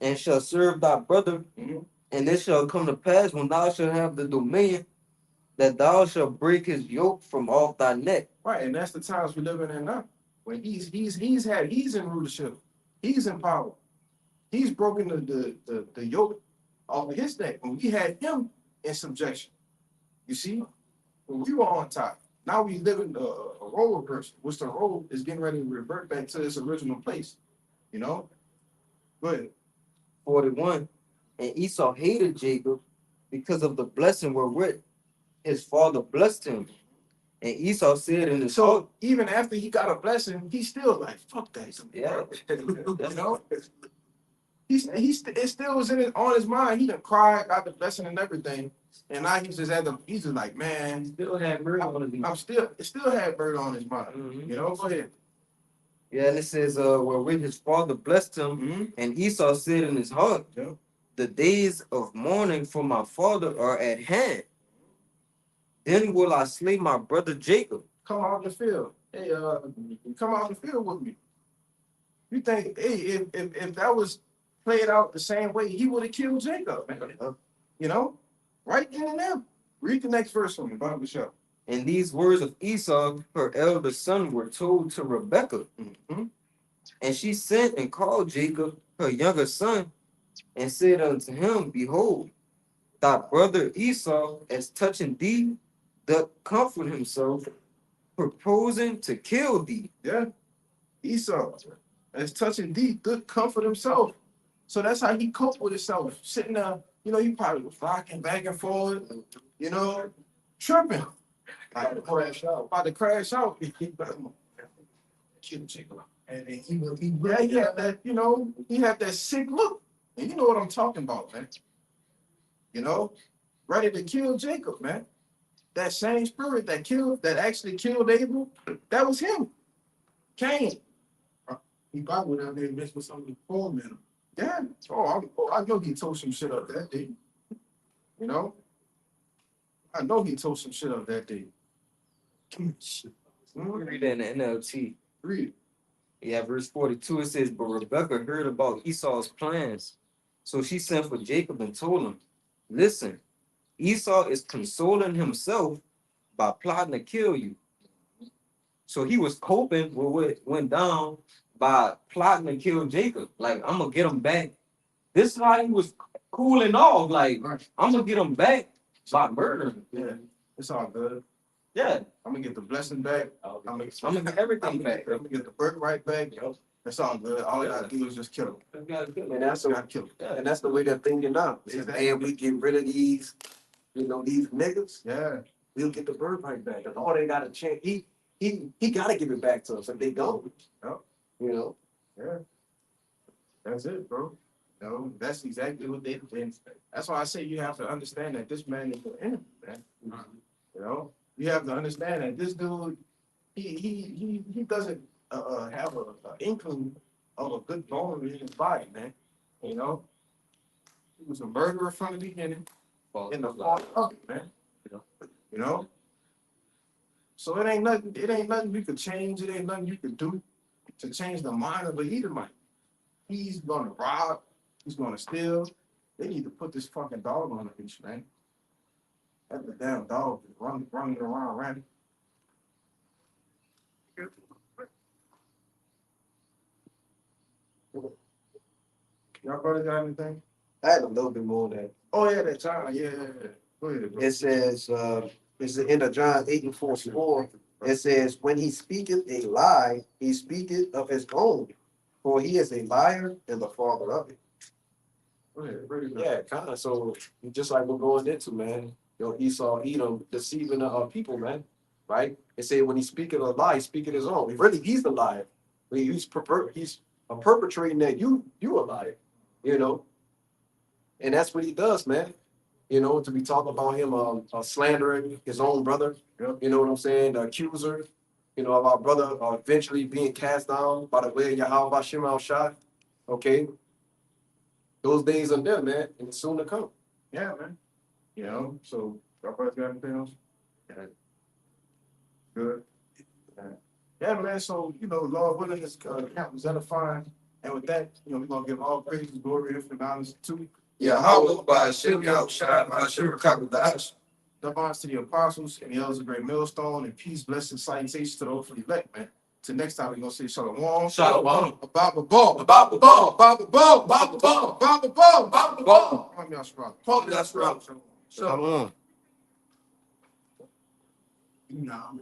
And shall serve thy brother, Mhm. and it shall come to pass when thou shalt have the dominion, that thou shalt break his yoke from off thy neck. Right, and that's the times we're living in now. When he's in rulership, he's in power. He's broken the yoke off of his neck when we had him in subjection. You see, when we were on top. Now we live in a role reversal, which the role is getting ready to revert back to its original place. You know? Go ahead. 41. And Esau hated Jacob because of the blessing wherewith his father blessed him. And Esau said in his So heart, even after he got a blessing, he's still like, fuck that. Yeah. You know? It still was on his mind. He done cried, got the blessing and everything. And now he's just like, man, still had murder on his it still had bird on his mind. Mhm. You know, go ahead. Yeah, and it says, wherewith his father blessed him, Mhm. and Esau said in his heart, Yeah. the days of mourning for my father are at hand. Then will I slay my brother Jacob. Come out the field. Hey, come out the field with me. You think, hey, if that was played out the same way, he would have killed Jacob, man. You know? Right then and there. Read the next verse for me, Bible show. And these words of Esau, her elder son, were told to Rebekah. Mhm. And she sent and called Jacob, her younger son, and said unto him, behold, thy brother Esau, as touching thee, doth comfort himself, proposing to kill thee. Yeah. Esau, as touching thee, good comfort himself. So that's how he coped with himself. Sitting there, you know, he probably was rocking back and forth, you know, tripping. About to crash out. And he will be Yeah, he had that, you know, he had that sick look. And you know what I'm talking about, man. You know, ready to kill Jacob, man. That same spirit that actually killed Abel, that was him. Cain. he probably went out there and messed with some of the poor men. Yeah. I know he told some shit up that day. You know? I know he told some shit up that day. Read that in the NLT. Read. Yeah, verse 42, it says, but Rebekah heard about Esau's plans. So she sent for Jacob and told him, listen, Esau is consoling himself by plotting to kill you. So he was coping with what went down by plotting to kill Jacob. Like, I'm going to get him back. This is how he was cooling off. Like, I'm going to get him back by murdering him. Yeah. It's all good. Yeah, I'm gonna get the blessing back. I'm going to get everything back. I'm gonna get the birthright back. That's all good. All I gotta do is just kill him. And that's I gotta kill him. and that's the way they're thinking now. Exactly. And we get rid of these, these niggas, Yeah. we'll get the birthright back. That's all they gotta change. He gotta give it back to us if they don't. Yep. You know. Yeah. That's it, bro. You know, that's exactly what they did. That's why I say you have to understand that this man is the enemy, man. You know, you have to understand that this dude, he doesn't have a inkling of a good bone in his body, man. You know, he was a murderer from the beginning, in the fault of it, man. You know, so it ain't nothing you could change. It ain't nothing you could do to change the mind of a Edomite. He's gonna rob. He's gonna steal. They need to put this fucking dog on the leash, man. That the damn dog is running around, randy. Y'all brothers got anything? I had a little bit more than Oh yeah, that child. Yeah. Go ahead, bro. it says. It's the end of John 8:44. It says, when he speaketh a lie, he speaketh of his own, for he is a liar and the father of it. Go ahead. Read it. Yeah, kind of. So just like we're going into, man, Esau, Edom, deceiving the people, man. Right? It say when he speaketh a lie, he speaketh his own. Really, he's the liar. He's perpetrating that you a liar, and that's what he does, man. To be talking about him slandering his own brother. Yep. You know what I'm saying? The accuser, of our brother eventually being cast down by the way of Yahweh Shema Shah. Okay. Those days are there, man, and it's soon to come. Yeah, man. So y'all brothers got anything else? Yeah. Good. Yeah, man. So Lord willing, this camp was edifying, and with that, we're gonna give all praise, glory, and honor to Yeah, how by Shem Yahshua, Asher Kabadash. Shabbat to the apostles and the elders of Great Millstone, and peace, blessings, salutations to the hopefully elect, man. Till next time, we're gonna say shalom. Shalom. About the ball. About the ball. About the ball. About the ball. About the ball. About the ball. That's right. Shalom. You know.